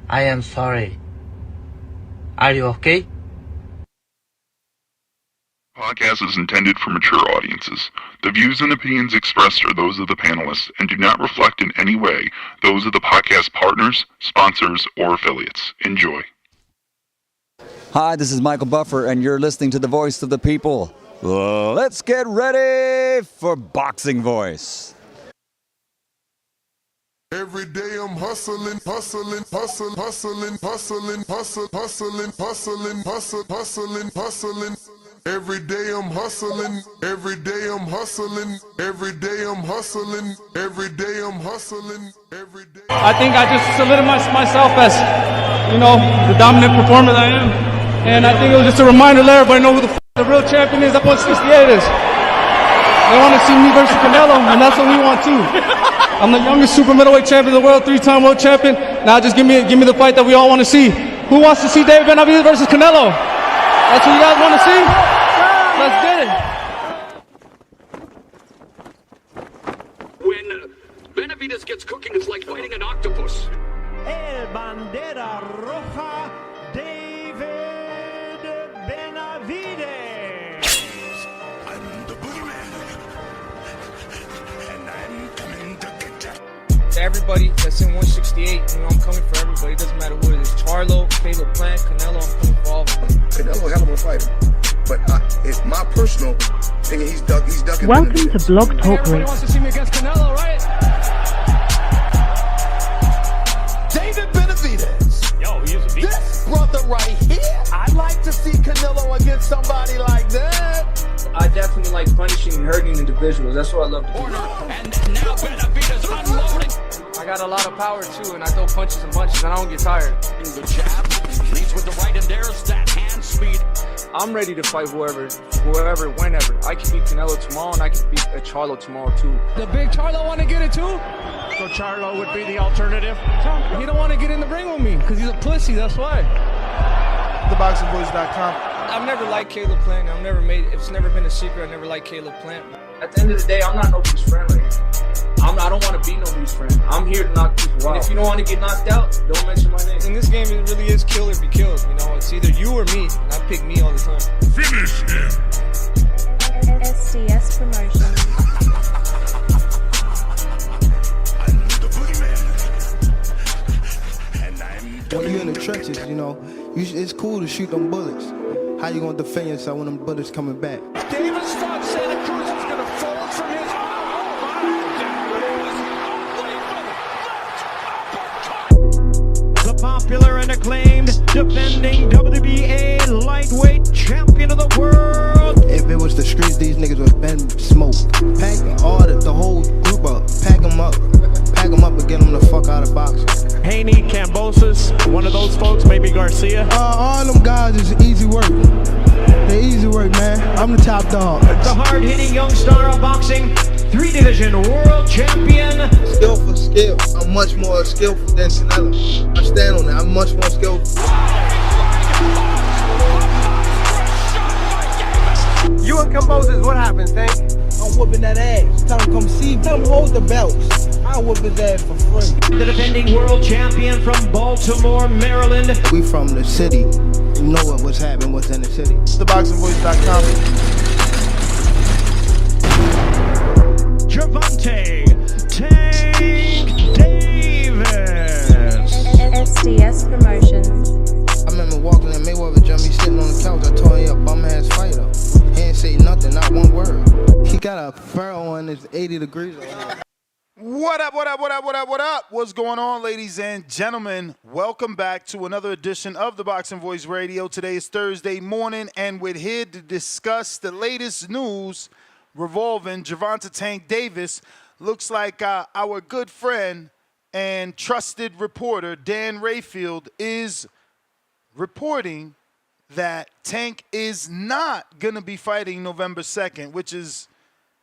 I am sorry. Are you okay? Podcast is intended for mature audiences. The views and opinions expressed are those of the panelists and do not reflect in any way those of the podcast partners, sponsors, or affiliates. Enjoy. Hi, this is Michael Buffer, and you're listening to the Voice of the People. Let's get ready for Boxing Voice. Every day I'm hustling. Every day I'm hustling. Every day I'm hustling. Every day I'm hustling. Every day I'm hustling. Every day. I think I just solidified myself as, the dominant performer that I am. And I think it was just a reminder to let everybody know who the real champion is. That's what 68 is. They want to see me versus Canelo, and that's what we want too. I'm the youngest super middleweight champion of the world, 3-time world champion. Now just give me the fight that we all want to see. Who wants to see David Benavidez versus Canelo? That's what you guys want to see? Let's get it. When Benavidez gets cooking, it's like fighting an octopus. El Bandera Roja, David Benavidez. I'm the boogeyman, and I'm coming to get you. To everybody that's in 168, I'm coming for everybody. It doesn't matter who it is. Charlo, Caleb Plant, Canelo, I'm coming for all of them. Canelo, hell of a fighter. But it's my personal opinion, he's ducking. Welcome to Blog Talk Everybody wants to see me against Canelo, right? David Benavidez. Yo, he is a beast. This brother right here. I'd like to see Canelo against somebody like that. I definitely like punishing and hurting individuals. That's what I love to do. And now Benavidez unloading. I got a lot of power too, and I throw punches and bunches, and I don't get tired. The jab leads with the right, and there's that hand speed. I'm ready to fight whoever, whenever. I can beat Canelo tomorrow, and I can beat Charlo tomorrow too. The big Charlo want to get it too? So Charlo would be the alternative. He don't want to get in the ring with me because he's a pussy, that's why. TheBoxingVoice.com. I've never liked Caleb Plant. It's never been a secret. I never liked Caleb Plant. At the end of the day, I'm not nobody's friend right here. I don't want to be nobody's friend. I'm here to knock people out. And if you don't want to get knocked out, don't mention my name. In this game, it really is kill or be killed. It's either you or me, and I pick me all the time. Finish him. SDS Promotions. I'm the boogeyman, and I'm When you're in the trenches, it's cool to shoot them bullets. How you gonna defend yourself when them bullets coming back? Davis thought Santa Cruz was going to fold from his the popular and acclaimed defending WBA lightweight champion of the world. If it was the streets, these niggas would have been smoked. Pack the whole group up. Pack them up and get them the fuck out of boxing. Haney, Cambosis, one of those folks, maybe Garcia. All them guys is easy work. They're easy work, man. I'm the top dog. The hard-hitting young star of boxing, 3-division world champion. Skill for skill. I'm much more skillful than Canelo. I stand on that. I'm much more skillful. You and Cambosis, what happens, Tank? I'm whooping that ass. Tell him come see me. Tell him hold the belts. I'll whoop his ass for free. The defending world champion from Baltimore, Maryland. We from the city. You know what's happening, what's in the city. TheBoxingVoice.com. Gervonta Tank Davis. SDS Promotions. I remember walking in Mayweather gym, he sitting on the couch. I told him he a bum ass fighter. He ain't say nothing, not one word. He got a furrow on his 80 degrees. What up? What's going on, ladies and gentlemen? Welcome back to another edition of the Boxing Voice Radio. Today is Thursday morning, and we're here to discuss the latest news revolving Gervonta Tank Davis. Looks like our good friend and trusted reporter, Dan Rayfield, is reporting that Tank is not going to be fighting November 2nd, which is,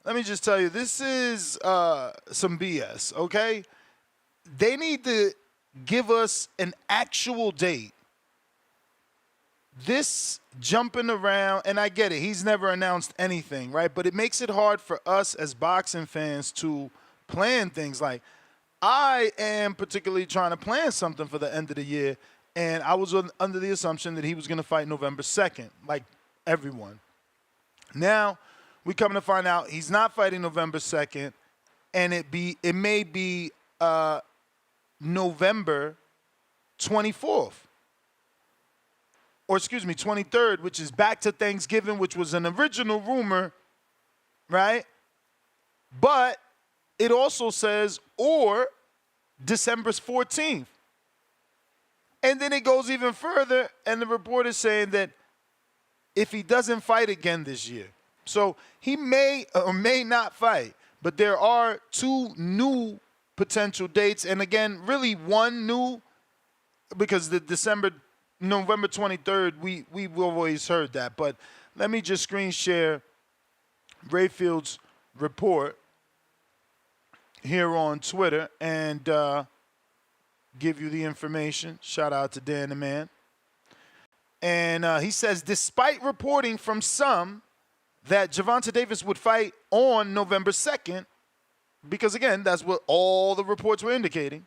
let me just tell you, this is some BS, okay? They need to give us an actual date. This jumping around, and I get it, he's never announced anything, right? But it makes it hard for us as boxing fans to plan things. Like, I am particularly trying to plan something for the end of the year, and I was under the assumption that he was going to fight November 2nd, like everyone. Now, we come to find out he's not fighting November 2nd, and it may be November 24th. Or excuse me, 23rd, which is back to Thanksgiving, which was an original rumor, right? But it also says, or December 14th. And then it goes even further, and the report is saying that if he doesn't fight again this year. So he may or may not fight, but there are 2 new potential dates. And again, really one new, because the November 23rd, we've always heard that. But let me just screen share Rayfield's report here on Twitter and give you the information. Shout out to Dan the Man. And he says, despite reporting from some that Gervonta Davis would fight on November 2nd, because again, that's what all the reports were indicating,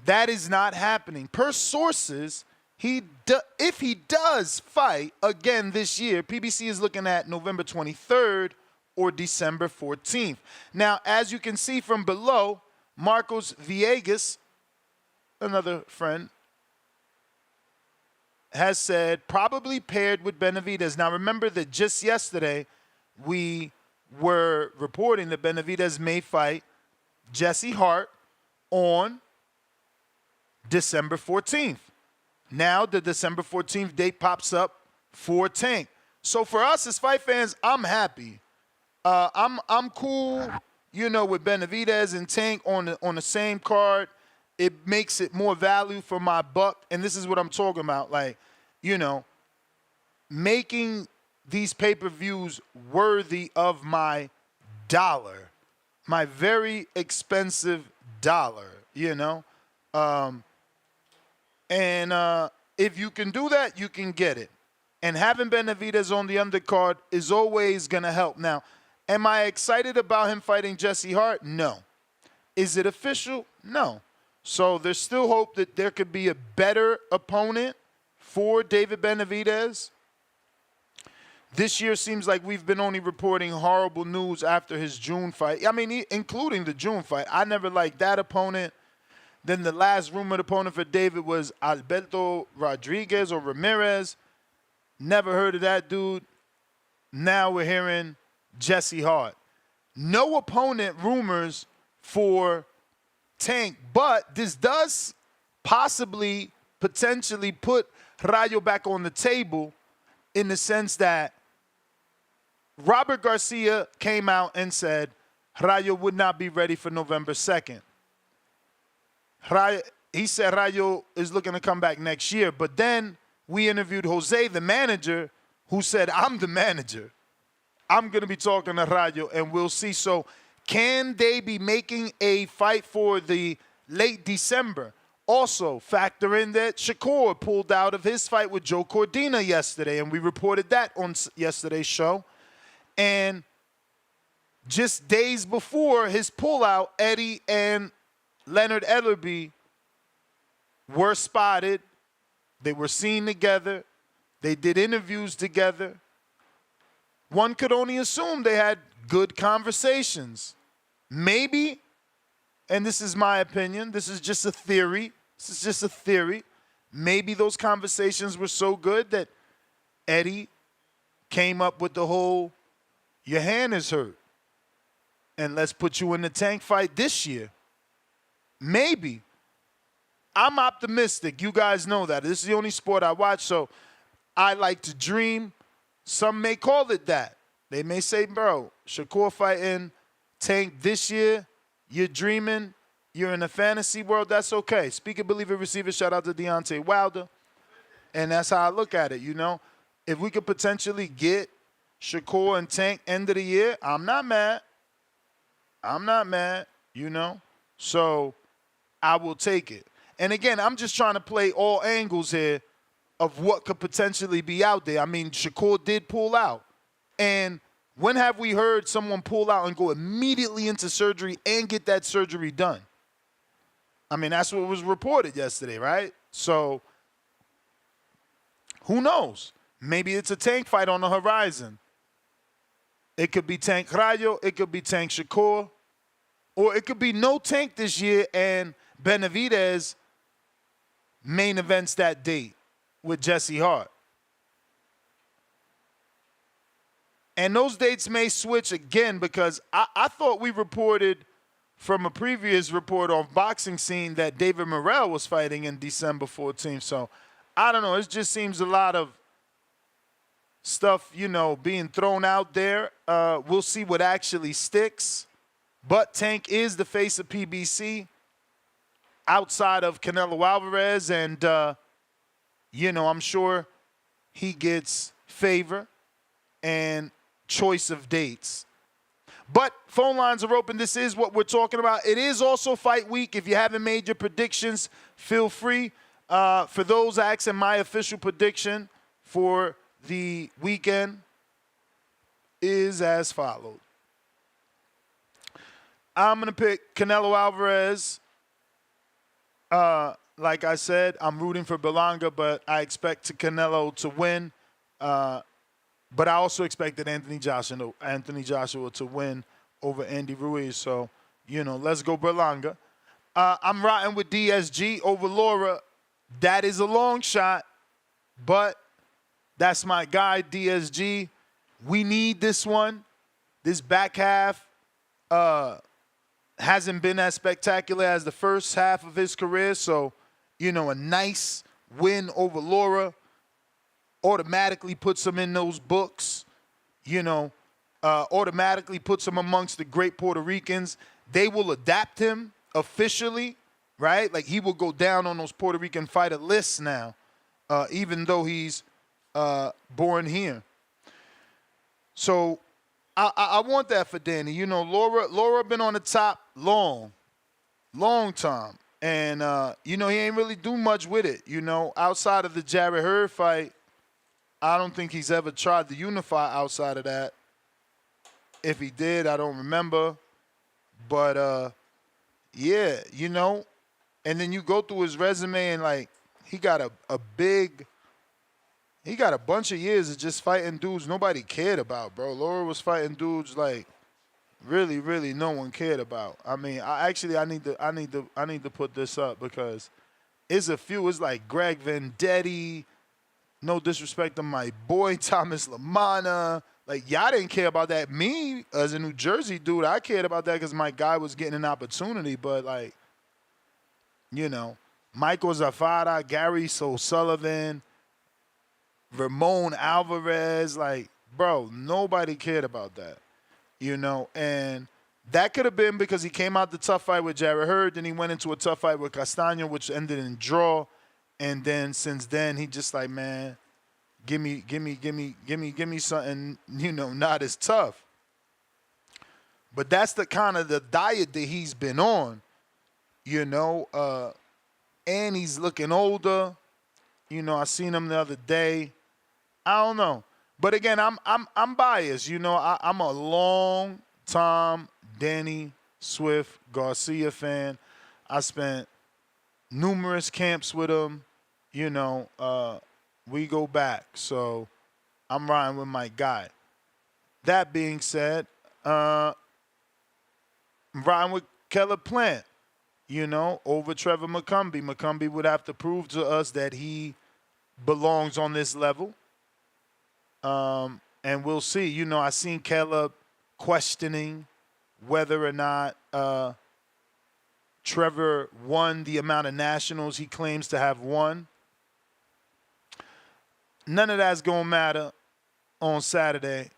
that is not happening. Per sources, if he does fight again this year, PBC is looking at November 23rd or December 14th. Now, as you can see from below, Marcos Villegas, another friend, has said probably paired with Benavidez. Now, remember that just yesterday we were reporting that Benavidez may fight Jesse Hart on December 14th. Now the December 14th date pops up for Tank. So for us as fight fans, I'm happy. I'm cool, with Benavidez and Tank on the same card. It makes it more value for my buck, and this is what I'm talking about. Like, making these pay-per-views worthy of my dollar, my very expensive dollar, And if you can do that, you can get it. And having Benavidez on the undercard is always going to help. Now, am I excited about him fighting Jesse Hart? No. Is it official? No. So there's still hope that there could be a better opponent for David Benavidez. This year seems like we've been only reporting horrible news after his June fight. I mean, including the June fight. I never liked that opponent. Then the last rumored opponent for David was Alberto Rodriguez or Ramirez. Never heard of that dude. Now we're hearing Jesse Hart. No opponent rumors for Tank, but this does potentially put Rayo back on the table in the sense that Robert Garcia came out and said Rayo would not be ready for November 2nd. He said Rayo is looking to come back next year, but then we interviewed Jose, the manager, who said, I'm the manager. I'm going to be talking to Rayo, and we'll see. So can they be making a fight for the late December? Also, factor in that Shakur pulled out of his fight with Joe Cordina yesterday, and we reported that on yesterday's show. And just days before his pullout, Eddie and Leonard Ellerby were spotted. They were seen together. They did interviews together. One could only assume they had good conversations. Maybe, and this is my opinion, this is just a theory. Maybe those conversations were so good that Eddie came up with the whole, your hand is hurt, and let's put you in the Tank fight this year. Maybe. I'm optimistic. You guys know that. This is the only sport I watch, so I like to dream. Some may call it that. They may say, bro, Shakur fighting Tank this year, you're dreaming, you're in a fantasy world, that's okay. Speaker, believer, receiver, shout out to Deontay Wilder. And that's how I look at it, If we could potentially get Shakur and Tank end of the year, I'm not mad. So I will take it. And again, I'm just trying to play all angles here of what could potentially be out there. I mean, Shakur did pull out. And When have we heard someone pull out and go immediately into surgery and get that surgery done? I mean, that's what was reported yesterday, right? So, who knows? Maybe it's a Tank fight on the horizon. It could be Tank Rayo, it could be Tank Shakur, or it could be no Tank this year and Benavidez main events that date with Jesse Hart. And those dates may switch again because I thought we reported from a previous report on Boxing Scene that David Morrell was fighting in December 14th. So, I don't know. It just seems a lot of stuff, being thrown out there. We'll see what actually sticks. But Tank is the face of PBC outside of Canelo Alvarez. And, I'm sure he gets favor and choice of dates. But phone lines are open. This is what we're talking about. It is also fight week. If you haven't made your predictions, feel free. For those asking, my official prediction for the weekend is as follows. I'm going to pick Canelo Alvarez. Like I said, I'm rooting for Berlanga, but I expect Canelo to win. But I also expected Anthony Joshua to win over Andy Ruiz. So, let's go Berlanga. I'm riding with DSG over Laura. That is a long shot, but that's my guy, DSG. We need this one. This back half hasn't been as spectacular as the first half of his career. So, a nice win over Laura automatically puts him in those books, automatically puts him amongst the great Puerto Ricans. They will adapt him officially, right? Like, he will go down on those Puerto Rican fighter lists now, even though he's born here. So I want that for Danny. Laura been on the top long time. And, he ain't really do much with it, outside of the Jarrett Hurd fight. I don't think he's ever tried to unify outside of that. If he did, I don't remember. But, yeah, and then you go through his resume and, like, he got a bunch of years of just fighting dudes nobody cared about, bro. Laura was fighting dudes, like, really, really no one cared about. I mean, I need to put this up because it's a few. It's like Greg Vendetti. No disrespect to my boy Thomas LaManna. Like, y'all didn't care about that. Me, as a New Jersey dude, I cared about that because my guy was getting an opportunity. But, like, Michael Zafara, Gary Sullivan, Ramon Alvarez. Like, bro, nobody cared about that. And that could have been because he came out the tough fight with Jarrett Hurd, then he went into a tough fight with Castaño, which ended in draw. And then since then, he just like, man, give me something, not as tough. But that's the kind of the diet that he's been on, and he's looking older. I seen him the other day. I don't know. But again, I'm biased. I'm a long-time Danny Swift Garcia fan. I spent numerous camps with him. We go back. So I'm riding with my guy. That being said, I'm riding with Caleb Plant, over Trevor McCumbee. McCumbee would have to prove to us that he belongs on this level. And we'll see. I seen Caleb questioning whether or not Trevor won the amount of nationals he claims to have won. None of that's going to matter on Saturday.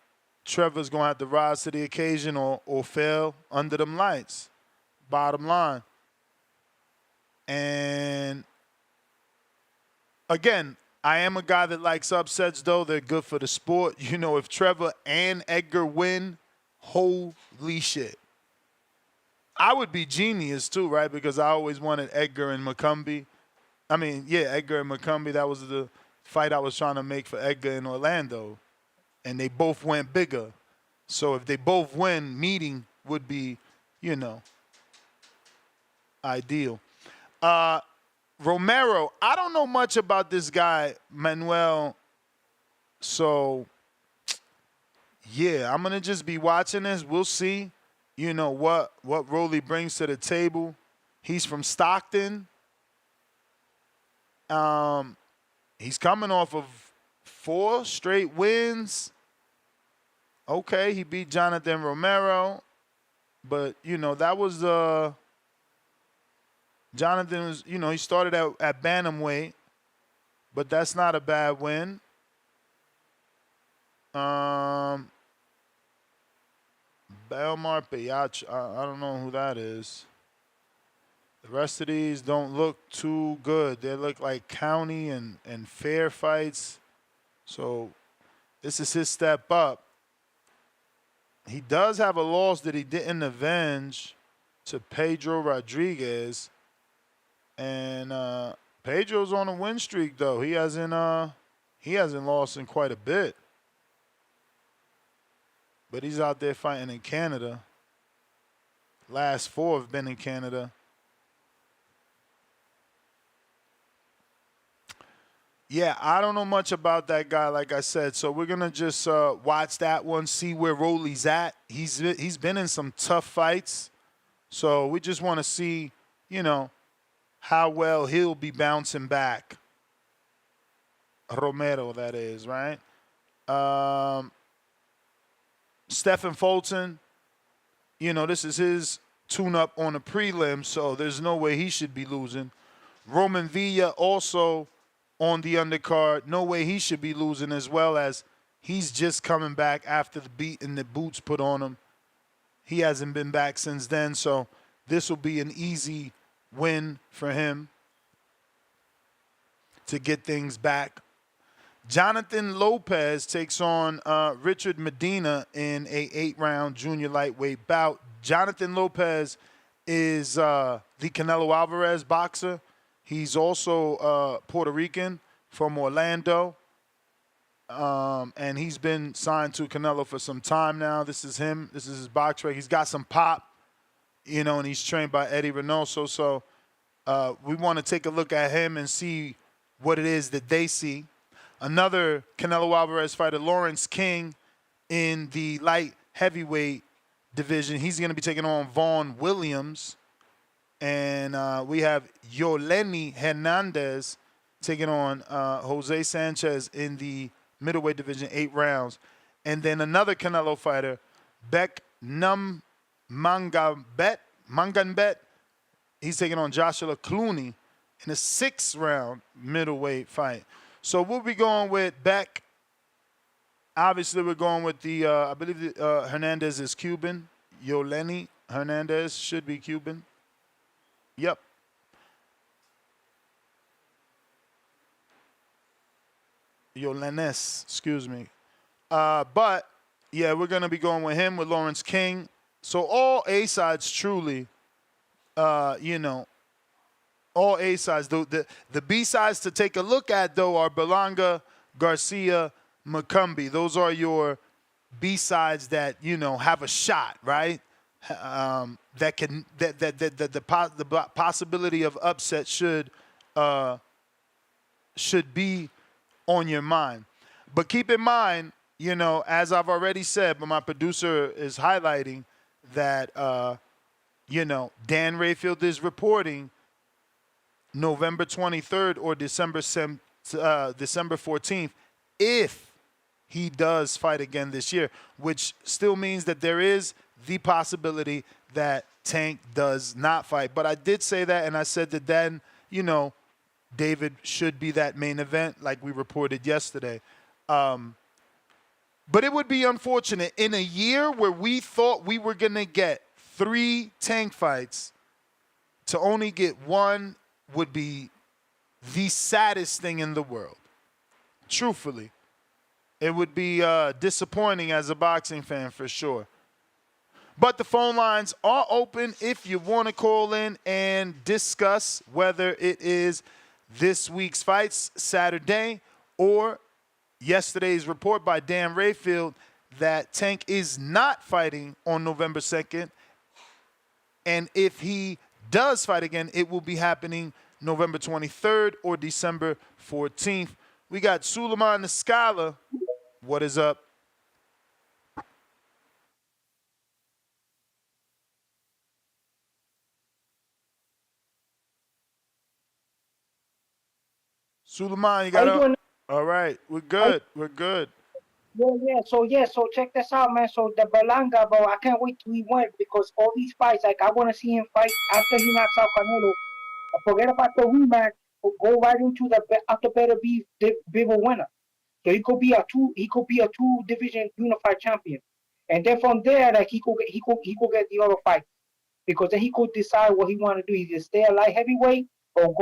Trevor's going to have to rise to the occasion or fail under them lights. Bottom line. And, again, I am a guy that likes upsets, though. They're good for the sport. If Trevor and Edgar win, holy shit. I would be genius, too, right? Because I always wanted Edgar and McCumbee. Edgar and McCumbee, that was the fight I was trying to make for Edgar in Orlando. And they both went bigger. So if they both win, meeting would be, ideal. Romero, I don't know much about this guy, Manuel. So, yeah, I'm going to just be watching this. We'll see, what role he brings to the table. He's from Stockton. He's coming off of 4 straight wins. Okay, he beat Jonathan Romero. But, that was Jonathan was, he started at bantamweight. But that's not a bad win. Belmar Payach, I don't know who that is. The rest of these don't look too good. They look like county and fair fights. So this is his step up. He does have a loss that he didn't avenge to Pedro Rodriguez. And Pedro's on a win streak though. He hasn't lost in quite a bit. But he's out there fighting in Canada. Last 4 have been in Canada. Yeah, I don't know much about that guy, like I said. So we're going to just watch that one, see where Rolly's at. He's been in some tough fights. So we just want to see, how well he'll be bouncing back. Romero, that is, right? Stephen Fulton, this is his tune-up on the prelim, so there's no way he should be losing. Roman Villa also on the undercard. No way he should be losing, as well as he's just coming back after the beat and the boots put on him. He hasn't been back since then, so this will be an easy win for him to get things back. Jonathan Lopez takes on Richard Medina in a 8-round junior lightweight bout. Jonathan Lopez is the Canelo Alvarez boxer. He's also Puerto Rican from Orlando. And he's been signed to Canelo for some time now. This is him. This is his box rec. He's got some pop, and he's trained by Eddie Reynoso. So we want to take a look at him and see what it is that they see. Another Canelo Alvarez fighter, Lawrence King, in the light heavyweight division. He's going to be taking on Vaughn Williams. And we have Yoleni Hernandez taking on Jose Sanchez in the middleweight division, 8 rounds. And then another Canelo fighter, Beck Manganbet. He's taking on Joshua Clooney in a 6-round middleweight fight. So we'll be going with Beck. Obviously, we're going with the, I believe Hernandez is Cuban. Yoleni Hernandez should be Cuban. Yep. Yolenes, excuse me. But, yeah, we're going to be going with him, with Lawrence King. So all A-sides truly, all A-sides. The B-sides to take a look at, though, are Berlanga, Garcia, McCumbee. Those are your B-sides that, have a shot, right? The possibility of upset should be on your mind. But keep in mind, as I've already said, but my producer is highlighting that, Dan Rayfield is reporting November 23rd or December 14th if he does fight again this year, which still means that there is the possibility that Tank does not fight. But I did say that, and I said that then, David should be that main event like we reported yesterday. But it would be unfortunate in a year where we thought we were going to get 3 Tank fights to only get 1 would be the saddest thing in the world. Truthfully. It would be disappointing as a boxing fan for sure. But the phone lines are open if you want to call in and discuss whether it is this week's fights, Saturday, or yesterday's report by Dan Rayfield that Tank is not fighting on November 2nd. And if he does fight again, it will be happening November 23rd or December 14th. We got Suleiman the Scholar. What is up? Suleiman, you got up? All right, we're good. We're good. So check this out, man. So the Berlanga, bro, I can't wait till he wins because all these fights, like I want to see him fight after he knocks out Canelo. Forget about the rematch. Go right into the after better be bigger winner. So he could be a two division unified champion, and then from there, like he could get the other fight because then he could decide what he want to do. Either stay a light heavyweight or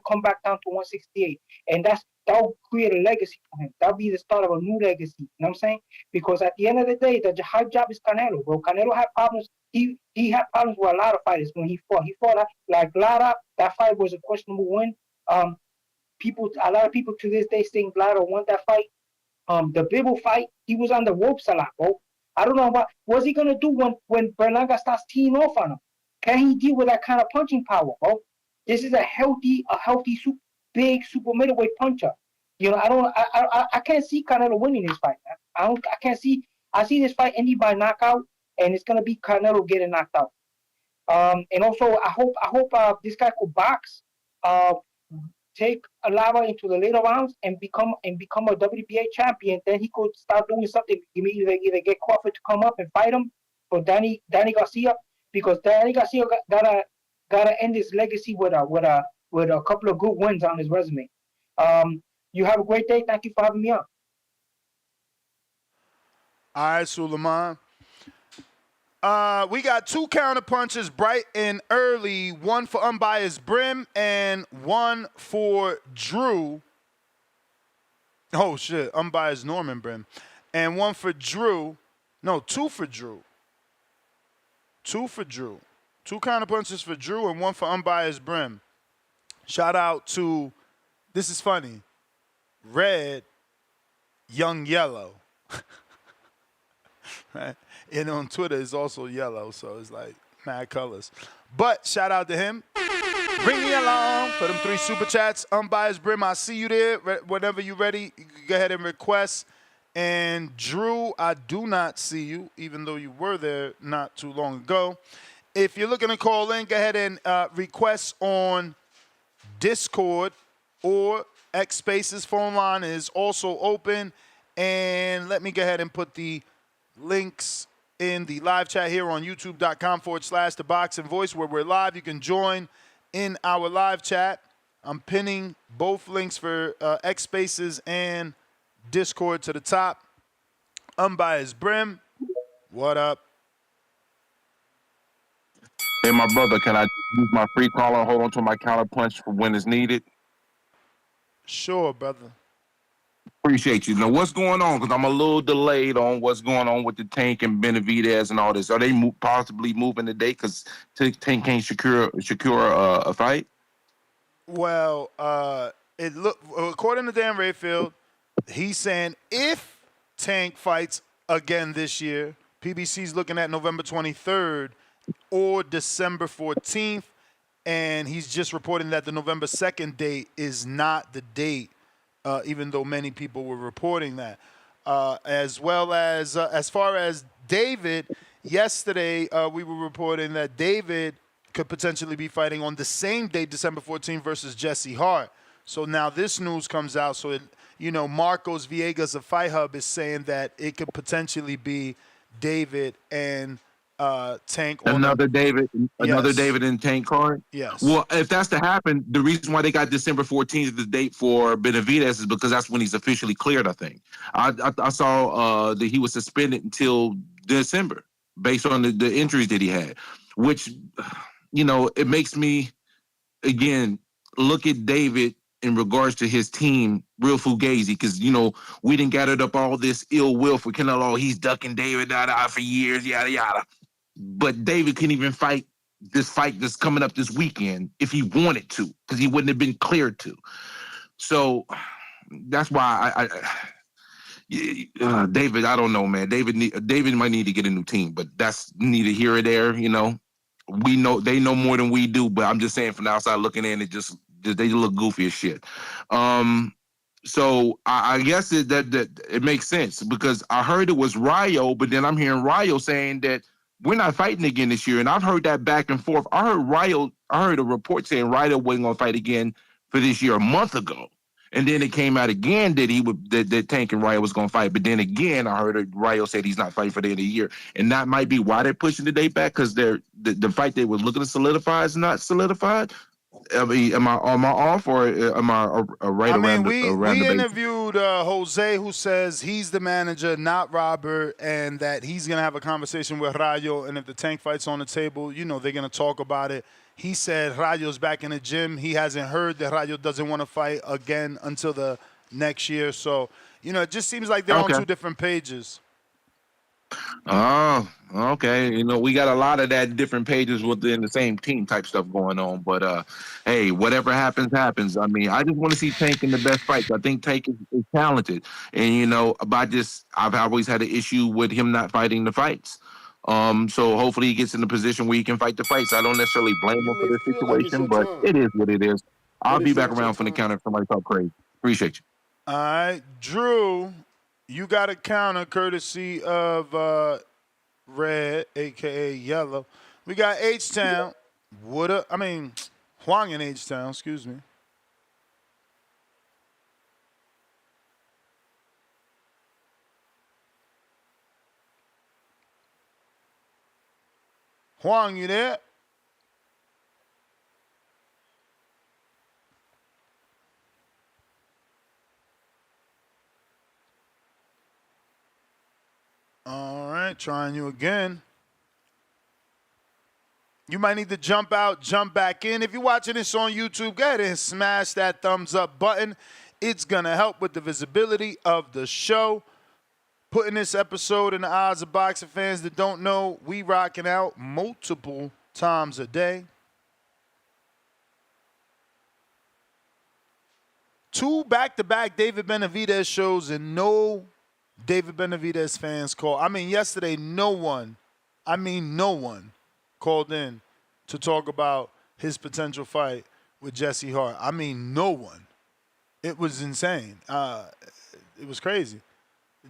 come back down to 168, and that'll create a legacy for him. That'll be the start of a new legacy. You know what I'm saying? Because at the end of the day, the hard job is Canelo, bro. Canelo had problems. He had problems with a lot of fighters when he fought. He fought like Lara. That fight was a questionable win. A lot of people to this day think Lara won that fight. The Bibble fight, he was on the ropes a lot, bro. I don't know what's he gonna do when Berlanga starts teeing off on him. Can he deal with that kind of punching power, bro? This is a healthy, big super middleweight puncher. You know, I can't see Canelo winning this fight, man. I see this fight ending by knockout, and it's gonna be Canelo getting knocked out. And also I hope this guy could box, take Lara into the later rounds and become a WBA champion. Then he could start doing something. Either get Crawford to come up and fight him for Danny Garcia, because Danny Garcia gotta end his legacy with a couple of good wins on his resume. You have a great day. Thank you for having me on. All right, Suleiman. We got two counter punches bright and early, one for unbiased Brim and one for Drew. Oh, shit, unbiased Norman Brim. And one for Drew. No, two for Drew. Two for Drew. Two counter punches for Drew and one for unbiased Brim. Shout out to, this is funny, Red, Young Yellow. Right? And on Twitter, it's also yellow, so it's like mad colors. But shout out to him. Bring me along for them 3 super chats. Unbiased Brim, I see you there. Whenever you're ready, you can go ahead and request. And Drew, I do not see you, even though you were there not too long ago. If you're looking to call in, go ahead and request on Discord, or X Spaces phone line is also open. And let me go ahead and put the links in the live chat here on youtube.com/The Boxing Voice, where we're live. You can join in our live chat. I'm pinning both links for X Spaces and Discord to the top. Unbiased Brim, what up? Hey, my brother, can I use my free caller and hold on to my counter punch for when it's needed? Sure, brother. Appreciate you. Now, what's going on? Because I'm a little delayed on what's going on with the Tank and Benavidez and all this. Are they possibly moving today because Tank can't secure a fight? Well, according to Dan Rayfield, he's saying if Tank fights again this year, PBC's looking at November 23rd or December 14th, and he's just reporting that the November 2nd date is not the date, even though many people were reporting that. As well as far as David, yesterday we were reporting that David could potentially be fighting on the same day, December 14th, versus Jesse Hart. So now this news comes out. So, Marcos Villegas of Fight Hub is saying that it could potentially be David and Tank. Another David and Tank card? Yes. Well, if that's to happen, the reason why they got December 14th as the date for Benavidez is because that's when he's officially cleared, I think. I saw that he was suspended until December based on the injuries that he had, which, it makes me, again, look at David in regards to his team, real fugazi, because, we didn't gathered up all this ill will for Canelo. He's ducking David for years, yada, yada. But David couldn't even fight this fight that's coming up this weekend if he wanted to, because he wouldn't have been cleared to. So that's why David, I don't know, man. David might need to get a new team, but that's neither here or there. We know they know more than we do, but I'm just saying from the outside looking in, they look goofy as shit. So I guess that it makes sense because I heard it was Rayo, but then I'm hearing Rayo saying that we're not fighting again this year, and I've heard that back and forth. I heard a report saying Rayo wasn't going to fight again for this year a month ago, and then it came out again that Tank and Rayo was going to fight, but then again I heard Rayo said he's not fighting for the end of the year, and that might be why they're pushing the date back because the fight they were looking to solidify is not solidified. I mean, am I off or am I right around the base? We interviewed Jose, who says he's the manager, not Robert, and that he's going to have a conversation with Rayo, and if the Tank fight's on the table, they're going to talk about it. He said Rayo's back in the gym. He hasn't heard that Rayo doesn't want to fight again until the next year. So, it just seems like they're on two different pages. Oh, okay. We got a lot of that different pages within the same team type stuff going on. But hey, whatever happens, happens. I mean, I just want to see Tank in the best fights. I think Tank is talented, and I've always had an issue with him not fighting the fights. So hopefully he gets in the position where he can fight the fights. I don't necessarily blame him for this situation, but it is what it is. I'll be back around from the counter if somebody talk crazy. Appreciate you. All right, Drew. You got a counter courtesy of Red, a.k.a. Yellow. We got H-Town. Huang in H-Town, excuse me. Huang, you there? All right, trying you again. You might need to jump out, jump back in. If you're watching this on YouTube, go ahead and smash that thumbs up button. It's going to help with the visibility of the show. Putting this episode in the eyes of boxing fans that don't know, we rocking out multiple times a day. 2 back-to-back David Benavidez shows and no David Benavidez fans call. Yesterday, no one called in to talk about his potential fight with Jesse Hart. No one. It was insane. It was crazy.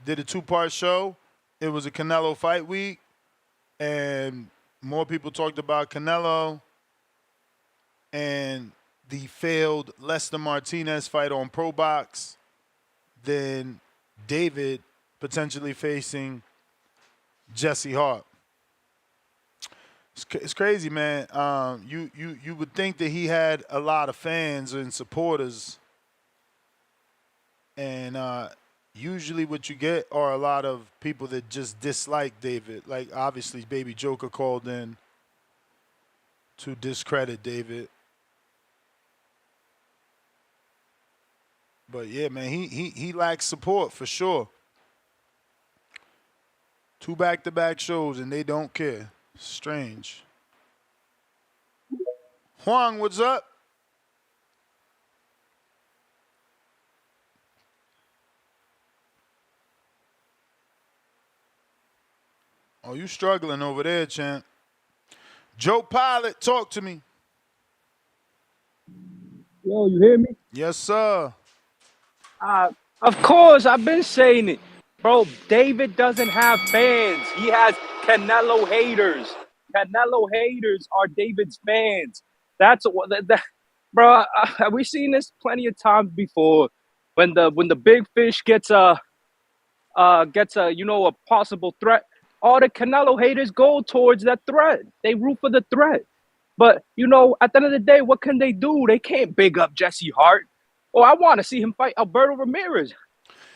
Did a 2-part show. It was a Canelo fight week, and more people talked about Canelo and the failed Lester Martinez fight on Pro Box than David potentially facing Jesse Hart. It's crazy, man. You would think that he had a lot of fans and supporters, and usually what you get are a lot of people that just dislike David. Like, obviously, Baby Joker called in to discredit David. But, yeah, man, he lacks support for sure. 2 back-to-back shows, and they don't care. Strange. Huang, what's up? Oh, you struggling over there, champ. Joe Pilot, talk to me. Yo, you hear me? Yes, sir. Of course, I've been saying it. Bro, David doesn't have fans. He has Canelo haters. Canelo haters are David's fans. That's what bro. We've seen this plenty of times before. When the big fish gets a possible threat, all the Canelo haters go towards that threat. They root for the threat. But at the end of the day, what can they do? They can't big up Jesse Hart. Or I want to see him fight Alberto Ramirez.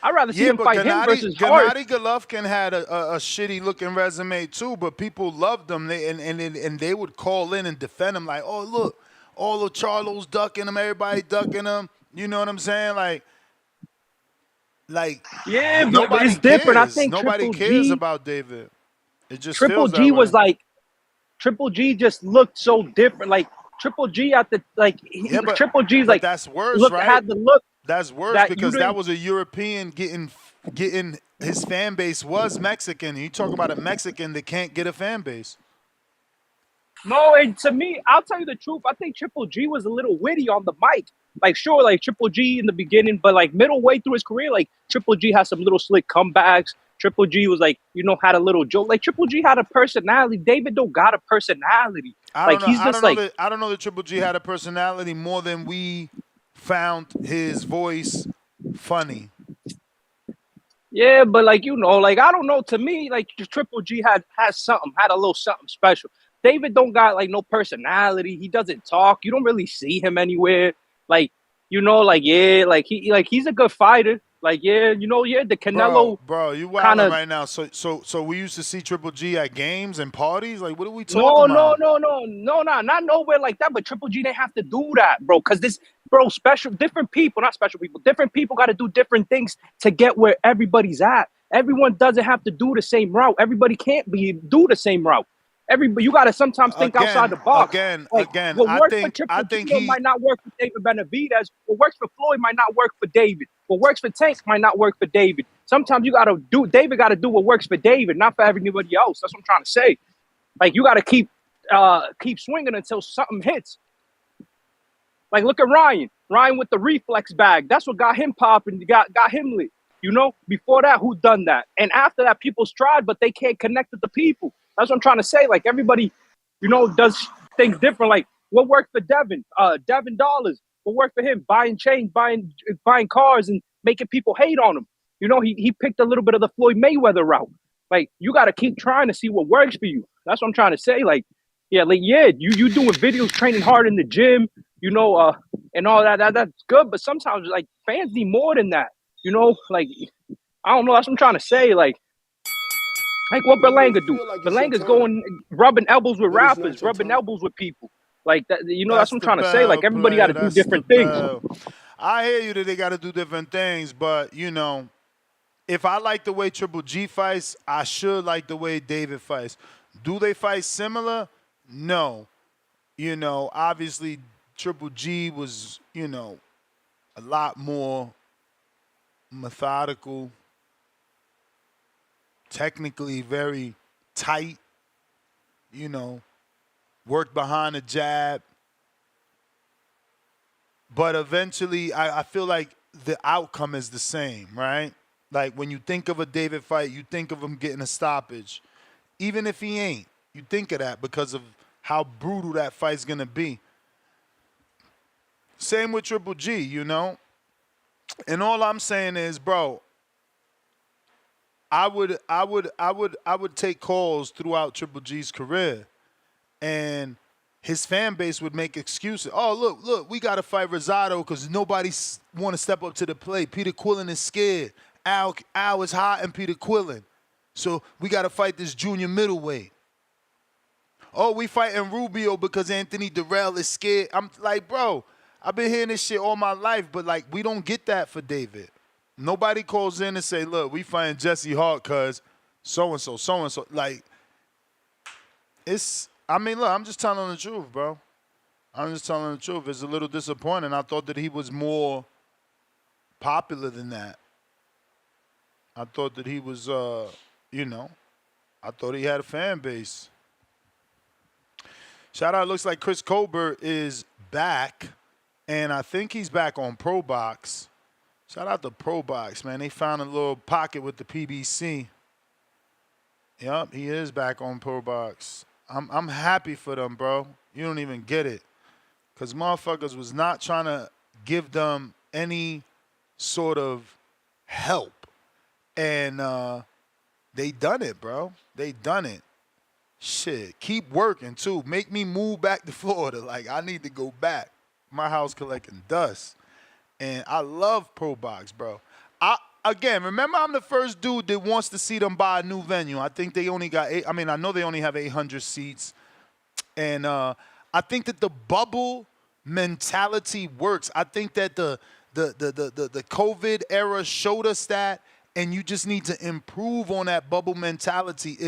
I'd rather see him fight him versus Hart. Gennady Golovkin had a shitty-looking resume, too, but people loved him. And they would call in and defend him like, oh, look, all of Charlo's ducking him, everybody ducking him. You know what I'm saying? Like yeah, but it's different. I think nobody cares about David. It just Triple G was like, Triple G just looked so different. Like, Triple G Triple G's like, that's worse, right? Had the look. That's worse because that was a European getting getting his fan base was Mexican. You talk about a Mexican that can't get a fan base. No, and to me, I'll tell you the truth. I think Triple G was a little witty on the mic. Like, sure, like Triple G in the beginning, but like middle way through his career, like Triple G had some little slick comebacks. Triple G was like, had a little joke. Like Triple G had a personality. David don't got a personality. I don't know. I don't know that Triple G had a personality more than we found his voice funny. Yeah, but like like I don't know. To me, like Triple G had a little something special. David don't got like no personality. He doesn't talk. You don't really see him anywhere. Like he's a good fighter. Like the Canelo. Bro, you wilding right now. So we used to see Triple G at games and parties. Like, what are we talking about? No, not nowhere like that. But Triple G didn't have to do that, bro. Because different people got to do different things to get where everybody's at. Everyone doesn't have to do the same route. Everybody can't do the same route. You got to sometimes think outside the box. What works for Triple G might not work for David Benavidez. What works for Floyd might not work for David. What works for Tank might not work for David. Sometimes David got to do what works for David, not for everybody else. That's what I'm trying to say. Like, you got to keep swinging until something hits. Like, look at Ryan. Ryan with the reflex bag. That's what got him popping, got him lit. Before that, who done that? And after that, people's tried, but they can't connect with the people. That's what I'm trying to say. Like, everybody, does things different. Like, what worked for Devin? Devin Dollars. What worked for him? Buying chains, buying cars, and making people hate on him. He picked a little bit of the Floyd Mayweather route. Like, you got to keep trying to see what works for you. That's what I'm trying to say. Like, you doing videos, training hard in the gym, and all that. That's good. But sometimes, like, fans need more than that. Like, I don't know. That's what I'm trying to say. Like what Berlanga do. Berlanga's going rubbing elbows with rappers, rubbing elbows with people. Like that, that's what I'm trying to say. Like, everybody got to do different things. I hear you that they got to do different things, but if I like the way Triple G fights, I should like the way David fights. Do they fight similar? No. Obviously Triple G was, a lot more methodical, technically very tight, worked behind the jab. But eventually, I feel like the outcome is the same, right? Like, when you think of a David fight, you think of him getting a stoppage. Even if he ain't, you think of that because of how brutal that fight's going to be. Same with Triple G, And all I'm saying is, bro, I would take calls throughout Triple G's career, and his fan base would make excuses. Oh, look, we got to fight Rosado because nobody want to step up to the plate. Peter Quillen is scared. Al is hot and Peter Quillen. So we got to fight this junior middleweight. Oh, we fighting Rubio because Anthony Durrell is scared. I'm like, bro, I've been hearing this shit all my life, but, like, we don't get that for David. Nobody calls in and say, look, we fighting Jesse Hart because so-and-so, so-and-so. Like, look, I'm just telling the truth, bro. I'm just telling the truth. It's a little disappointing. I thought that he was more popular than that. I thought that he was, I thought he had a fan base. Shout out, looks like Chris Colbert is back, and I think he's back on Pro Box. Shout out to Pro Box, man. They found a little pocket with the PBC. Yup, he is back on Pro Box. I'm happy for them, bro. You don't even get it. Because motherfuckers was not trying to give them any sort of help. And they done it, bro. They done it. Shit, keep working, too. Make me move back to Florida. Like, I need to go back. My house collecting dust. And I love Pro Box, bro. Remember, I'm the first dude that wants to see them buy a new venue. I think they only got I know they only have 800 seats. And I think that the bubble mentality works. I think that the COVID era showed us that, and you just need to improve on that bubble mentality.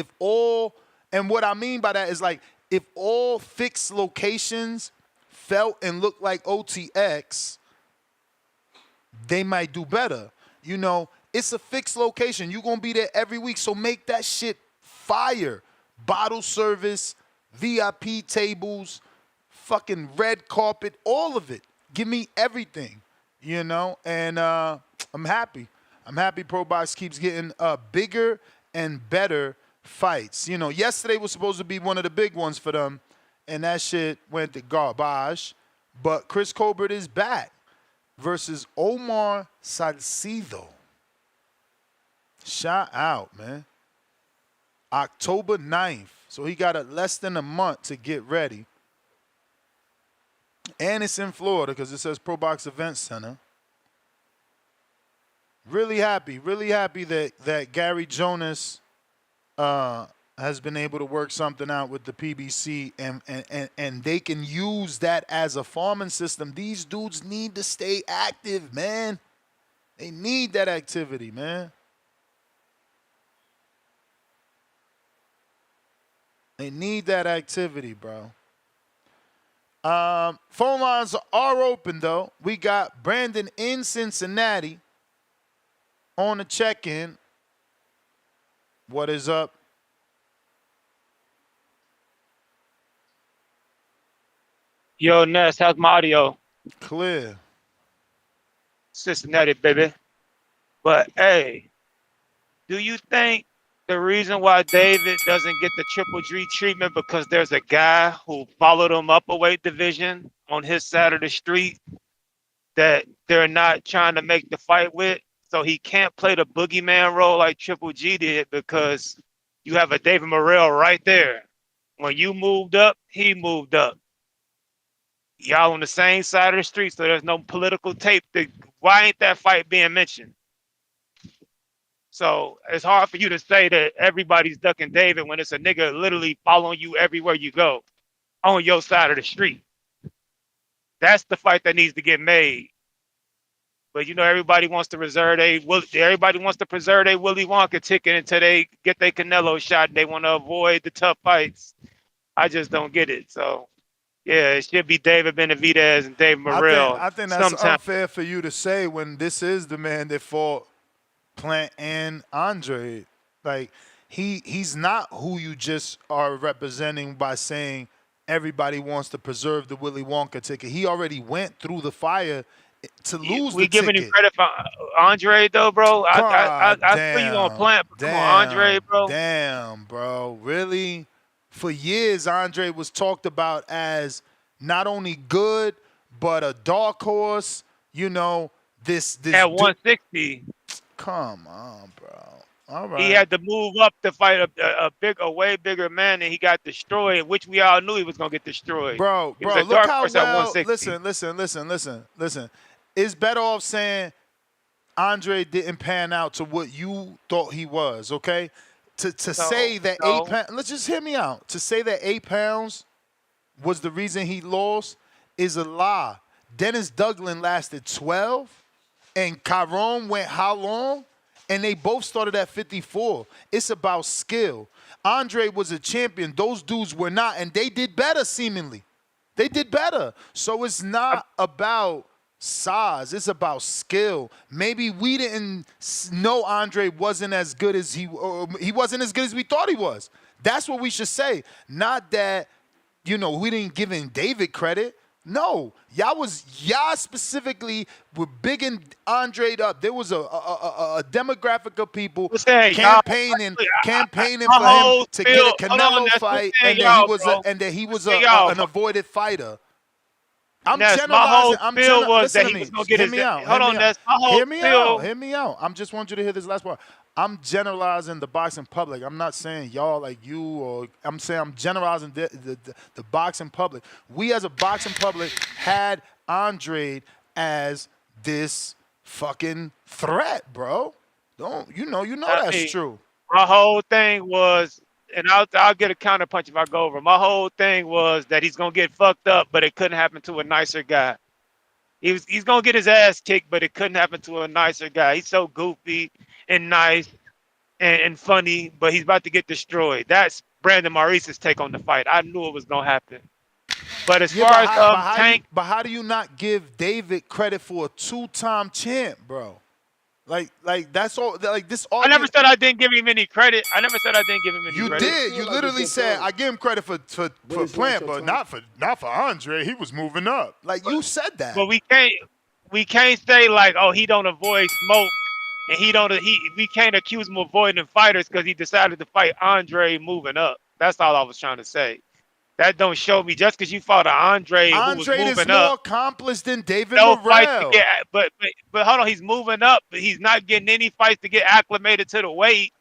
And what I mean by that is, like, if all fixed locations felt and looked like OTX, they might do better. It's a fixed location. You're going to be there every week. So make that shit fire. Bottle service, VIP tables, fucking red carpet, all of it. Give me everything, you know? And I'm happy. I'm happy Pro Box keeps getting bigger and better fights. You know, yesterday was supposed to be one of the big ones for them, and that shit went to garbage. But Chris Colbert is back versus Omar Salcido. Shout out, man. October 9th. So he got less than a month to get ready. And it's in Florida because it says Pro Box Event Center. Really happy that Gary Jonas has been able to work something out with the PBC and they can use that as a farming system. These dudes need to stay active, man. They need that activity, man. They need that activity, bro. Phone lines are open, though. We got Brandon in Cincinnati on the check-in. What is up? Yo, Ness, how's my audio? Clear. Cincinnati, baby. But, hey, do you think the reason why David doesn't get the Triple G treatment because there's a guy who followed him up a weight division on his side of the street that they're not trying to make the fight with? So he can't play the boogeyman role like Triple G did because you have a David Morrell right there. When you moved up, he moved up. Y'all on the same side of the street, so there's no political tape. Why ain't that fight being mentioned? So it's hard for you to say that everybody's ducking David when it's a nigga literally following you everywhere you go on your side of the street. That's the fight that needs to get made. But you know, everybody wants to preserve their Willy Wonka ticket until they get their Canelo shot. They want to avoid the tough fights. I just don't get it. So yeah, it should be David Benavidez and Dave Morrell. I think that's unfair for you to say when this is the man that fought Plant and Andre. Like he's not who you just are representing by saying everybody wants to preserve the Willy Wonka ticket. He already went through the fire to lose the ticket. We giving him credit for Andre though, bro. I feel you on Plant, but come on, Andre, bro. Damn, bro. Really? For years, Andre was talked about as not only good, but a dark horse. You know, this at 160. Come on, bro. All right. He had to move up to fight a way bigger man, and he got destroyed, which we all knew he was gonna get destroyed. Bro, look how well. Listen. It's better off saying Andre didn't pan out to what you thought he was. Okay, say that 8 pounds. Let's just hear me out. To say that 8 pounds was the reason he lost is a lie. Dennis Douglas lasted 12. And Chiron went how long? And they both started at 54. It's about skill. Andre was a champion. Those dudes were not, and they did better seemingly. They did better. So it's not about size. It's about skill. Maybe we didn't know Andre wasn't as good as he wasn't as good as we thought he was. That's what we should say. Not that, you know, we didn't give him David credit. No, y'all specifically were bigging Andre up. There was a demographic of people campaigning for him to get a Canelo fight, and that he was an avoided fighter. I'm generalizing. My whole feel was that he was going to get his. Hold on, Ness. Hear me out. I just want you to hear this last part. I'm generalizing the boxing public. I'm not saying y'all like you, or I'm saying I'm generalizing the boxing public. We as a boxing public had Andre as this fucking threat, bro. You know that's true. My whole thing was, and I'll get a counter punch if I go over. My whole thing was that he's gonna get fucked up, but it couldn't happen to a nicer guy. He's gonna get his ass kicked, but it couldn't happen to a nicer guy. He's so goofy and nice and funny, but he's about to get destroyed. That's Brandon Maurice's take on the fight. I knew it was gonna happen. But as far as Tank, how do you not give David credit for a 2-time champ, bro? Like that's all. Like this. I never said I didn't give him any credit. I never said I didn't give him any You credit. did. You literally said I give him credit for Plant, but not for Andre. He was moving up. Like you said that. But we can't say like, oh, he don't avoid smoke, and we can't accuse him of avoiding fighters because he decided to fight Andre moving up. That's all I was trying to say. That don't show me just because you fought an Andre who was moving is up. more accomplished than David No Morrell. fights to get, but hold on, he's moving up, but he's not getting any fights to get acclimated to the weight.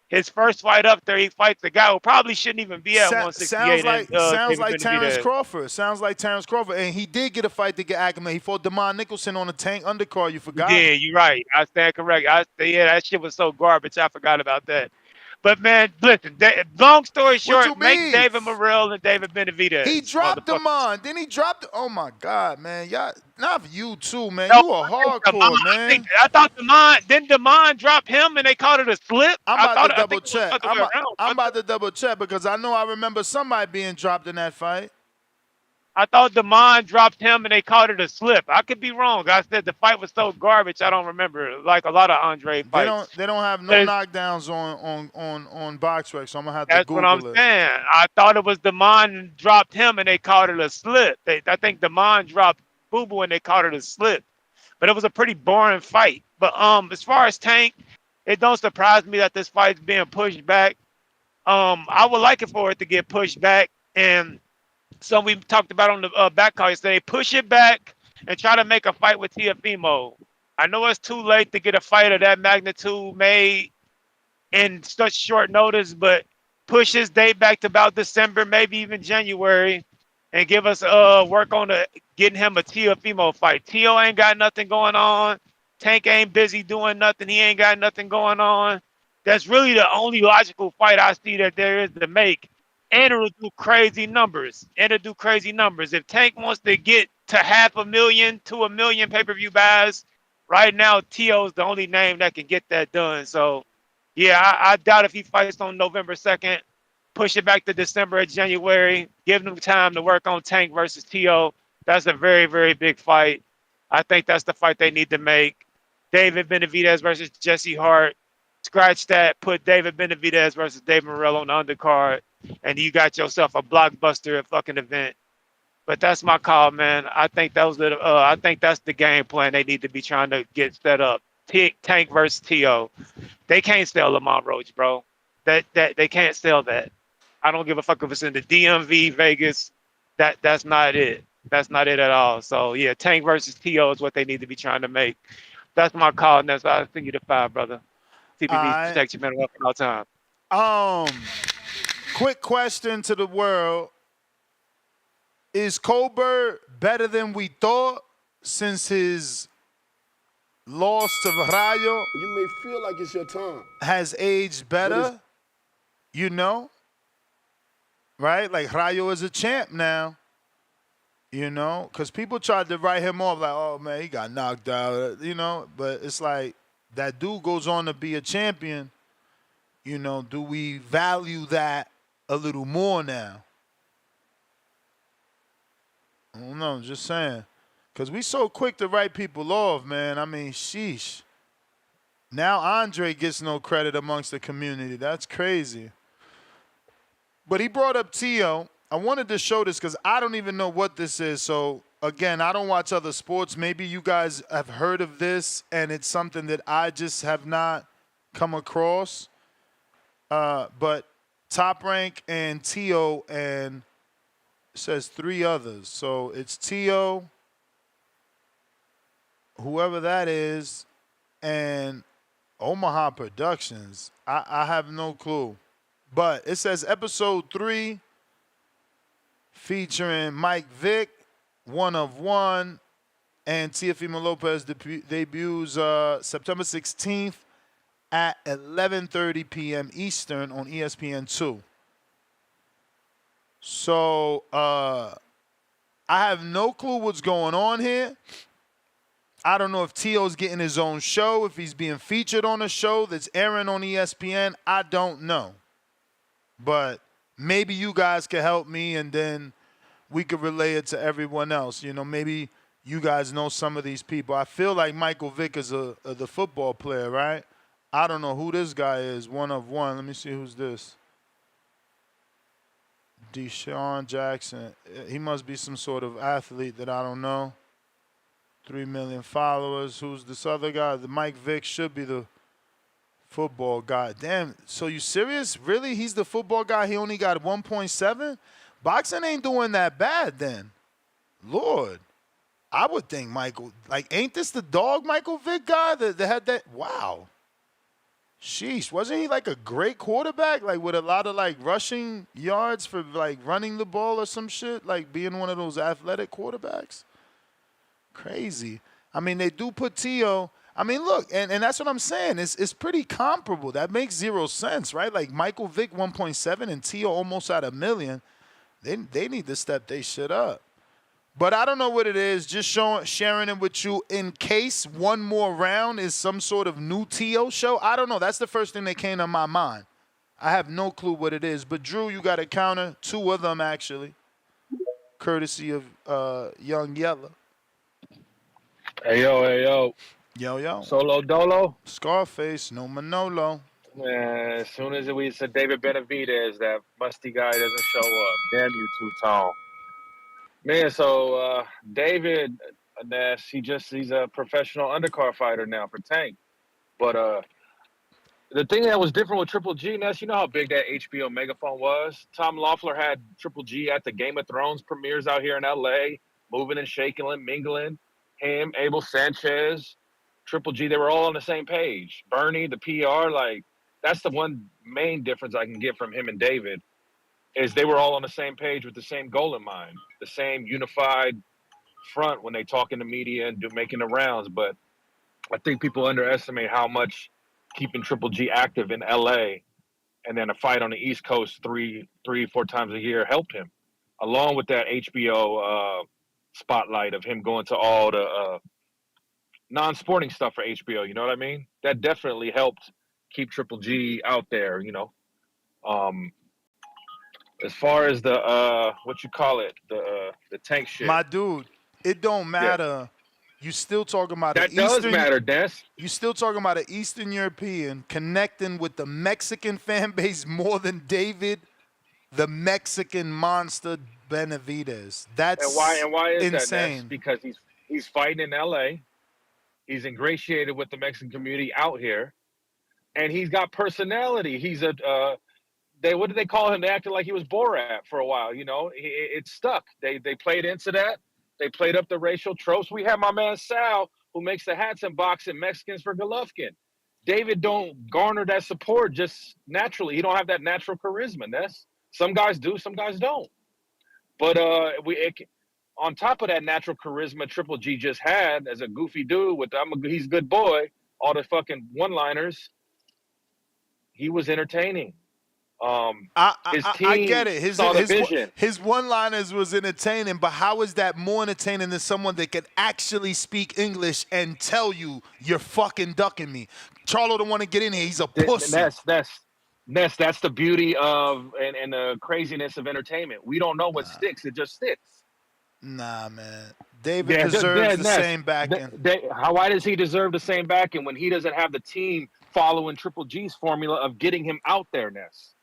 His first fight up there, he fights a guy who probably shouldn't even be at 168. Sounds like Terrence Crawford. Sounds like Terrence Crawford, and he did get a fight to get acclimated. He fought Damon Nicholson on a Tank undercard. You forgot? Yeah, you're right. I stand correct. That shit was so garbage. I forgot about that. But man, listen. Long story short, make David Morrell and David Benavidez. He dropped Damon. Then he dropped. Oh my God, man! Y'all, not for you too, man. No, you are hardcore, man. I thought Damon dropped him and they called it a slip. I'm about to double check. I'm about to double check because I know I remember somebody being dropped in that fight. I thought Damon dropped him and they called it a slip. I could be wrong. I said the fight was so garbage. I don't remember like a lot of Andre fights. They don't have no knockdowns on BoxRec, so I'm gonna have to Google it. That's what I'm saying. I thought it was Damon dropped him and they called it a slip. I think Damon dropped Boo Boo and they called it a slip. But it was a pretty boring fight. But as far as Tank, it don't surprise me that this fight's being pushed back. I would like it for it to get pushed back, and so we talked about on the back call yesterday, push it back and try to make a fight with Teofimo. I know it's too late to get a fight of that magnitude made in such short notice, but push his date back to about December, maybe even January, and give us work on getting him a Teofimo fight. Teo ain't got nothing going on. Tank ain't busy doing nothing. He ain't got nothing going on. That's really the only logical fight I see that there is to make. And it'll do crazy numbers. If Tank wants to get to 500,000 to 1 million pay-per-view buys, right now Teo's the only name that can get that done. So, yeah, I doubt if he fights on November 2nd, push it back to December or January, give them time to work on Tank versus Teo. That's a very, very big fight. I think that's the fight they need to make. David Benavidez versus Jesse Hart. Scratch that. Put David Benavidez versus David Morrell on the undercard, and you got yourself a blockbuster fucking event. But that's my call, man. I think that's the game plan they need to be trying to get set up. Tank versus Teo. They can't sell Lamont Roach, bro. That they can't sell that. I don't give a fuck if it's in the DMV, Vegas. That's not it. That's not it at all. So yeah, Tank versus Teo is what they need to be trying to make. That's my call, and that's why I think you to 5, brother. TPB protect your mental health at all time. Quick question to the world. Is Colbert better than we thought since his loss to Rayo? You may feel like it's your time. Has aged better, you know? Right? Like Rayo is a champ now. You know? Because people tried to write him off like, oh, man, he got knocked out, you know? But it's like, that dude goes on to be a champion. You know, do we value that a little more now? I don't know, just saying. Because we so quick to write people off, man. I mean, sheesh. Now Andre gets no credit amongst the community. That's crazy. But he brought up Teo. I wanted to show this because I don't even know what this is. So, again, I don't watch other sports. Maybe you guys have heard of this, and it's something that I just have not come across. But Top Rank and Teo, and it says 3 others. So it's Teo, whoever that is, and Omaha Productions. I have no clue. But it says episode 3 featuring Mike Vick, 1 of 1, and Teofimo Lopez debuts September 16th at 11:30 p.m. Eastern on ESPN2. So I have no clue what's going on here. I don't know if Teo's getting his own show, if he's being featured on a show that's airing on ESPN. I don't know. But maybe you guys can help me, and then we could relay it to everyone else. You know, maybe you guys know some of these people. I feel like Michael Vick is the football player, right? I don't know who this guy is, one of one. Let me see who's this. Deshaun Jackson. He must be some sort of athlete that I don't know. 3 million followers. Who's this other guy? The Mike Vick should be the football guy. Damn, so you serious? Really? He's the football guy? He only got 1.7? Boxing ain't doing that bad then. Lord. I would think Michael, like, ain't this the dog Michael Vick guy that had that? Wow. Sheesh. Wasn't he like a great quarterback? Like with a lot of like rushing yards for like running the ball or some shit? Like being one of those athletic quarterbacks? Crazy. I mean, they do put Teo. I mean, look, and that's what I'm saying. It's pretty comparable. That makes zero sense, right? Like Michael Vick 1.7 and Teo almost at $1 million. They need to step their shit up. But I don't know what it is. Just sharing it with you in case one more round is some sort of new Teo show. I don't know. That's the first thing that came to my mind. I have no clue what it is. But Drew, you got a counter. 2 of them actually, courtesy of Young Yella. Hey yo. Yo. Solo Dolo. Scarface, no Manolo. Man, as soon as we said David Benavidez, that musty guy doesn't show up. Damn you, Two-Tone. Man, so David Ness, he's a professional undercard fighter now for Tank. But the thing that was different with Triple G, Ness, you know how big that HBO megaphone was? Tom Loeffler had Triple G at the Game of Thrones premieres out here in LA, moving and shaking and mingling. Him, Abel Sanchez, Triple G, they were all on the same page. Bernie, the PR, like, that's the one main difference I can get from him and David, is they were all on the same page with the same goal in mind, the same unified front when they talk in the media and making the rounds. But I think people underestimate how much keeping Triple G active in LA and then a fight on the East Coast 3-4 times a year helped him, along with that HBO spotlight of him going to all the non-sporting stuff for HBO. You know what I mean? That definitely helped keep Triple G out there, you know. As far as the the Tank shit, My dude, it don't matter. You still talking about that does matter, Des. You still talking about an Eastern European connecting with the Mexican fan base more than David, the Mexican monster Benavidez. That's and why is insane. that? Because he's fighting in LA. He's ingratiated with the Mexican community out here, and he's got personality. He's what did they call him? They acted like he was Borat for a while. You know, it stuck. They played into that. They played up the racial tropes. We have my man Sal, who makes the hats in boxing, Mexicans for Golovkin. David don't garner that support just naturally. He don't have that natural charisma. Some guys do, some guys don't. But on top of that natural charisma Triple G just had as a goofy dude with he's a good boy, all the fucking one-liners, he was entertaining. His team I get it. saw the vision. His one-liners was entertaining, but how is that more entertaining than someone that could actually speak English and tell you you're fucking ducking me? Charlo don't want to get in here. He's a pussy. That's the beauty of and the craziness of entertainment. We don't know what sticks. It just sticks. Nah, man. David deserves the same backing. Why does he deserve the same backing when he doesn't have the team following Triple G's formula of getting him out there, Ness?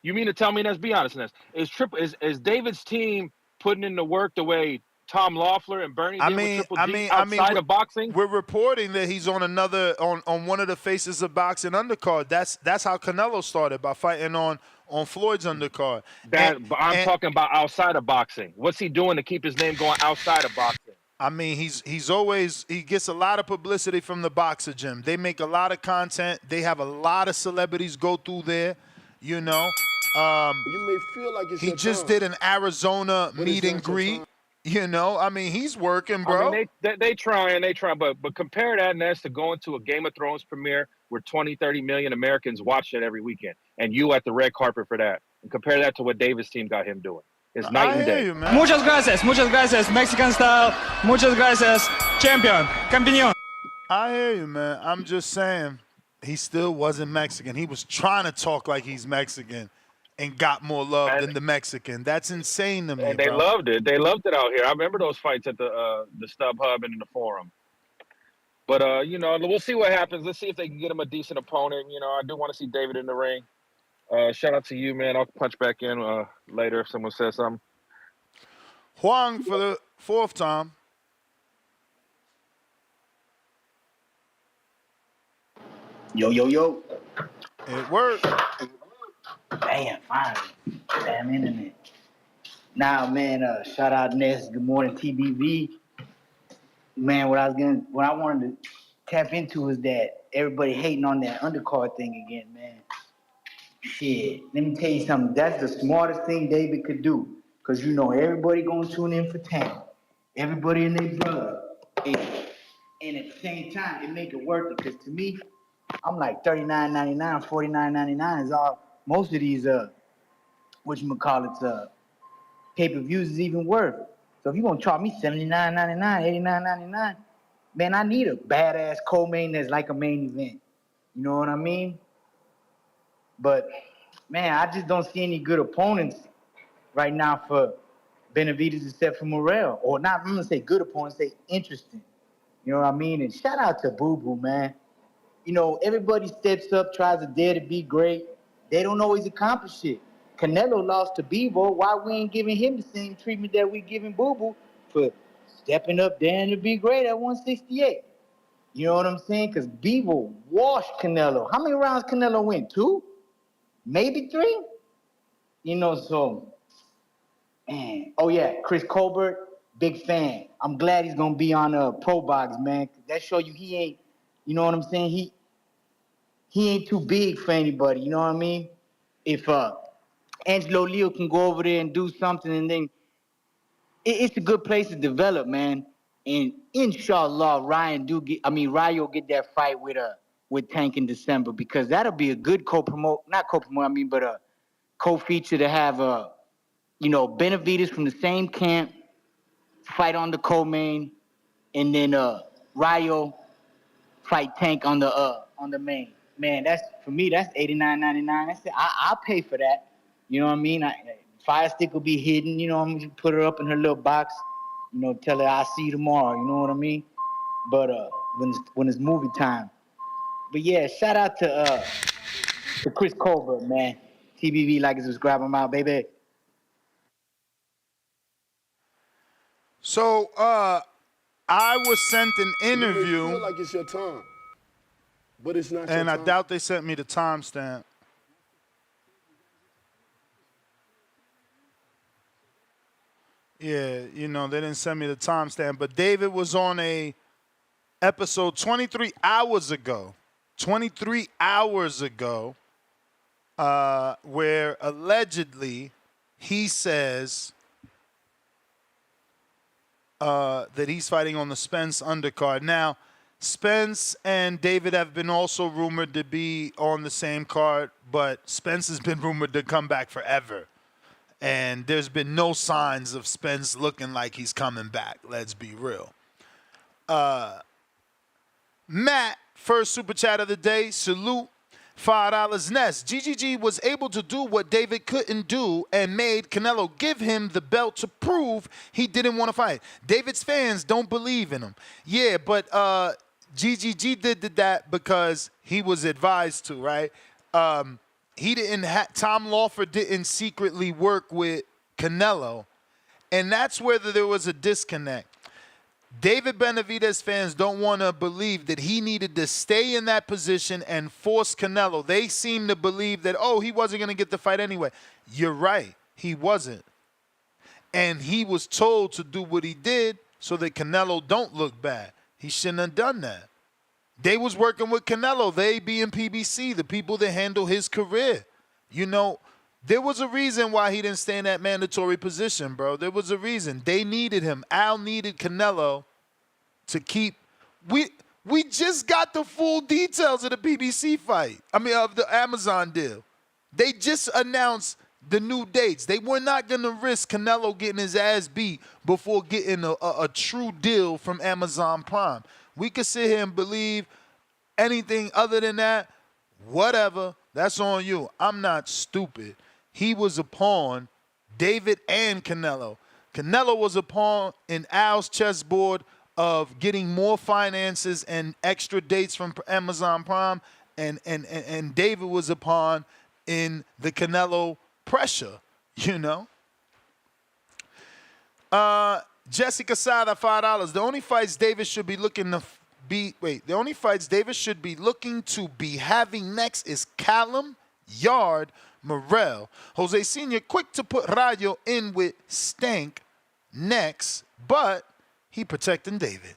You mean to tell me, Ness, be honest, Ness, is David's team putting in the work the way Tom Loeffler and Bernie did with Triple G outside of boxing? We're reporting that he's on on one of the faces of boxing undercard. That's how Canelo started, by fighting on Floyd's undercard. I'm talking about outside of boxing. What's he doing to keep his name going outside of boxing? I mean, he gets a lot of publicity from the boxer gym. They make a lot of content. They have a lot of celebrities go through there, you know. You may feel like it's he just did an Arizona meet and greet. You know, I mean, he's working, bro. I mean, they try, but compare that, Ness, to going to a Game of Thrones premiere where 20, 30 million Americans watch it every weekend, and you at the red carpet for that. And compare that to what Davis' team got him doing. It's night and day. Muchas gracias, Mexican style. Muchas gracias, champion, campeón. I hear you, man. I'm just saying, he still wasn't Mexican. He was trying to talk like he's Mexican. and got more love than the Mexican. That's insane to me, And they bro. loved it. They loved it out here. I remember those fights at the StubHub and in the Forum. But you know, we'll see what happens. Let's see if they can get him a decent opponent. You know, I do want to see David in the ring. Shout out to you, man. I'll punch back in later if someone says something. Huang for the 4th time. Yo, yo, yo. It worked. Damn, finally. Damn internet. Now, man, shout out Ness. Good morning, TBV. Man, what I wanted to tap into is that everybody hating on that undercard thing again, man. Shit, let me tell you something. That's the smartest thing David could do. Because you know everybody gonna tune in for Tank. Everybody in their brother. And at the same time, it make it worth it. Because to me, I'm like $39.99, $49.99 is all. Most of these pay-per-views is even worth. So if you're gonna charge me $79.99, $89.99, man, I need a badass co-main that's like a main event. You know what I mean? But man, I just don't see any good opponents right now for Benavidez except for Morrell. Or not, I'm gonna say good opponents, say interesting. You know what I mean? And shout out to Boo Boo, man. You know, everybody steps up, tries to dare to be great. They don't always accomplish it. Canelo lost to Bebo. Why we ain't giving him the same treatment that we giving Boo Boo for stepping up, daring to be great at 168? You know what I'm saying? Because Bebo washed Canelo. How many rounds Canelo win? 2? Maybe 3? You know, so, man. Oh, yeah, Chris Colbert, big fan. I'm glad he's going to be on Pro Box, man. That show you he ain't, you know what I'm saying? He ain't too big for anybody, you know what I mean? If Angelo Leo can go over there and do something, and then it's a good place to develop, man. And inshallah, Ryo get that fight with Tank in December, because that'll be a good co-feature to have Benavidez from the same camp fight on the co-main, and then Ryo fight Tank on the main. Man, that's for me. That's $89.99. I'll pay for that. You know what I mean? Fire Stick will be hidden. You know, I'm gonna put her up in her little box. You know, tell her I'll see you tomorrow. You know what I mean? But when it's movie time. But yeah, shout out to Chris Colbert, man. TBV, like and subscribe. I'm out, baby. So I was sent an interview. You may feel like it's your time, but it's not your and time. I doubt they sent me the timestamp. Yeah, you know, they didn't send me the timestamp. But David was on a episode 23 hours ago. 23 hours ago, where allegedly he says that he's fighting on the Spence undercard. Now, Spence and David have been also rumored to be on the same card, but Spence has been rumored to come back forever. And there's been no signs of Spence looking like he's coming back. Let's be real. Matt, first super chat of the day. Salute. $5 Ness. GGG was able to do what David couldn't do and made Canelo give him the belt to prove he didn't want to fight. David's fans don't believe in him. Yeah, but GGG did that because he was advised to, right? He didn't. Tom Lawford didn't secretly work with Canelo, and that's where there was a disconnect. David Benavidez fans don't want to believe that he needed to stay in that position and force Canelo. They seem to believe that, oh, he wasn't going to get the fight anyway. You're right. He wasn't. And he was told to do what he did so that Canelo don't look bad. He shouldn't have done that. They was working with Canelo, they being PBC, the people that handle his career. You know, there was a reason why he didn't stay in that mandatory position, bro. There was a reason. They needed him. Al needed Canelo to keep. We just got the full details of the PBC fight. I mean, of the Amazon deal. They just announced the new dates. They were not going to risk Canelo getting his ass beat before getting a true deal from Amazon Prime. We could sit here and believe anything other than that. Whatever. That's on you. I'm not stupid. he was a pawn, David and Canelo. Canelo was a pawn in Al's chessboard of getting more finances and extra dates from Amazon Prime, and David was a pawn in the Canelo pressure, you know. Jessica Sada, $5. The only fights David should be looking to be having next is Callum, Yard, Morrell. Jose Sr. quick to put Rayo in with Stank next, but he protecting David.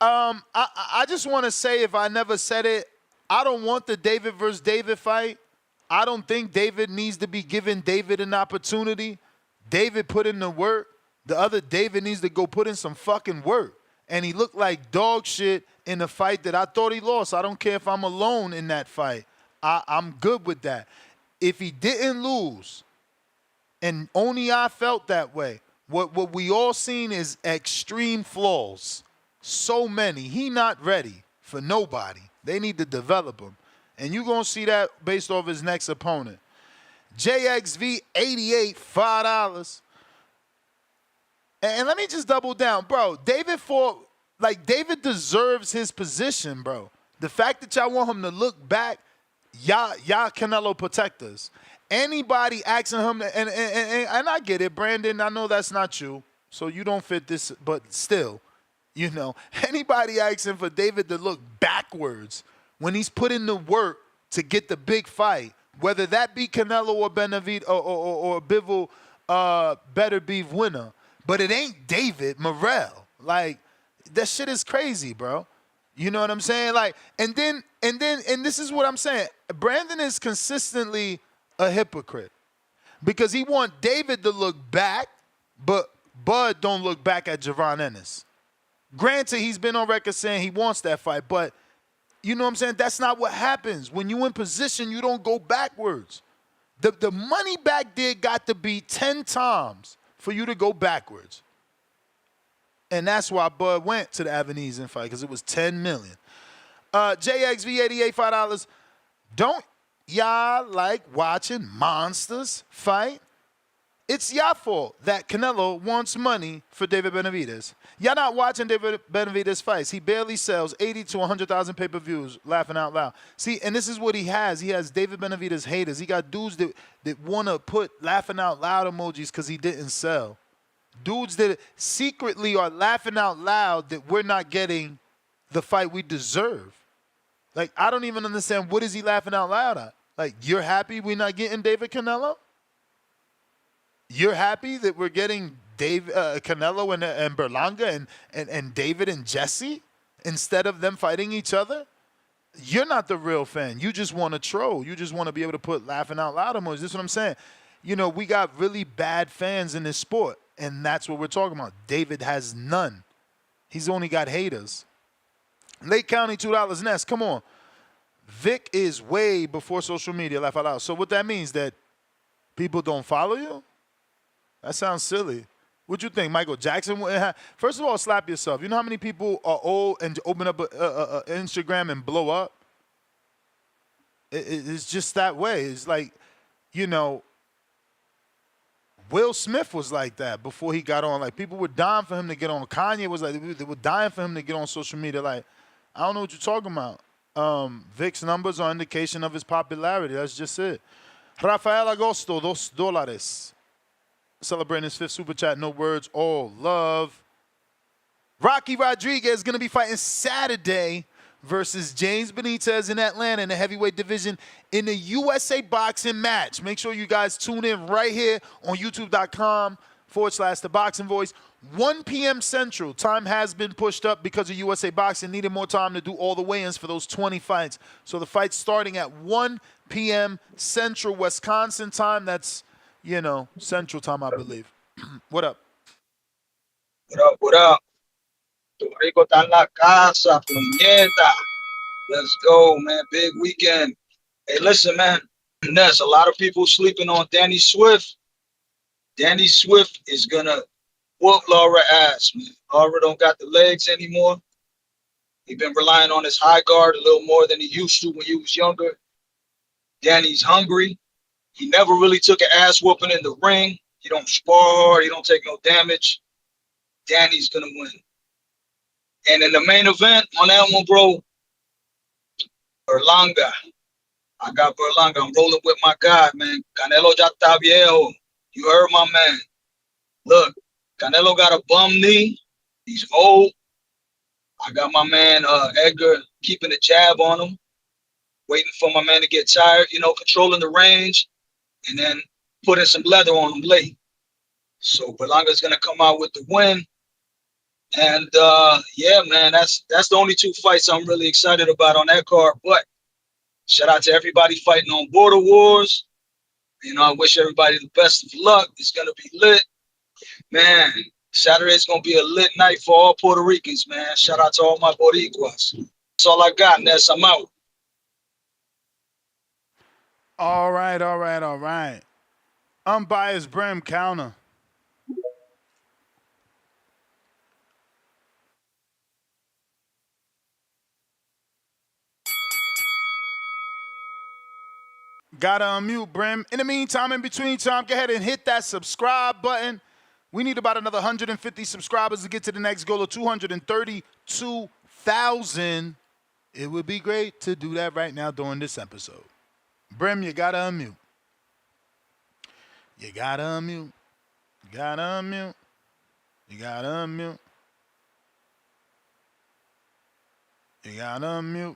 I just want to say, if I never said it, I don't want the David versus David fight. I don't think David needs to be giving David an opportunity. David put in the work. The other David needs to go put in some fucking work. And he looked like dog shit in a fight that I thought he lost. I don't care if I'm alone in that fight. I'm good with that. If he didn't lose, and only I felt that way, what we all seen is extreme flaws. So many. He not ready for nobody. They need to develop him. And you're going to see that based off his next opponent. JXV88, $5. And let me just double down. Bro, David deserves his position, bro. The fact that y'all want him to look back, y'all Canelo protectors. Anybody asking him, and I get it, Brandon, I know that's not you, so you don't fit this, but still, you know, anybody asking for David to look backwards when he's put in the work to get the big fight, whether that be Canelo or Benavidez or Bivol Better Beef winner, but it ain't David Morrell. Like, that shit is crazy, bro. You know what I'm saying? Like, and this is what I'm saying. Brandon is consistently a hypocrite because he want David to look back, but Bud don't look back at Javon Ennis. Granted, he's been on record saying he wants that fight, but you know what I'm saying? That's not what happens. When you in position, you don't go backwards. The money back there got to be 10 times for you to go backwards. And that's why Bud went to the Evanescence fight, because it was $10 million. JXV88, $5. Don't y'all like watching monsters fight? It's y'all fault that Canelo wants money for David Benavidez. Y'all not watching David Benavidez fights. He barely sells 80 to 100,000 pay-per-views, laughing out loud. See, and this is what he has. He has David Benavidez haters. He got dudes that want to put laughing out loud emojis because he didn't sell. Dudes that secretly are laughing out loud that we're not getting the fight we deserve. Like, I don't even understand, what is he laughing out loud at? Like, you're happy we're not getting David Canelo? You're happy that we're getting Canelo and Berlanga and David and Jesse instead of them fighting each other? You're not the real fan. You just want to troll. You just want to be able to put laughing out loud emojis. This is what I'm saying. You know, we got really bad fans in this sport, and that's what we're talking about. David has none. He's only got haters. Lake County, $2 Nest. Come on. Vic is way before social media, laugh out loud. So what that means, that people don't follow you? That sounds silly. What you think, Michael Jackson? First of all, slap yourself. You know how many people are old and open up a Instagram and blow up? It's just that way. It's like, you know, Will Smith was like that before he got on. Like, people were dying for him to get on. Kanye was like, they were dying for him to get on social media. Like, I don't know what you're talking about. Vic's numbers are indication of his popularity. That's just it. Rafael Agosto, $2. Celebrating his 5th super chat. No words, all love. Rocky Rodriguez is going to be fighting Saturday versus James Benitez in Atlanta in the heavyweight division in the USA boxing match. Make sure you guys tune in right here on youtube.com/The Boxing Voice. 1 p.m. Central. Time has been pushed up because of USA Boxing needed more time to do all the weigh-ins for those 20 fights. So the fight's starting at 1 p.m. Central Wisconsin time. That's, you know, Central time, I believe. What up? What up, what up? Puerto Rico está en la casa, puñeta. Let's go, man. Big weekend. Hey, listen, man. There's a lot of people sleeping on Danny Swift. Danny Swift is going to whoop Laura ass, man. Laura don't got the legs anymore. He's been relying on his high guard a little more than he used to when he was younger. Danny's hungry. He never really took an ass whooping in the ring. He don't spar hard. He don't take no damage. Danny's gonna win. And in the main event on that one, bro, Berlanga. I got Berlanga. I'm rolling with my guy, man. Canelo ya está viejo. You heard my man. Look, Canelo got a bum knee. He's old. I got my man Edgar keeping the jab on him, waiting for my man to get tired, controlling the range, and then putting some leather on him late. So Berlanga's gonna come out with the win. And yeah, man, that's the only two fights I'm really excited about on that card. But shout out to everybody fighting on Border Wars. I wish everybody the best of luck. It's gonna be lit. Man, Saturday's gonna be a lit night for all Puerto Ricans, man. Shout out to all my Boricuas. That's all I got, Ness. I'm out. All right. Unbiased Brim counter. Gotta unmute, Brim. In the meantime, in between time, go ahead and hit that subscribe button. We need about another 150 subscribers to get to the next goal of 232,000. It would be great to do that right now during this episode. Brim, you gotta unmute. You gotta unmute. You gotta unmute. You gotta unmute. You gotta unmute.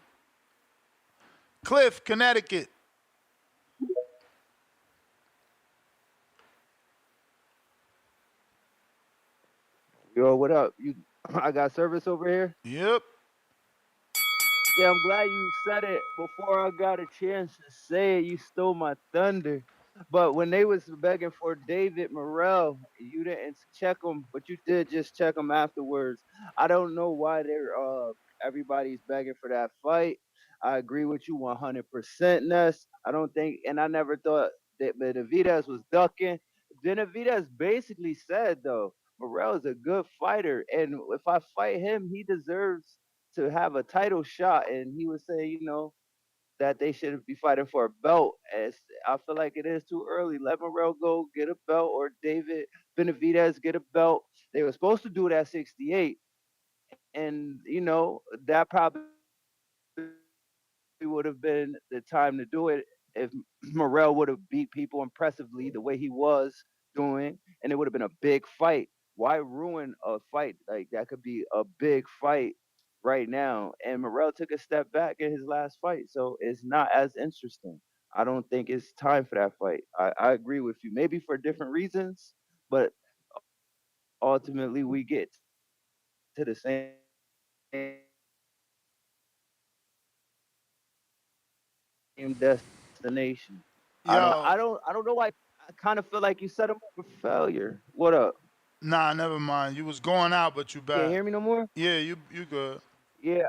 Cliff, Connecticut. Yo, what up? I got service over here? Yep. Yeah, I'm glad you said it before I got a chance to say it. You stole my thunder. But when they was begging for David Morrell, you didn't check them, but you did just check them afterwards. I don't know why everybody's begging for that fight. I agree with you 100%, Ness. I don't think, and I never thought that Benavidez was ducking. Benavidez basically said, though, Morrell is a good fighter, and if I fight him, he deserves to have a title shot. And he was saying, that they should be fighting for a belt. As I feel like it is too early. Let Morrell go get a belt, or David Benavidez get a belt. They were supposed to do it at 68, and that probably would have been the time to do it if Morrell would have beat people impressively the way he was doing, and it would have been a big fight. Why ruin a fight like that? Could be a big fight right now. And Morrell took a step back in his last fight, so it's not as interesting. I don't think it's time for that fight. I agree with you. Maybe for different reasons, but ultimately we get to the same destination. Yo. I don't know why. I kind of feel like you set him up for failure. What up? Nah, never mind. You was going out, but you back. Can't hear me no more? Yeah, you good. Yeah.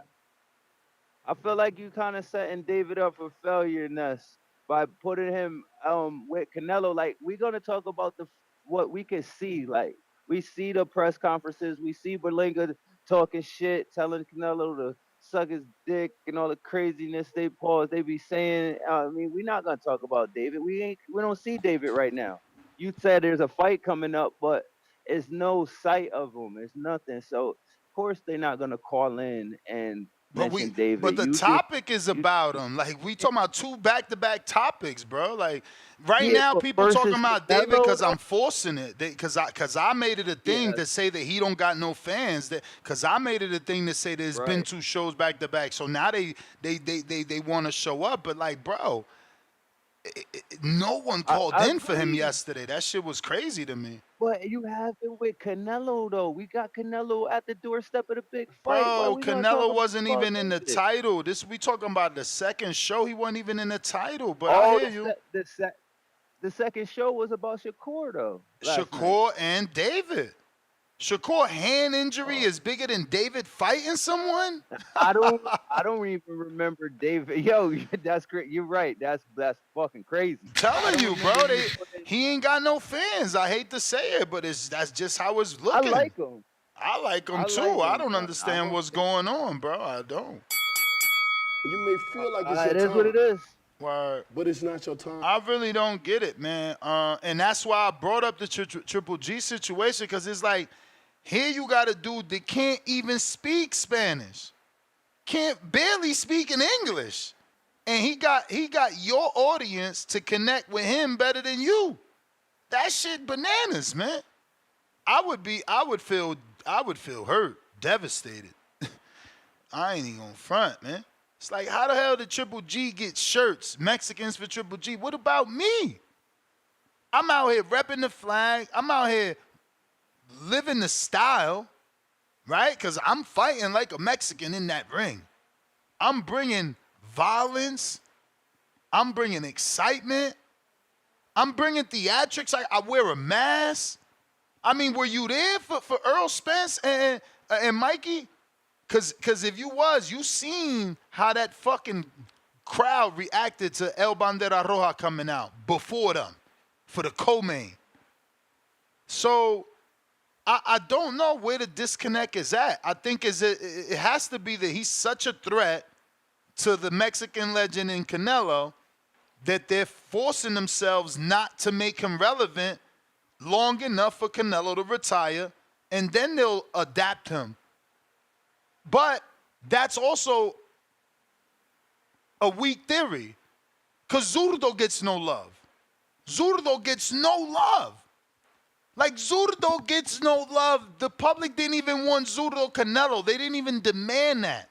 I feel like you kind of setting David up for failure, Ness, by putting him with Canelo. Like, we're gonna talk about what we can see. Like, we see the press conferences, we see Berlanga talking shit, telling Canelo to suck his dick and all the craziness they be saying. I mean, we're not gonna talk about David. We don't see David right now. You said there's a fight coming up, but it's no sight of him. It's nothing. So of course they're not gonna call in and mention David. But the topic is about him. Like, we talking about two back-to-back topics, bro. Like, right now people talking about David because I'm forcing it. Because I made it a thing to say that he don't got no fans. Because I made it a thing to say there's been two shows back-to-back. So now they want to show up. But, like, bro, no one called in for him yesterday. That shit was crazy to me. But you have it with Canelo, though. We got Canelo at the doorstep of the big fight. Bro, Canelo wasn't even in the title. We talking about the second show. He wasn't even in the title. But I hear you. The second show was about Shakur, though. Shakur and David. Shakur hand injury is bigger than David fighting someone? I don't even remember David. Yo, that's great. You're right. That's fucking crazy. I'm telling you, bro. He ain't got no fans. I hate to say it, but that's just how it's looking. I like him. I like him too. I don't understand what's going on, bro. I don't. You may feel like it's it is what it is. Word. But it's not your time. I really don't get it, man. And that's why I brought up the Triple G situation, because it's like, here you got a dude that can't even speak Spanish, can't barely speak in English, and he got your audience to connect with him better than you. That shit bananas, man. I would feel hurt, devastated. I ain't even gonna front, man. It's like, how the hell did Triple G get shirts, Mexicans for Triple G? What about me? I'm out here repping the flag. I'm out here living the style, right? Because I'm fighting like a Mexican in that ring. I'm bringing violence. I'm bringing excitement. I'm bringing theatrics. I wear a mask. I mean, were you there for Earl Spence and Mikey? Because if you was, you seen how that fucking crowd reacted to El Bandera Roja coming out before them for the co-main. So I don't know where the disconnect is at. I think it has to be that he's such a threat to the Mexican legend in Canelo that they're forcing themselves not to make him relevant long enough for Canelo to retire, and then they'll adapt him. But that's also a weak theory, because Zurdo gets no love. Zurdo gets no love. Like, Zurdo gets no love. The public didn't even want Zurdo Canelo. They didn't even demand that.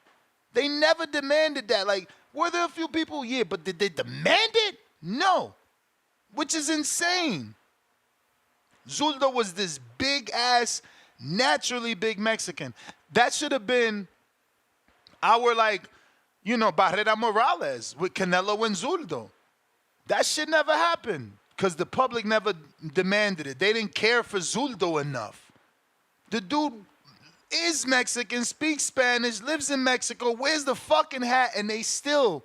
They never demanded that. Like, were there a few people? Yeah, but did they demand it? No. Which is insane. Zurdo was this big-ass, naturally big Mexican. That should have been our, Barrera Morales with Canelo and Zurdo. That shit never happened because the public never demanded it. They didn't care for Zurdo enough. The dude is Mexican, speaks Spanish, lives in Mexico, wears the fucking hat, and they still,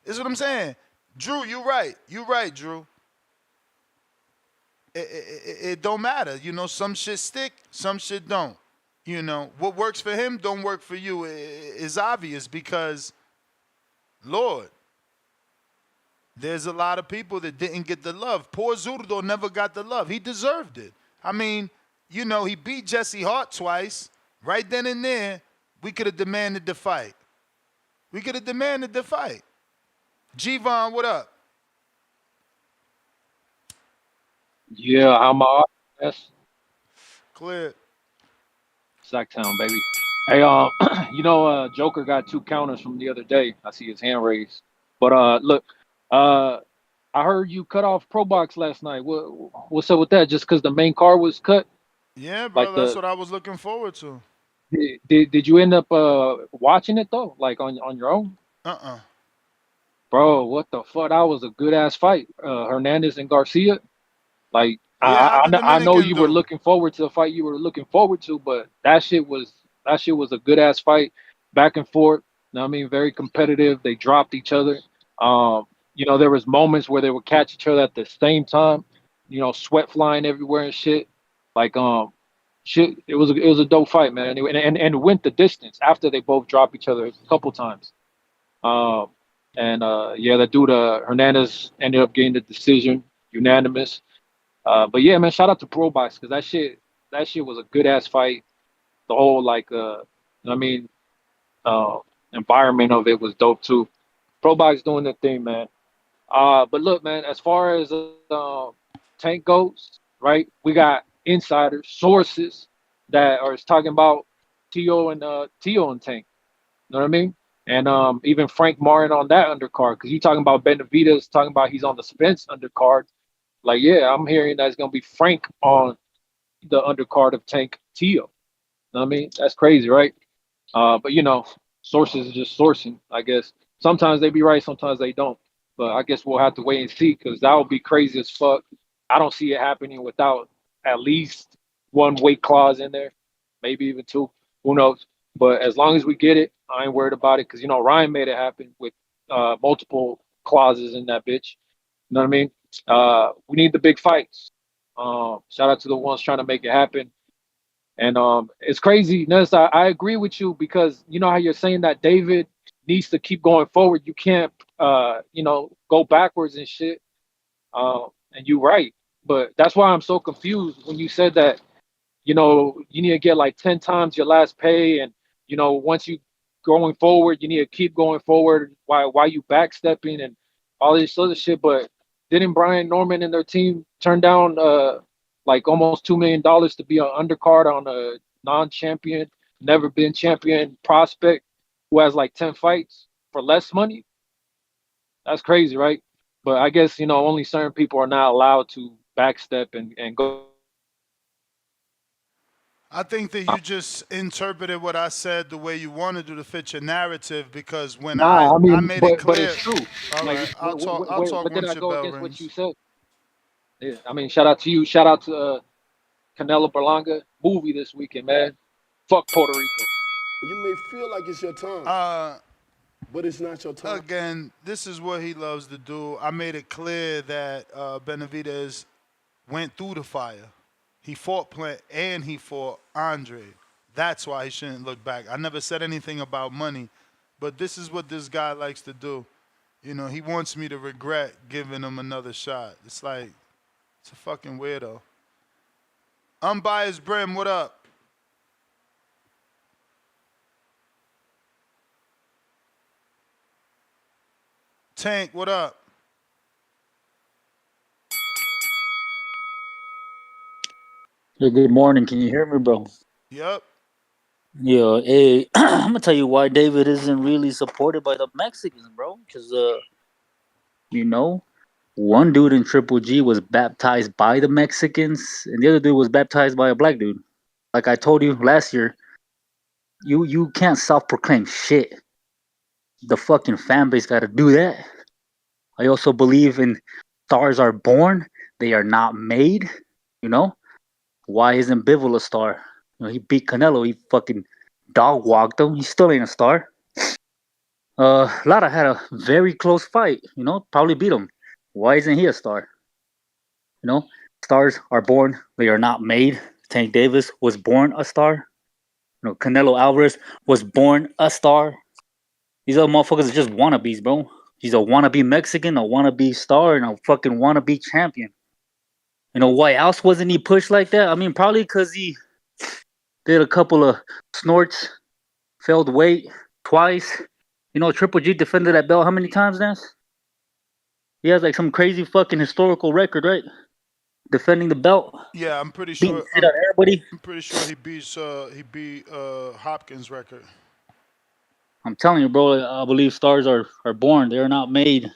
is what I'm saying. Drew, you're right. You're right, Drew. It don't matter. Some shit stick, some shit don't. What works for him don't work for you is obvious because, Lord, there's a lot of people that didn't get the love. Poor Zurdo never got the love. He deserved it. I mean, he beat Jesse Hart twice. Right then and there, we could have demanded the fight. G-Von, what up? Yeah, I'm all yes. Clear. Sacktown, baby. Hey, Joker got 2 counters from the other day. I see his hand raised. But look, I heard you cut off Pro Box last night. What's up with that? Just because the main card was cut? Yeah, bro, that's what I was looking forward to. Did you end up watching it though? Like on your own? Bro, what the fuck? That was a good ass fight. Hernandez and Garcia. Like, yeah, I know you were looking forward to the fight you were looking forward to, but that shit was a good ass fight, back and forth. You know what I mean? Very competitive. They dropped each other. There was moments where they would catch each other at the same time. Sweat flying everywhere and shit. Like, shit. It was a dope fight, man. Anyway, and went the distance after they both dropped each other a couple times. Yeah, that dude Hernandez ended up getting the decision, unanimous. But yeah, man, shout out to Pro Box because that shit was a good ass fight. The whole environment of it was dope too. Pro Box doing their thing, man. But look, man, as far as Tank goes, right? We got insiders, sources that are talking about Tio and Tank. You know what I mean? And even Frank Martin on that undercard because you talking about Benavidez, talking about he's on the Spence undercard. Like, yeah, I'm hearing that it's going to be Frank on the undercard of Tank Tio. You know what I mean? That's crazy, right? But, sources are just sourcing, I guess. Sometimes they be right, sometimes they don't. But I guess we'll have to wait and see because that would be crazy as fuck. I don't see it happening without at least 1 weight clause in there, maybe even 2. Who knows? But as long as we get it, I ain't worried about it because, Ryan made it happen with multiple clauses in that bitch. You know what I mean? We need the big fights. Shout out to the ones trying to make it happen. And it's crazy. Ness, I agree with you because you know how you're saying that David needs to keep going forward. You can't go backwards and shit. And you're right, but that's why I'm so confused when you said that you need to get like 10 times your last pay, and once you going forward, you need to keep going forward. Why you backstepping and all this other shit? But didn't Brian Norman and their team turn down like almost $2 million to be an undercard on a non-champion, never been champion prospect who has like 10 fights for less money? That's crazy, right? But I guess only certain people are not allowed to backstep and go. I think that you just interpreted what I said the way you wanted to fit your narrative, because when Nah, I I mean, made it but clear. it's true. All Like, right, I'll talk what did once I your go bell against what you rings. said? Yeah, I mean, shout out to you. Shout out to Canelo Berlanga movie this weekend, man. Fuck Puerto Rico. You may feel like it's your time, but it's not your time. Again, this is what he loves to do. I made it clear that Benavidez went through the fire. He fought Plant and he fought Andre. That's why he shouldn't look back. I never said anything about money, but this is what this guy likes to do. He wants me to regret giving him another shot. It's like, it's a fucking weirdo. Unbiased Brim, what up? Tank, what up? Hey, good morning. Can you hear me, bro? Yep. Yeah, hey, I'm gonna tell you why David isn't really supported by the Mexicans, bro. Because you know, one dude in Triple G was baptized by the Mexicans, and the other dude was baptized by a black dude. Like I told you last year, you can't self-proclaim shit. The fucking fan base got to do that. I also believe in stars are born, they are not made. You know, why isn't Bivol a star? He beat Canelo. He fucking dog walked him. He still ain't a star. Lara had a very close fight. Probably beat him. Why isn't he a star? Stars are born. They are not made. Tank Davis was born a star. Canelo Alvarez was born a star. These other motherfuckers are just wannabes, bro. He's a wannabe Mexican, a wannabe star, and a fucking wannabe champion. Why else wasn't he pushed like that? I mean, probably because he did a couple of snorts, failed weight twice. Triple G defended that belt how many times, Nance? He has like some crazy fucking historical record, right? Defending the belt. Yeah, I'm pretty Beating sure. shit out of everybody. I'm pretty sure he beat Hopkins' record. I'm telling you, bro. I believe stars are born. They're not made.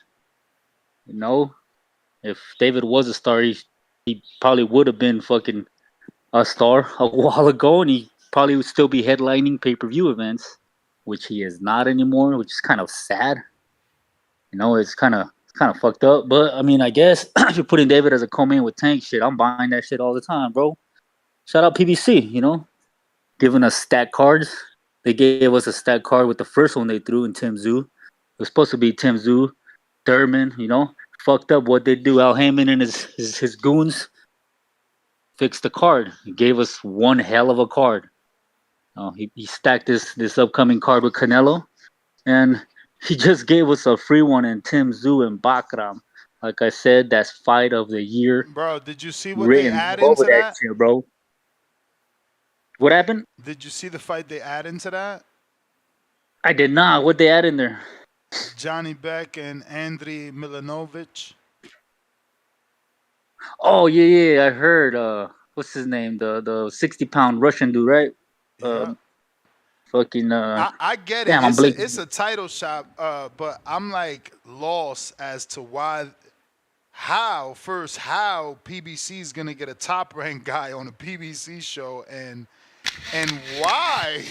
If David was a star, he probably would have been fucking a star a while ago, and he probably would still be headlining pay-per-view events, which he is not anymore, which is kind of sad. It's kind of fucked up. But I mean, I guess if you're putting David as a co-main with Tank, shit, I'm buying that shit all the time, bro. Shout out PBC, giving us stat cards. They gave us a stat card with the first one they threw in Tim Zoo. It was supposed to be Tim Zoo, Thurman, fucked up what they do. Al Heyman and his goons fixed the card. He gave us one hell of a card. He stacked this upcoming card with Canelo, and he just gave us a free one in Tim Zoo and Bakram. Like I said, that's fight of the year. Bro, did you see what they Written add all over into that that? shit, bro. What happened? Did you see the fight they add into that? I did not. What they add in there? Johnny Beck and Andriy Milanovic. Oh yeah, I heard. What's his name? The 60-pound Russian dude, right? Yeah. Fucking. I get it. Damn, I'm blinking. It's a title shot, but I'm like lost as to how PBC is gonna get a top ranked guy on a PBC show, and why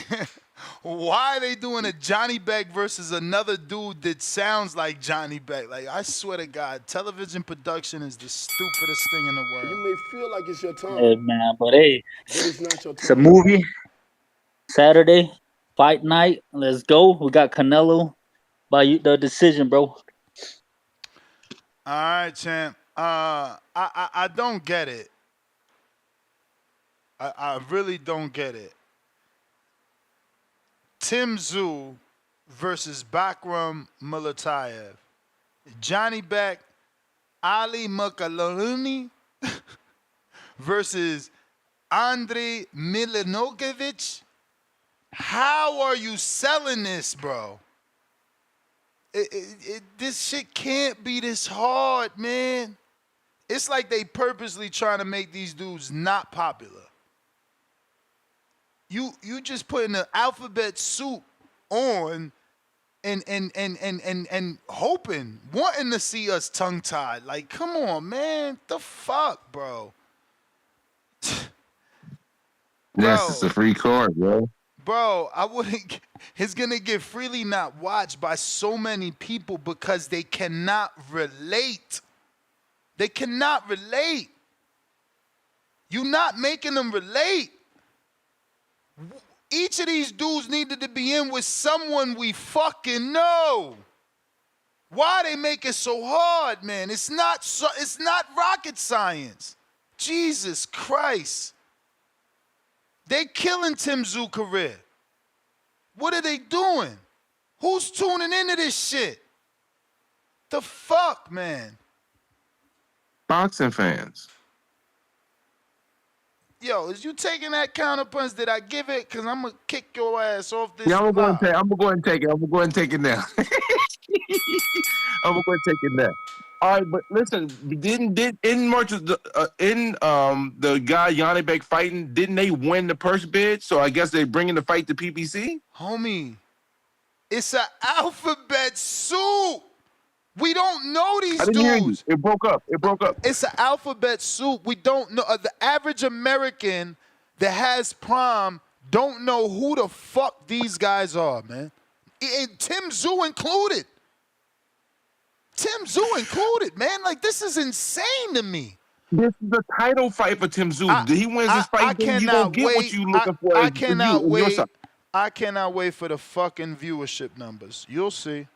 why they doing a Johnny Beck versus another dude that sounds like Johnny Beck? Like, I swear to God, television production is the stupidest thing in the world. You may feel like it's your time, Hey, man, but hey, but it's not your time. it's a movie. Saturday, fight night. Let's go. We got Canelo by the decision, bro. All right, champ. I don't get it. I really don't get it. Tim Zoo versus Bakram Mulatayev. Johnny Beck, Ali Makaluni versus Andrei Milinojevic. How are you selling this, bro? This shit can't be this hard, man. It's like they purposely trying to make these dudes not popular. You just putting the alphabet soup on and hoping, wanting to see us tongue-tied. Like, come on, man. The fuck, bro? Yes, it's a free card, bro. Bro, I wouldn't. It's gonna get freely not watched by so many people because they cannot relate. They cannot relate. You're not making them relate. Each of these dudes needed to be in with someone we fucking know. Why they make it so hard, man? It's not rocket science. Jesus Christ. They killing Tim Tszyu career. What are they doing? Who's tuning into this shit? The fuck, man? Boxing fans. Yo, is you taking that counterpunch? Did I give it? Because I'm going to kick your ass off this. Yeah, I'm going to go ahead and take it. I'm going to go ahead and take it now. I'm going to go ahead and take it now. All right, but listen, the guy Yanni Beck fighting, didn't they win the purse bid? So I guess they bringing the fight to PBC? Homie, it's an alphabet soup. We don't know these I didn't hear you. dudes. It broke up. It's an alphabet soup. We don't know. The average American that has prom don't know who the fuck these guys are, man. And Tim Tszyu included. Tim Tszyu included, man. Like, this is insane to me. This is a title fight for Tim Tszyu. He wins this fight, then you don't get what you looking for. I cannot wait. I cannot wait for the fucking viewership numbers. You'll see.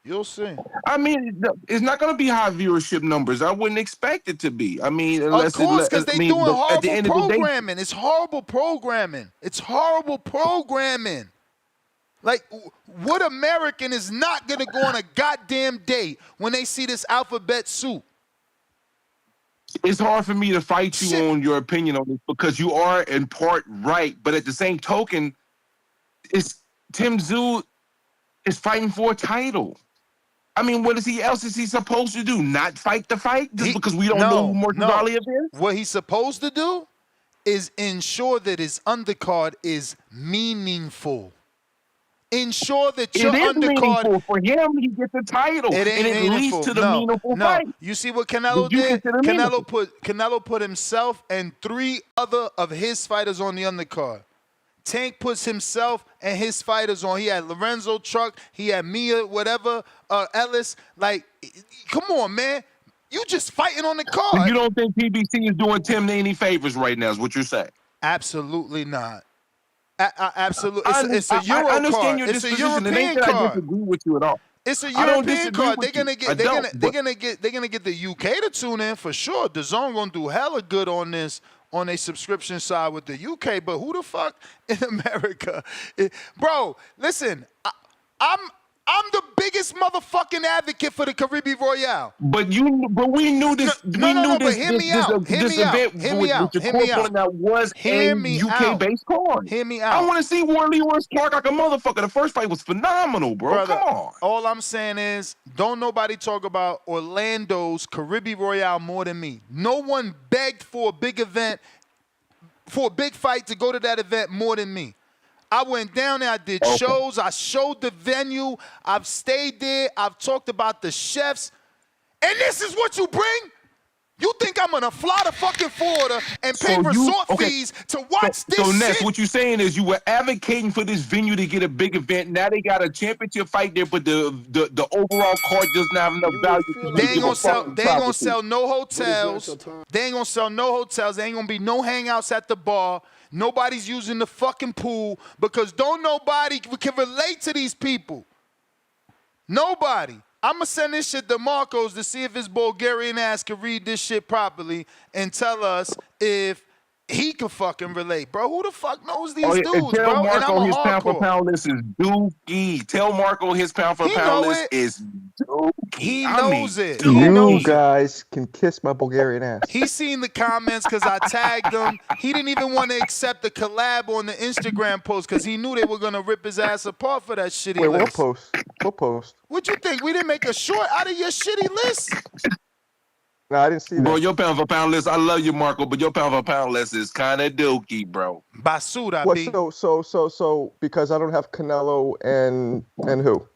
You'll see. I mean, it's not going to be high viewership numbers. I wouldn't expect it to be. I mean, of course, because they're doing horrible programming. It's horrible programming. It's horrible programming. Like, what American is not going to go on a goddamn date when they see this alphabet soup? It's hard for me to fight you on your opinion on this because you are in part right. But at the same token, Tim Tszyu is fighting for a title. I mean, what else is he supposed to do? Not fight the fight just because we don't know who Mortadaliev is? What he's supposed to do is ensure that his undercard is meaningful. Ensure that your undercard meaningful. For him, he gets the title. It ain't and it meaningful. leads to the meaningful fight. You see what Canelo did? Canelo put himself and 3 other of his fighters on the undercard. Tank puts himself and his fighters on. He had Lorenzo Truck. He had Mia, whatever, Ellis. Like, come on, man. You just fighting on the card. So you don't think PBC is doing Tim any favors right now is what you're saying? Absolutely not. Absolutely. It's a Euro I understand card. your It's a disposition. European It ain't that I card. disagree with you at all. It's a I don't European disagree card. with They're gonna you. get. I They're don't, gonna get. They're gonna get the UK to tune in for sure. DAZN gonna do hella good on this on a subscription side with the UK. But who the fuck in America, bro? Listen, I'm the biggest motherfucking advocate for the Caribbean Royale. But we knew this. But hear me out. Hear me out. Hear me out. Hear me out. That was a UK-based card. Hear me out. I want to see Warren Lewis Clark like a motherfucker. The first fight was phenomenal, bro. Brother, come on. All I'm saying is, don't nobody talk about Orlando's Caribbean Royale more than me. No one begged for a big event, for a big fight to go to that event more than me. I went down there, I did shows, I showed the venue, I've stayed there, I've talked about the chefs, and this is what you bring? You think I'm gonna fly to fucking Florida and pay resort fees to watch this shit? So Ness, what you're saying is you were advocating for this venue to get a big event. Now they got a championship fight there, but the overall card doesn't have enough value. They ain't gonna sell no hotels. They ain't gonna sell no hotels. There ain't gonna be no hangouts at the bar. Nobody's using the fucking pool because don't nobody can relate to these people. Nobody. I'm going to send this shit to Marcos to see if his Bulgarian ass can read this shit properly and tell us if he could fucking relate, bro. Who the fuck knows these Oh, dudes, tell bro? And I'm Marco a his pound for hardcore. pound list is dookie. Tell Marco his pound for He pound know list it. is dookie. He I knows mean, it. dookie. He You knows it. guys can kiss my Bulgarian ass. He seen the comments because I tagged him. He didn't even want to accept the collab on the Instagram post because he knew they were gonna rip his ass apart for that shitty Wait, list. what post? What post? What you think? We didn't make a short out of your shitty list? No, I didn't see that. Bro, your pound for pound list, I love you, Marco, but your pound for pound list is kind of dookie, bro. Basura, What? B. So because I don't have Canelo and who?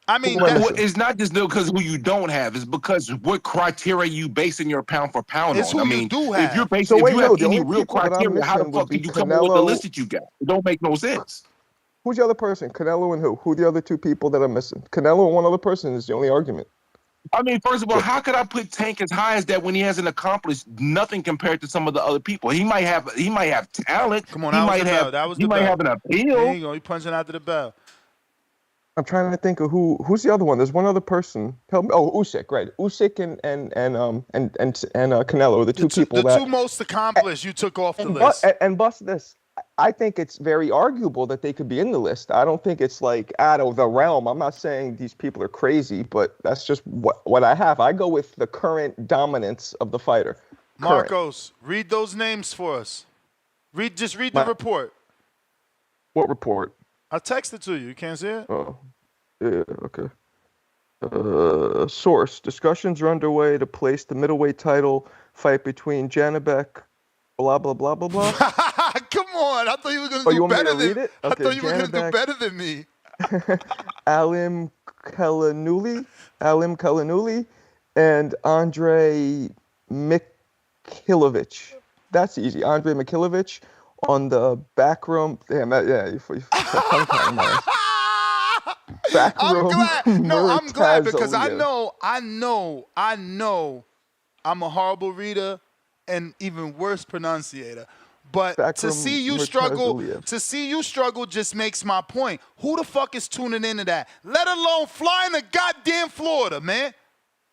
I mean, It's not just because who you don't have. It's because what criteria you basing your pound for pound It's on. who I mean, you do if have. you're basing, So wait, if you no, have the any only real people that I'm criteria, how the missing fuck would be did you come up with the Canelo- list that you got? It don't make no sense. Who's the other person? Canelo and who? Who are the other two people that I'm missing? Canelo and one other person is the only argument. I mean, first of all, how could I put Tank as high as that when he hasn't accomplished nothing compared to some of the other people? He might have talent. Come on, he that was might the have bell. That was he the might bell. have an appeal. There you go. You punching after the bell. I'm trying to think of who's the other one. There's one other person. Help me. Oh, Usyk, right? Usyk and Canelo, the two people The two most accomplished you took off the list. And bust this. I think it's very arguable that they could be in the list. I don't think it's like out of the realm. I'm not saying these people are crazy, but that's just what I have. I go with the current dominance of the fighter. Marcos, read those names for us. Read the report. What report? I texted to you. You can't see it? Oh, yeah, okay. Source. Discussions are underway to place the middleweight title fight between Janibek, blah, blah, blah, blah, blah. Come on. I thought you were going Oh, to you do want me better to than read it? I Okay, thought you were going to do Janibek. better than me. Alim Kalanuli, and Andre Mikhailovich. That's easy. Andre Mikhailovich on the back room. Damn, you tongue-tied my ass. Back I'm room. glad. No, I'm glad because I Murtazaliev. know I'm a horrible reader and even worse pronunciator. But to Backroom see you struggle, Murtazaliev. just makes my point. Who the fuck is tuning into that? Let alone flying to goddamn Florida, man.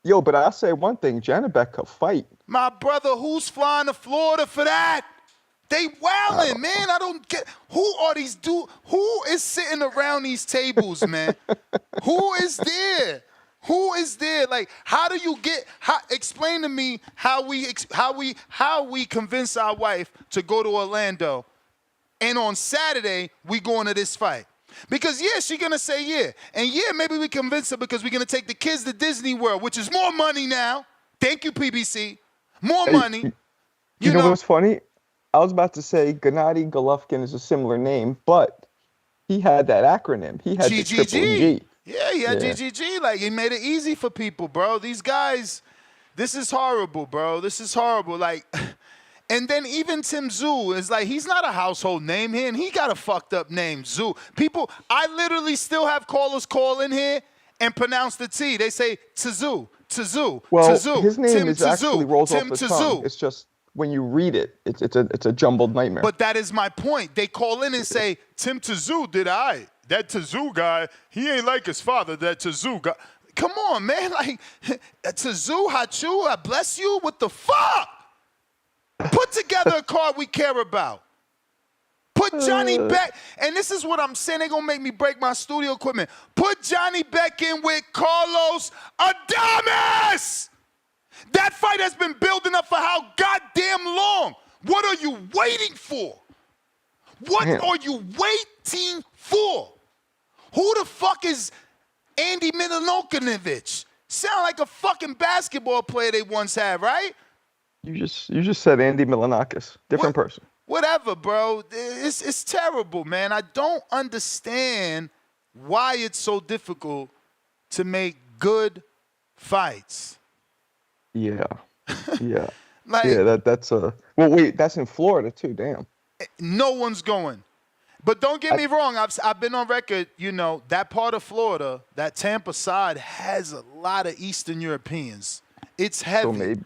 Yo, but I'll say one thing. Janibek could fight. My brother, who's flying to Florida for that? They wildin', man. I don't get. Who are these dudes? Who is sitting around these tables, man? Who is there? Who is there? Like, how do you get? Explain to me how we convince our wife to go to Orlando, and on Saturday we going to this fight. Because yeah, she gonna say yeah, and yeah, maybe we convince her because we're gonna take the kids to Disney World, which is more money now. Thank you, PBC. More money. You know what's funny? I was about to say Gennady Golovkin is a similar name, but he had that acronym. He had the triple G. Yeah, he had GGG. Like, he made it easy for people, bro. These guys, this is horrible, bro. This is horrible. Like, and then even Tim Tszyu is like, he's not a household name here, and he got a fucked up name, Tszyu. People, I literally still have callers call in here and pronounce the T. They say Tszyu, Tszyu, Well, Tszyu, his name Tim is Tszyu, actually rolls Tim off the Tszyu. tongue. It's just when you read it, it's a jumbled nightmare. But that is my point. They call in and say, Tim Tszyu did I. That Tszyu guy, he ain't like his father, that Tszyu guy. Come on, man. Like, Tszyu, Hachu, I bless you. What the fuck? Put together a card we care about. Put Johnny Beck, and this is what I'm saying. They're going to make me break my studio equipment. Put Johnny Beck in with Carlos Adames. That fight has been building up for how goddamn long? What are you waiting for? What are you waiting for? Who the fuck is Andy Milinokovic? Sound like a fucking basketball player they once had, right? You just said Andy Milanakis. Different person. Whatever, bro. It's terrible, man. I don't understand why it's so difficult to make good fights. Yeah. Yeah. Like, yeah, that's well, wait, that's in Florida too, damn. No one's going. But don't get me wrong. I've been on record, you know, that part of Florida, that Tampa side has a lot of Eastern Europeans. It's heavy.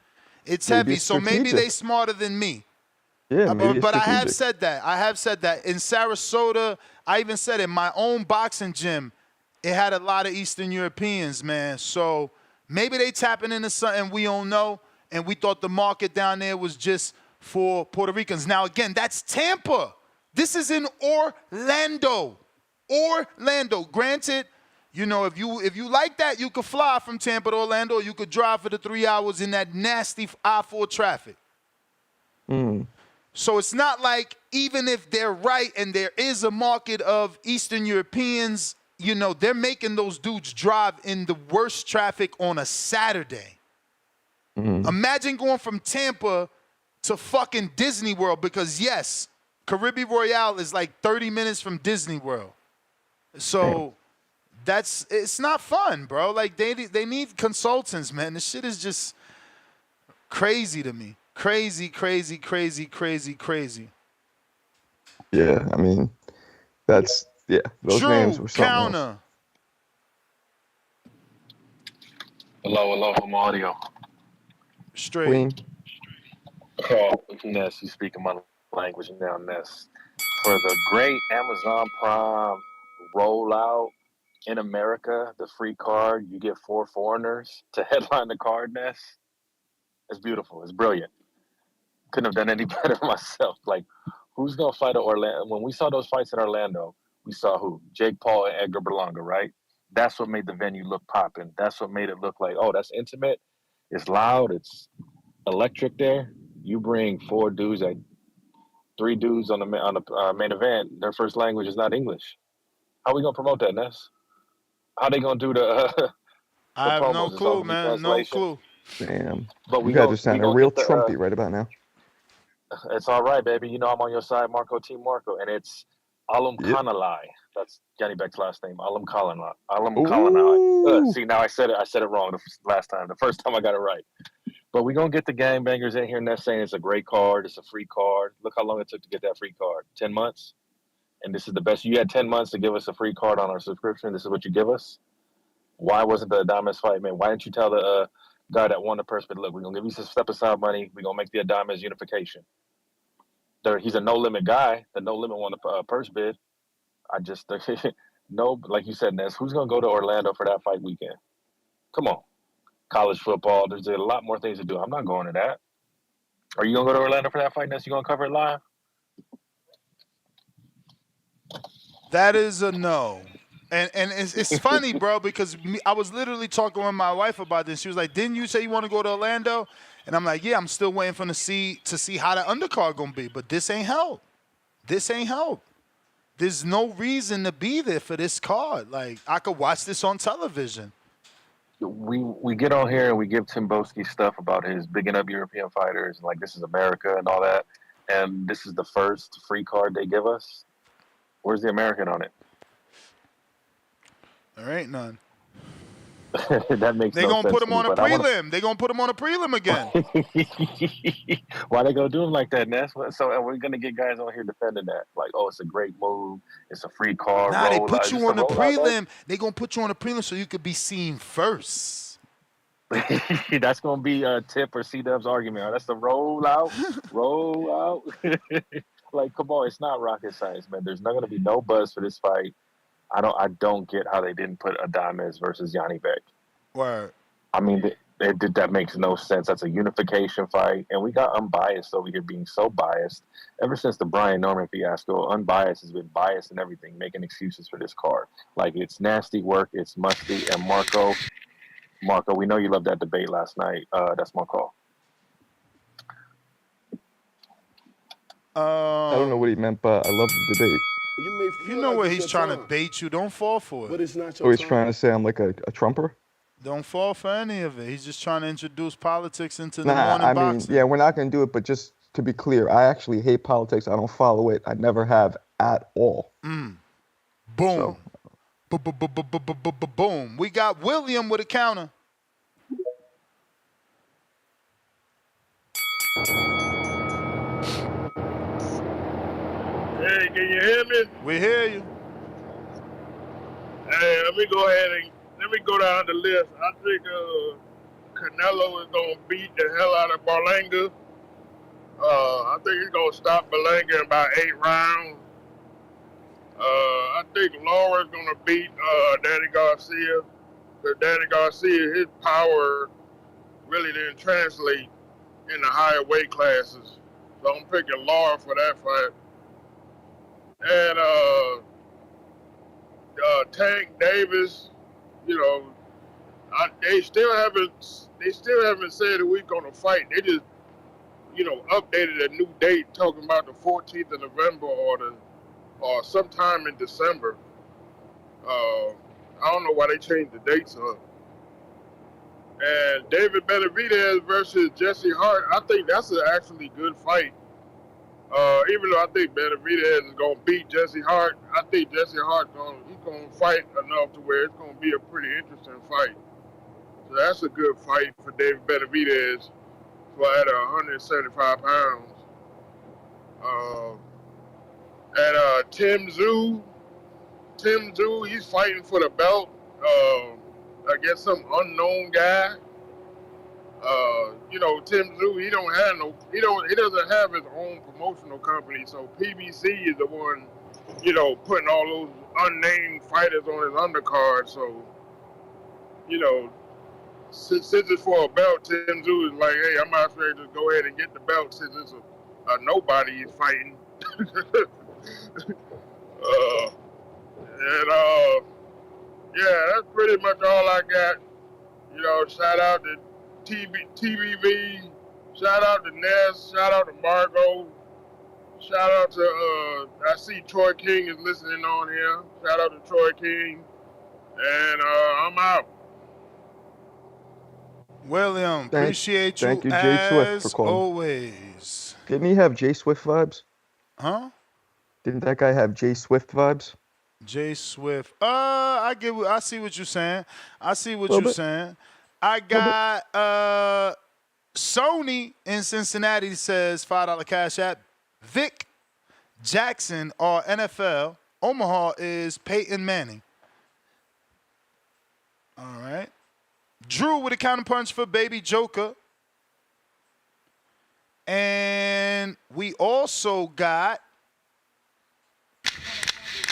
It's heavy. So maybe they smarter than me. Yeah, maybe but I have said that. I have said that. In Sarasota, I even said in my own boxing gym, it had a lot of Eastern Europeans, man. So maybe they tapping into something we don't know, and we thought the market down there was just for Puerto Ricans. Now, again, that's Tampa. This is in Orlando. Orlando. Granted, you know, if you like that, you could fly from Tampa to Orlando, or you could drive for the 3 hours in that nasty I-4 traffic. So it's not like, even if they're right and there is a market of Eastern Europeans, you know, they're making those dudes drive in the worst traffic on a Saturday. Imagine going from Tampa to fucking Disney World, because yes, Caribbean Royale is like 30 minutes from Disney World. So it's not fun, bro. Like they need consultants, man. This shit is just crazy to me. Crazy. Yeah, I mean, those names were something counter. else. Hello, home audio. Straight. Queen. Oh, Ness, you speaking my language now, Ness. For the great Amazon Prime rollout in America, the free card, you get 4 foreigners to headline the card, Ness. It's beautiful. It's brilliant. Couldn't have done any better myself. Like, who's going to fight at Orlando? When we saw those fights in Orlando, we saw who? Jake Paul and Edgar Berlanga, right? That's what made the venue look popping. That's what made it look like, oh, that's intimate. It's loud. It's electric there. You bring 4 dudes, 3 dudes on the main event. Their first language is not English. How are we going to promote that, Ness? How they going to do the I have promos? no clue, man. No clue. Damn. But You guys are sounding real Trumpy right about now. It's all right, baby. You know I'm on your side, Marco, Team Marco, and it's Alam Kanalai. That's Johnny Beck's last name. Alam Kanalai. Alam Kanalai. See, now I said it wrong the last time. The first time I got it right. But we're going to get the gangbangers in here, and that's saying it's a great card. It's a free card. Look how long it took to get that free card. 10 months? And this is the best. You had 10 months to give us a free card on our subscription. This is what you give us? Why wasn't the Adames fight, man? Why didn't you tell the guy that won the purse bid, look, we're going to give you some step-aside money. We're going to make the Adames unification. He's a no-limit guy. The no-limit won the purse bid. No, like you said, Ness, who's going to go to Orlando for that fight weekend? Come on. College football, there's a lot more things to do. I'm not going to that. Are you going to go to Orlando for that fight, Ness? You going to cover it live? That is a no. And it's funny, bro, because I was literally talking with my wife about this. She was like, didn't you say you want to go to Orlando? And I'm like, yeah, I'm still waiting to see how the undercard going to be. But this ain't help. There's no reason to be there for this card. Like, I could watch this on television. We get on here and we give Tim Boski stuff about his bigging up European fighters, like this is America and all that. And this is the first free card they give us. Where's the American on it? There ain't none. That makes They no gonna sense put him to me, on a but I wanna- prelim. They gonna put him on a prelim again. Why they gonna do him like that, Ness? So we're gonna get guys on here defending that, like, oh, it's a great move, it's a free card. Nah, they roll put out. you Just on the a roll out, prelim. They gonna put you on the prelim so you could be seen first. That's gonna be a Tip or C-Dub's argument. That's the roll out. Like, come on, it's not rocket science, man. There's not gonna be no buzz for this fight. I don't get how they didn't put Adames versus Yanni Beck. Word. I mean, that makes no sense. That's a unification fight, and we got unbiased over here being so biased. Ever since the Brian Norman fiasco, unbiased has been biased and everything, making excuses for this card. Like, it's nasty work, it's musty, and Marco, we know you loved that debate last night. That's my call. I don't know what he meant, but I love the debate. You know where he's trying to bait you. Don't fall for it. But it's not Oh, he's trying to say I'm like a Trumper? Don't fall for any of it. He's just trying to introduce politics into the Nah, morning I mean, boxing. yeah, we're not going to do it, but just to be clear, I actually hate politics. I don't follow it. I never have at all. Boom. So. Boom. We got William with a counter. Hey, can you hear me? We hear you. Hey, let me go down the list. I think Canelo is gonna beat the hell out of Berlanga. I think he's gonna stop Berlanga in about 8 rounds. I think Laura's gonna beat Danny Garcia. Because Danny Garcia, his power really didn't translate in the higher weight classes. So I'm picking Laura for that fight. And Tank Davis, you know, they still haven't said a week on the fight. They just, you know, updated a new date talking about the 14th of November or sometime in December. I don't know why they changed the dates up. And David Benavidez versus Jesse Hart, I think that's an actually good fight. Even though I think Benavidez is gonna beat Jesse Hart, I think Jesse Hart he's gonna fight enough to where it's gonna be a pretty interesting fight. So that's a good fight for David Benavidez for at 175 pounds. And Tim Tszyu, he's fighting for the belt against some unknown guy. You know, Tim Tszyu, he doesn't have his own promotional company, so PBC is the one, you know, putting all those unnamed fighters on his undercard. So, you know, since it's for a belt, Tim Tszyu is like, hey, I might as well just go ahead and get the belt since it's a nobody he's fighting. Yeah, that's pretty much all I got. You know, shout out to TBV, shout out to Ness, shout out to Margot, shout out to, I see Troy King is listening on here. Shout out to Troy King. And I'm out. William, appreciate Thank you you, Jay Swift, for as calling. always. Didn't he have Jay Swift vibes? Huh? Didn't that guy have Jay Swift vibes? Jay Swift. I see what you're saying. I see what Little you're bit. saying. I got Sony in Cincinnati says $5 cash app. Vic Jackson or NFL. Omaha is Peyton Manning. All right. Drew with a counterpunch for Baby Joker. And we also got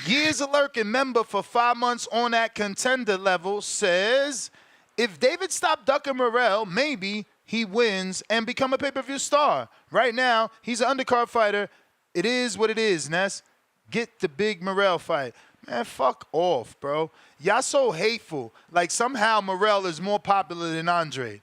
Years of Lurking member for 5 months on that contender level says, if David stopped ducking Morrell, maybe he wins and become a pay-per-view star. Right now, he's an undercard fighter. It is what it is, Ness. Get the big Morrell fight. Man, fuck off, bro. Y'all so hateful. Like somehow Morrell is more popular than Andre.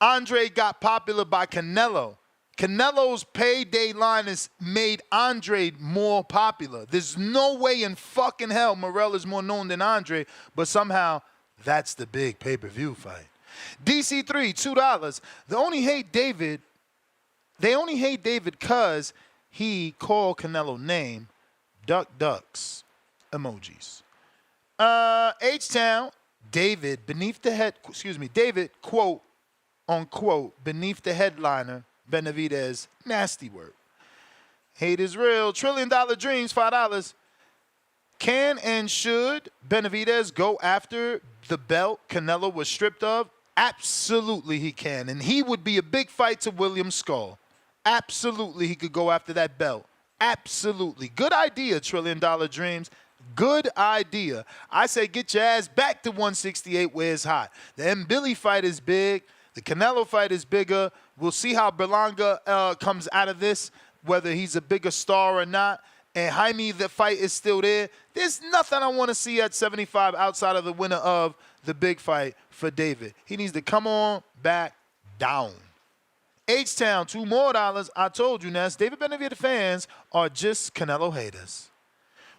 Andre got popular by Canelo. Canelo's payday line has made Andre more popular. There's no way in fucking hell Morrell is more known than Andre, but somehow that's the big pay-per-view fight. DC3, $2. They only hate David because he called Canelo name. Duck ducks. Emojis. H-Town, David, quote, unquote, beneath the headliner, Benavidez, nasty work. Hate is real. $1 Trillion Dreams, $5. Can and should Benavidez go after the belt Canelo was stripped of? Absolutely he can. And he would be a big fight to William Skull. Absolutely he could go after that belt. Absolutely. Good idea, $1 Trillion Dreams. Good idea. I say get your ass back to 168 where it's hot. The M. Billy fight is big. The Canelo fight is bigger. We'll see how Berlanga comes out of this, whether he's a bigger star or not. And Jaime, the fight is still there. There's nothing I want to see at 75 outside of the winner of the big fight for David. He needs to come on back down. H-Town, $2 more. I told you, Ness. David Benavidez fans are just Canelo haters.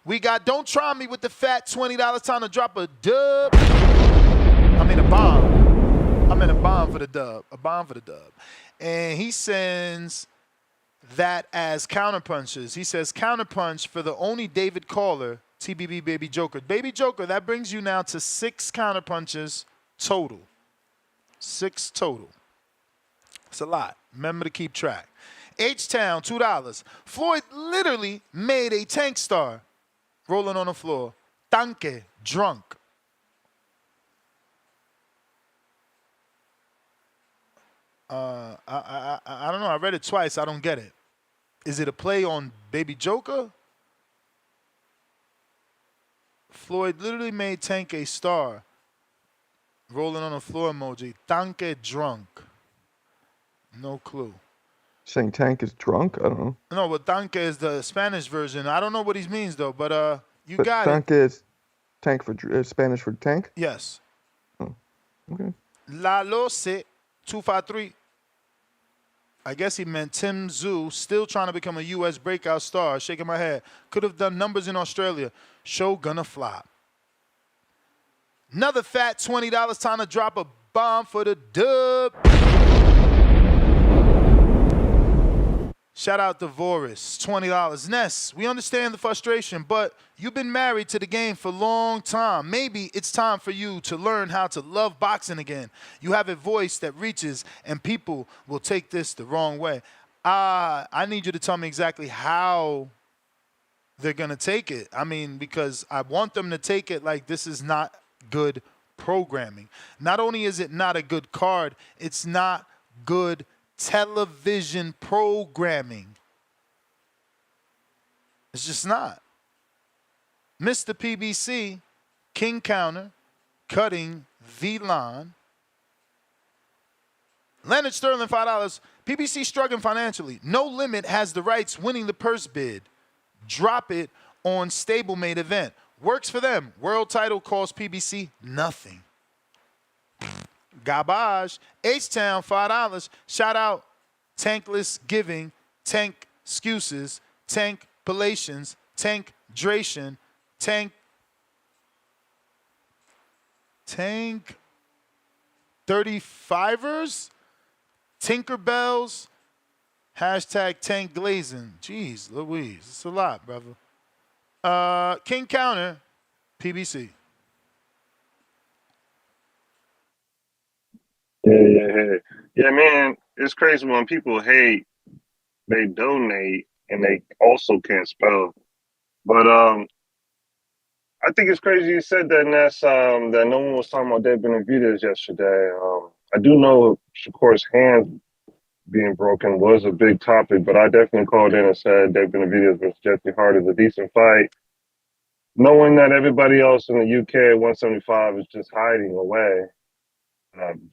We got Don't Try Me with the fat $20 time to drop a dub. A bomb. A bomb for the dub. A bomb for the dub. And he sends that as counterpunches. He says counterpunch for the only David caller, TBB Baby Joker. Baby Joker, that brings you now to 6 counterpunches total. 6 total. It's a lot. Remember to keep track. H-Town, $2. Floyd literally made a tank star rolling on the floor. Tanque, drunk. I don't know. I read it twice. I don't get it. Is it a play on Baby Joker? Floyd literally made Tank a star. Rolling on the floor emoji. Tanque drunk. No clue. Saying Tank is drunk? I don't know. No, but tanque is the Spanish version. I don't know what he means though, but you But got Tank is tank for Spanish for tank. Yes. Oh, okay. La Lose 253. I guess he meant Tim Zhu, still trying to become a U.S. breakout star. Shaking my head. Could have done numbers in Australia. Show gonna flop. Another fat $20. Time to drop a bomb for the dub. Shout out to Voris, $20. Ness, we understand the frustration, but you've been married to the game for a long time. Maybe it's time for you to learn how to love boxing again. You have a voice that reaches, and people will take this the wrong way. I need you to tell me exactly how they're going to take it. I mean, because I want them to take it like this is not good programming. Not only is it not a good card, it's not good television programming. It's just not. Mr. PBC, King Counter, cutting the line. Leonard Sterling, $5. PBC struggling financially. No Limit has the rights winning the purse bid. Drop it on stablemate event. Works for them. World title costs PBC nothing. Garbage. H-Town, $5. Shout out Tankless Giving, Tank Excuses, Tank Palations, Tank Dration, Tank 35ers, Tinkerbells, hashtag Tank Glazing. Jeez Louise, it's a lot, brother. King Counter, PBC. Yeah, man, it's crazy when people hate, they donate, and they also can't spell. But I think it's crazy you said that, Ness, that no one was talking about Dave Benavidez yesterday. I do know Shakur's hand being broken was a big topic, but I definitely called in and said Dave Benavidez versus Jesse Hart is a decent fight, knowing that everybody else in the UK at 175 is just hiding away.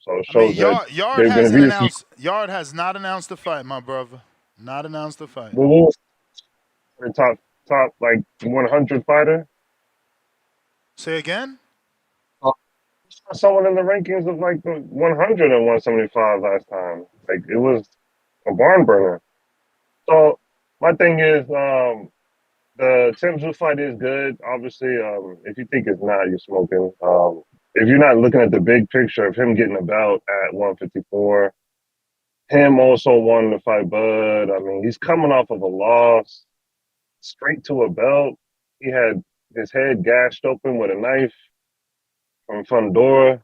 So it shows that Yard hasn't announced. Yard has not announced the fight, my brother. Not announced the fight. Well, what was the top like 100 fighter? Say again? Someone in the rankings of like 100 and 175 last time. Like it was a barn burner. So my thing is, the Tim Tszyu fight is good. Obviously, if you think it's not, you're smoking. If you're not looking at the big picture of him getting a belt at 154, him also wanting to fight Bud. I mean, he's coming off of a loss, straight to a belt. He had his head gashed open with a knife from Fundora.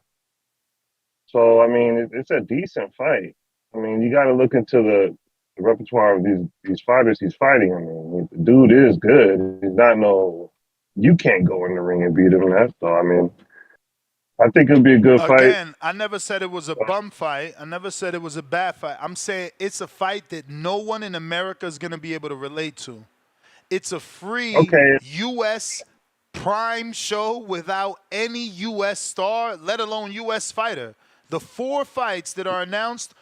So, I mean, it's a decent fight. I mean, you got to look into the repertoire of these fighters he's fighting. I mean, the dude is good. He's not you can't go in the ring and beat him. So, I mean, I think it'll be a good fight. Again, I never said it was a bum fight. I never said it was a bad fight. I'm saying it's a fight that no one in America is going to be able to relate to. It's a free U.S. prime show without any U.S. star, let alone U.S. fighter. The 4 fights that are announced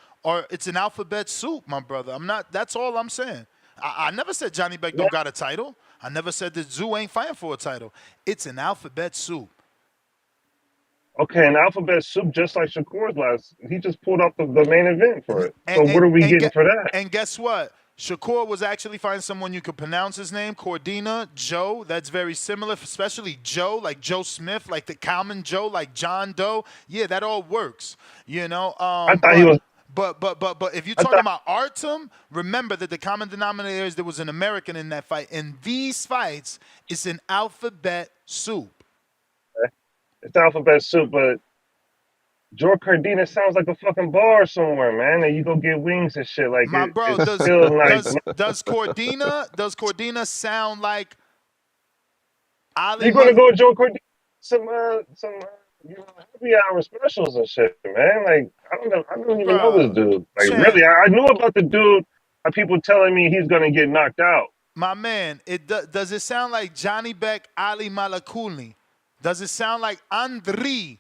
it's an alphabet soup, my brother. That's all I'm saying. I never said Johnny Beck don't got a title. I never said that Zoo ain't fighting for a title. It's an alphabet soup. Okay, an alphabet soup, just like Shakur's he just pulled up the main event for it. So what are we getting for that? And guess what? Shakur was actually finding someone you could pronounce his name, Cordina, Joe. That's very similar, especially Joe, like Joe Smith, like the common Joe, like John Doe. Yeah, that all works, you know. I thought he was. But if you're talking about Artem, remember that the common denominator is there was an American in that fight. In these fights, it's an alphabet soup. It's alphabet soup, but George Cardina sounds like a fucking bar somewhere, man. And you go get wings and shit. Like, my bro, does Cordina sound like Ali? You're gonna go Joe Cordina some happy hour specials and shit, man. Like, I don't even know this dude. Like, really, I knew about the dude. People telling me he's gonna get knocked out. My man, does it sound like Johnny Beck, Ali Malakuli? Does it sound like Andriy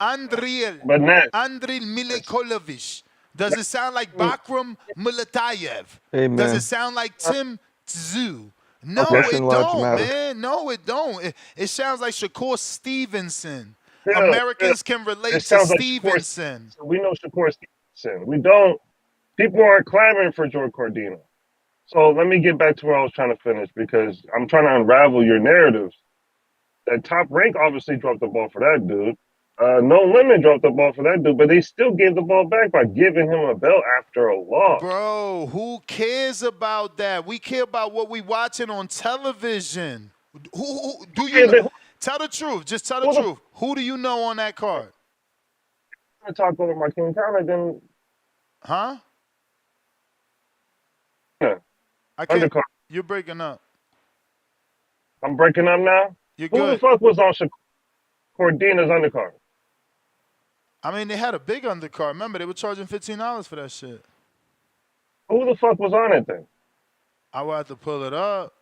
Milikolovich? Does it sound like Bakram Mulatayev? Hey, Does man. it sound like Tim Tszyu? No, Proportion it large don't, matter. man. No, it don't. It sounds like Shakur Stevenson. Yeah, Americans can relate it to sounds like Shakur Stevenson. Stevenson. We know Shakur Stevenson. We don't. People aren't clamoring for George Cordina. So let me get back to where I was trying to finish because I'm trying to unravel your narratives. That Top Rank obviously dropped the ball for that dude. No Limit dropped the ball for that dude, but they still gave the ball back by giving him a belt after a loss. Bro, who cares about that? We care about what we watching on television. Who do you know? Tell the truth. Just tell the truth. Who do you know on that card? I'm talk over my King Conor, then. Huh? Yeah. I can't. Undercard. You're breaking up. I'm breaking up now. You're Who good. the fuck was on Cordina's undercard? I mean, they had a big undercard. Remember, they were charging $15 for that shit. Who the fuck was on it then? I would have to pull it up.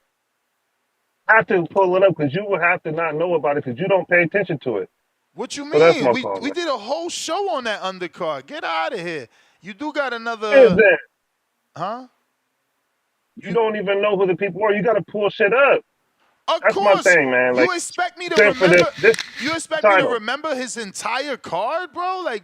I have to pull it up because you would have to not know about it because you don't pay attention to it. What you So that's mean? my We fault, we man. did a whole show on that undercard. Get out of here. You do got Is another. that? Huh? You don't even know who the people are. You got to pull shit up. Of That's course. my thing, man. You Like, expect me to except for remember? this You expect me to title. remember his entire card, bro? Like,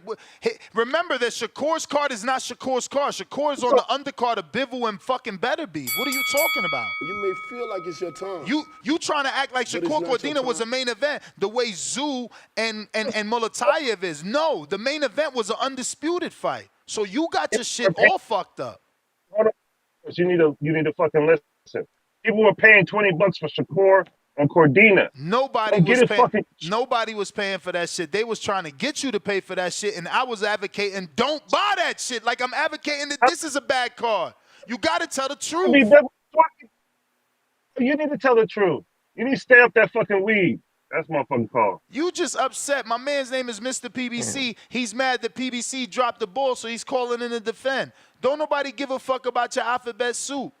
remember that Shakur's card is not Shakur's card. Shakur's on the undercard of Bivol and fucking Beterbiev. What are you talking about? You may feel like it's your time. You trying to act like But it's Shakur not your Cordina was a time. main event the way Zoo and Mulatayev is. No, the main event was an undisputed fight. So you got your shit all fucked up. Hold on. You need to fucking listen. People were paying $20 for Shakur and Cordina. Nobody was paying for that shit. They was trying to get you to pay for that shit, and I was advocating don't buy that shit. Like I'm advocating that this is a bad card. You got to tell the truth. You need to tell the truth. You need to stay up that fucking weed. That's my fucking call. You just upset. My man's name is Mr. PBC. He's mad that PBC dropped the ball, so he's calling in to defend. Don't nobody give a fuck about your alphabet soup.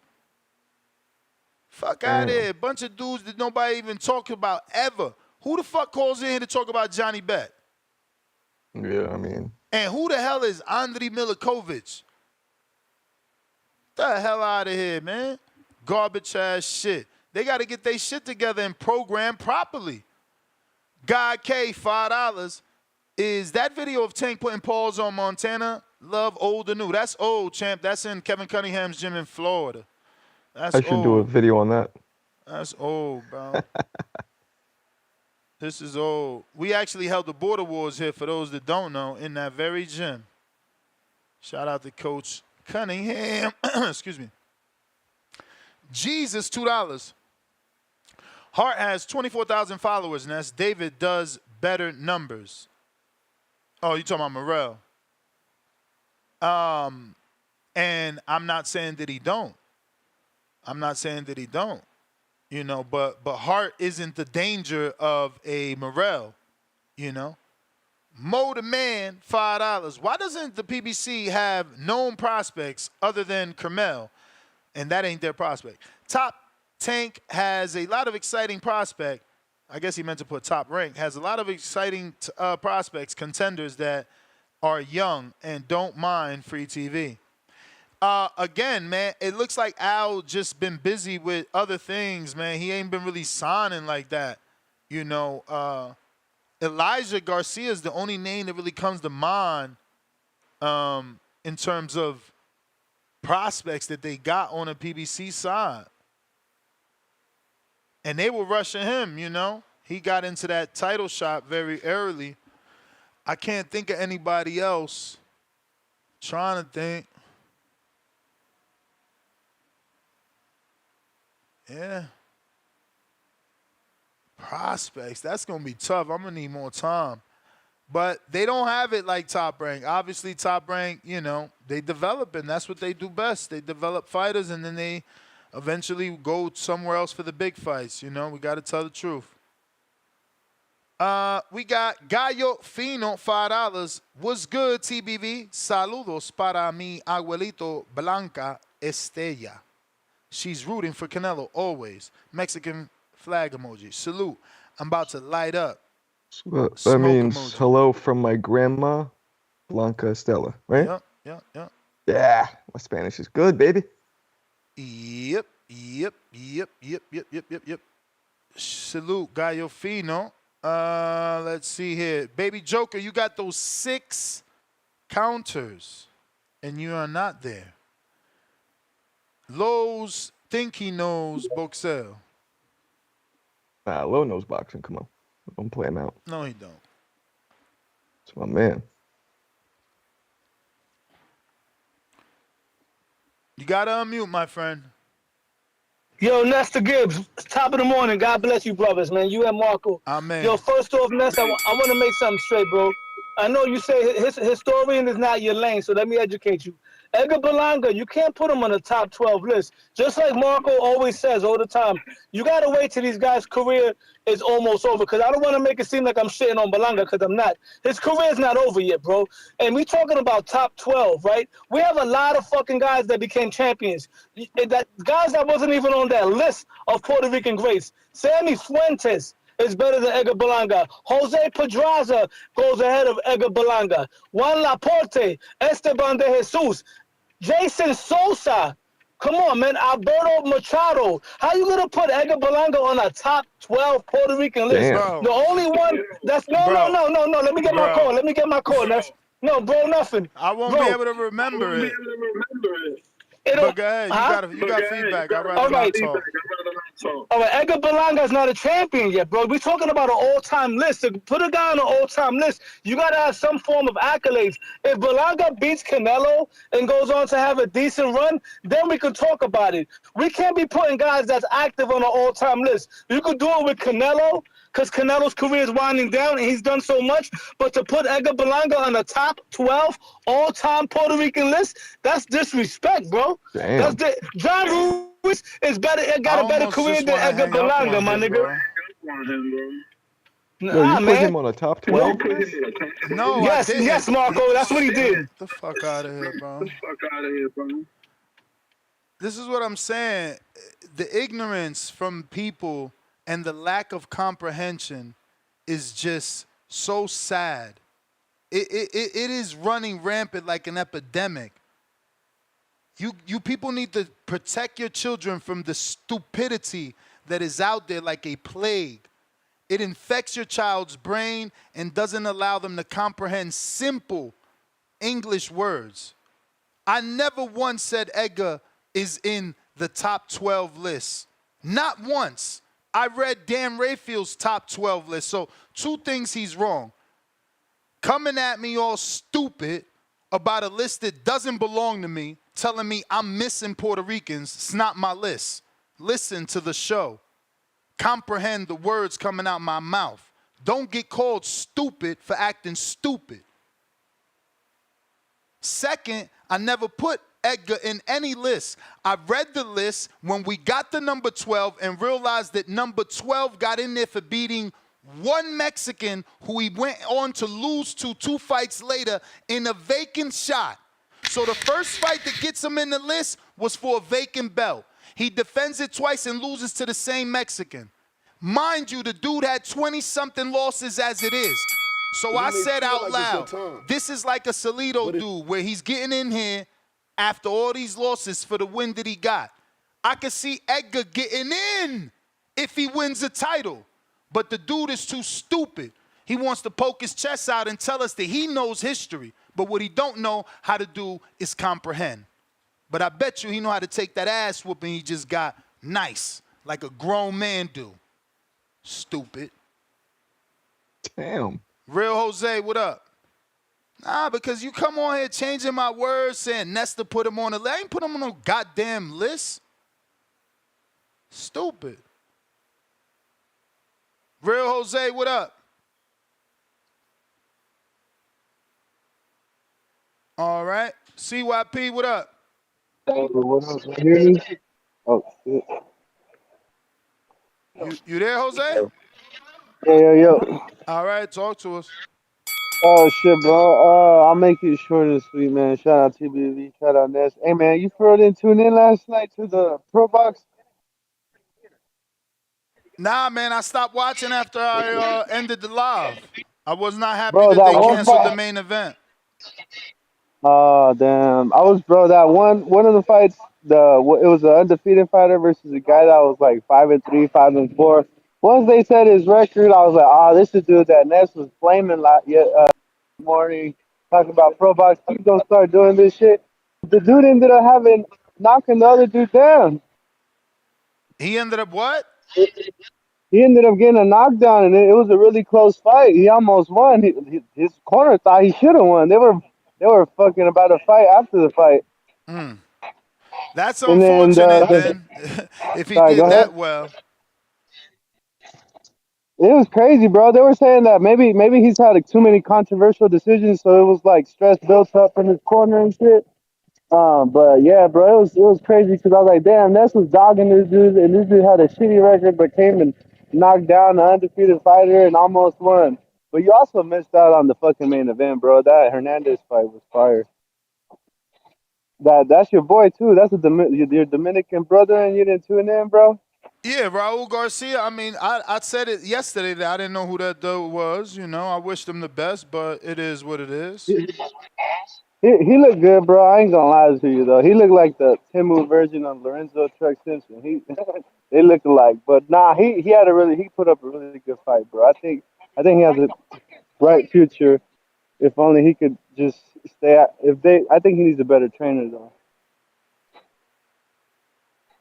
Fuck out of here. Bunch of dudes that nobody even talk about ever. Who the fuck calls in here to talk about Johnny Bet? Yeah, I mean. And who the hell is Andriy Milikovic? The hell out of here, man. Garbage ass shit. They got to get their shit together and program properly. God K, $5. Is that video of Tank putting paws on Montana? Love old or new? That's old, champ. That's in Kevin Cunningham's gym in Florida. That's I should old. do a video on that. That's old, bro. This is old. We actually held the Border Wars here, for those that don't know, in that very gym. Shout out to Coach Cunningham. Excuse me. Jesus, $2. Hart has 24,000 followers, and that's David does better numbers. Oh, you talking about Morrell? And I'm not saying that he don't. I'm not saying that he don't. You know, but Hart isn't the danger of a Morrell, you know. Mo the Man, $5. Why doesn't the PBC have known prospects other than Kermel? And that ain't their prospect. Top Tank has a lot of exciting prospect. I guess he meant to put Top Rank. Has a lot of exciting prospects, contenders that are young and don't mind free TV. Again, man, it looks like Al just been busy with other things, man. He ain't been really signing like that. You know, Elijah Garcia is the only name that really comes to mind in terms of prospects that they got on the PBC side. And they were rushing him, you know. He got into that title shot very early. I can't think of anybody else. Trying to think. Yeah. Prospects. That's going to be tough. I'm going to need more time. But they don't have it like Top Rank. Obviously, Top Rank, you know, they develop, and that's what they do best. They develop fighters, and then they eventually go somewhere else for the big fights. You know, we got to tell the truth. We got Gallo Fino, $5. What's good, TBV? Saludos para mi abuelito Blanca Estella. She's rooting for Canelo always. Mexican flag emoji. Salute. I'm about to light up. Well, that means hello from my grandma, Blanca Estella, right? Yep. Yeah, my Spanish is good, baby. Yep. Salute, Gallo Fino. Let's see here. Baby Joker, you got those 6 counters, and you are not there. Lowe's think he knows Boxel. Nah, Low knows boxing. Come on. Don't play him out. No, he don't. It's my man. You gotta unmute, my friend. Yo, Nestor Gibbs, top of the morning. God bless you, brothers, man. You and Marco. Amen. Yo, first off, Nestor, I want to make something straight, bro. I know you say historian is not your lane, so let me educate you. Edgar Berlanga, you can't put him on the top 12 list. Just like Marco always says all the time, you got to wait till these guys' career is almost over, because I don't want to make it seem like I'm shitting on Berlanga, because I'm not. His career's not over yet, bro. And we talking about top 12, right? We have a lot of fucking guys that became champions. Guys that wasn't even on that list of Puerto Rican greats. Sammy Fuentes is better than Edgar Berlanga. Jose Pedraza goes ahead of Edgar Berlanga. Juan Laporte, Esteban de Jesus, Jason Sosa. Come on, man. Alberto Machado. How you gonna put Edgar Berlanga on a top 12 Puerto Rican list? Damn. The only one that's no. Let me get my call. No, bro, nothing. I won't be able to remember it. But go ahead. You got feedback. I'd rather not talk. All right, Edgar Berlanga is not a champion yet, bro. We're talking about an all-time list. To put a guy on an all-time list, you got to have some form of accolades. If Berlanga beats Canelo and goes on to have a decent run, then we can talk about it. We can't be putting guys that's active on an all-time list. You could do it with Canelo, because Canelo's career is winding down and he's done so much. But to put Edgar Berlanga on the top 12 all-time Puerto Rican list, that's disrespect, bro. Damn. John Ruiz is better. Got a better career than Edgar Berlanga, my nigga. Yo, you put him on a top 12? No, yes, Marco. That's what he did. Get the fuck out of here, bro. This is what I'm saying. The ignorance from people and the lack of comprehension is just so sad. It is running rampant like an epidemic. You people need to protect your children from the stupidity that is out there like a plague. It infects your child's brain and doesn't allow them to comprehend simple English words. I never once said Edgar is in the top 12 list. Not once. I read Dan Rayfield's top 12 list. So 2 things he's wrong. Coming at me all stupid about a list that doesn't belong to me, telling me I'm missing Puerto Ricans. It's not my list. Listen to the show. Comprehend the words coming out my mouth. Don't get called stupid for acting stupid. Second, I never put Edgar in any list. I read the list when we got to number 12 and realized that number 12 got in there for beating one Mexican who he went on to lose to 2 fights later in a vacant shot. So the first fight that gets him in the list was for a vacant belt. He defends it twice and loses to the same Mexican. Mind you, the dude had 20-something losses as it is. So I said out loud, this is like a Salido dude where he's getting in here after all these losses for the win that he got. I could see Edgar getting in if he wins a title. But the dude is too stupid. He wants to poke his chest out and tell us that he knows history. But what he don't know how to do is comprehend. But I bet you he know how to take that ass whooping he just got nice, like a grown man do. Stupid. Damn. Real Jose, what up? Nah, because you come on here changing my words, saying Nestor put him on the list. I ain't put him on no goddamn list. Stupid. Real Jose, what up? All right. CYP, what up? What up? Can you hear me? Oh, shit. You there, Jose? Yo. All right, talk to us. Oh, shit, bro. I'll make it short and sweet, man. Shout out TBV. Shout out Ness. Hey, man, you further didn't tune in last night to the Pro Box? Nah, man, I stopped watching after I ended the live. I was not happy Bro, that that they one canceled fight- the main event. Oh damn! I was bro that one of the fights. It was an undefeated fighter versus a guy that was like 5-3, 5-4. Once they said his record, I was like, this is dude that Ness was flaming like morning talking about pro box. Please don't start doing this shit. The dude ended up knocking the other dude down. He ended up what? He ended up getting a knockdown, and it was a really close fight. He almost won. His corner thought he should have won. They were fucking about to fight after the fight. That's And then unfortunate, then, if he sorry, go did ahead. that well. It was crazy, bro. They were saying that maybe he's had like too many controversial decisions, so it was like stress built up in his corner and shit. But yeah, bro, it was crazy because I was like, damn, Ness was dogging this dude, and this dude had a shitty record, but came and knocked down an undefeated fighter and almost won. But you also missed out on the fucking main event, bro. That Hernandez fight was fire. That's your boy too. That's your Dominican brother, and you didn't tune in, bro. Yeah, Raul Garcia. I mean, I said it yesterday that I didn't know who that dude was. You know, I wished him the best, but it is what it is. He looked good, bro. I ain't gonna lie to you though. He looked like the Timu version of Lorenzo Truck Simpson. They look alike, but nah, he put up a really good fight, bro. I think he has a bright future if only he could just stay. I think he needs a better trainer though.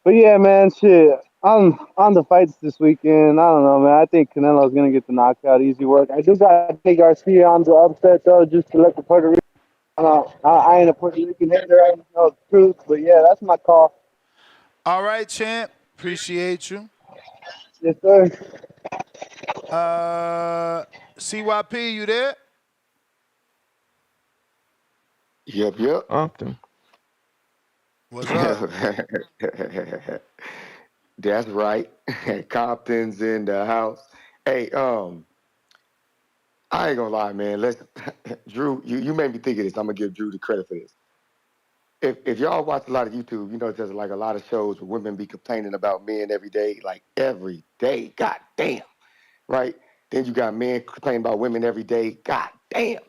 But yeah, man, shit. On the fights this weekend, I don't know, man. I think Canelo's gonna get the knockout, easy work. I do got to take Garcia on the upset though, just to let the Puerto Rican. I ain't a Puerto Rican hater. I know the truth, but yeah, that's my call. All right, champ. Appreciate you. Yes, sir. CYP, you there? Yep. Compton. What's up? That's right. Compton's in the house. Hey, I ain't gonna lie, man. Drew, you made me think of this. I'm gonna give Drew the credit for this. If y'all watch a lot of YouTube, you know there's like a lot of shows where women be complaining about men every day, like every day. God damn. Right? Then you got men complaining about women every day. God damn.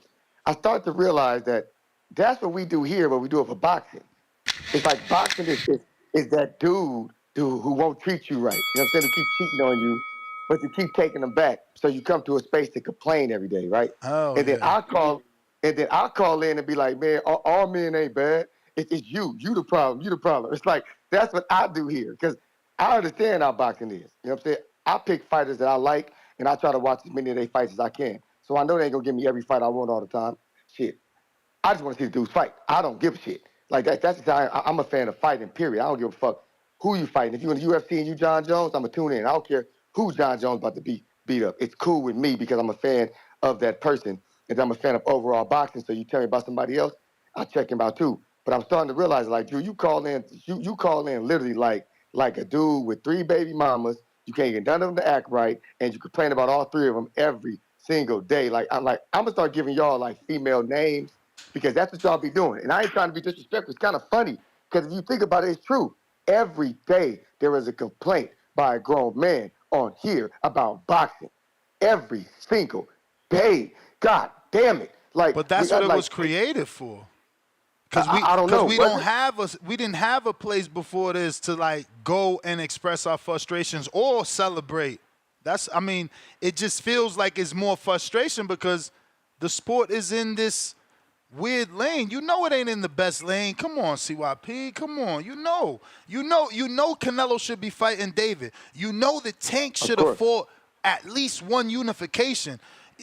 I start to realize that that's what we do here, but we do it for boxing. It's like boxing is that dude who won't treat you right. You know what I'm saying? Who keep cheating on you, but you keep taking them back. So you come to a space to complain every day, right? Oh, and then I'll call in and be like, man, all men ain't bad. It's you. You the problem. You the problem. It's like that's what I do here. Because I understand how boxing is. You know what I'm saying? I pick fighters that I like and I try to watch as many of their fights as I can. So I know they ain't gonna give me every fight I want all the time. Shit. I just want to see the dudes fight. I don't give a shit. Like that's just how I'm a fan of fighting, period. I don't give a fuck who you fighting. If you in the UFC and you John Jones, I'm gonna tune in. I don't care who John Jones about to beat up. It's cool with me because I'm a fan of that person and I'm a fan of overall boxing. So you tell me about somebody else, I check him out too. But I'm starting to realize, like, Drew, you call in literally like a dude with 3 baby mamas. You can't get none of them to act right, and you complain about all 3 of them every single day. I'm gonna start giving y'all like female names because that's what y'all be doing. And I ain't trying to be disrespectful. It's kind of funny because if you think about it, it's true. Every day there is a complaint by a grown man on here about boxing. Every single day. God damn it! But that's what it was created for. Because I don't know. We didn't have a place before this to like go and express our frustrations or celebrate. It just feels like it's more frustration because the sport is in this weird lane. You know it ain't in the best lane. Come on, CYP. Come on. You know Canelo should be fighting David. You know the Tank should have fought at least one unification.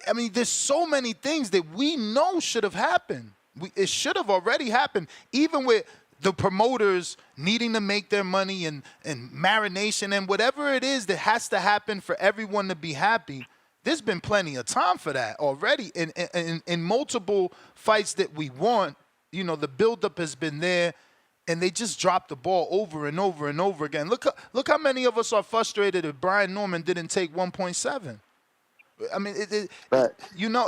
I mean, there's so many things that we know should have happened. It should have already happened, even with the promoters needing to make their money and marination and whatever it is that has to happen for everyone to be happy. There's been plenty of time for that already. In multiple fights that we want, you know, the buildup has been there, and they just dropped the ball over and over and over again. Look how many of us are frustrated that Brian Norman didn't take 1.7. I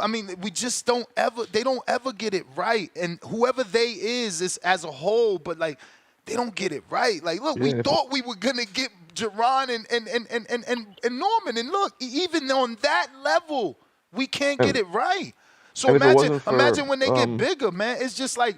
mean, we just don't ever, they don't ever get it right. And whoever they is as a whole, but like, they don't get it right. Like, look, we thought we were going to get Jerron and Norman. And look, even on that level, we can't get it right. So And if it imagine, wasn't for imagine when they get bigger, man. It's just like,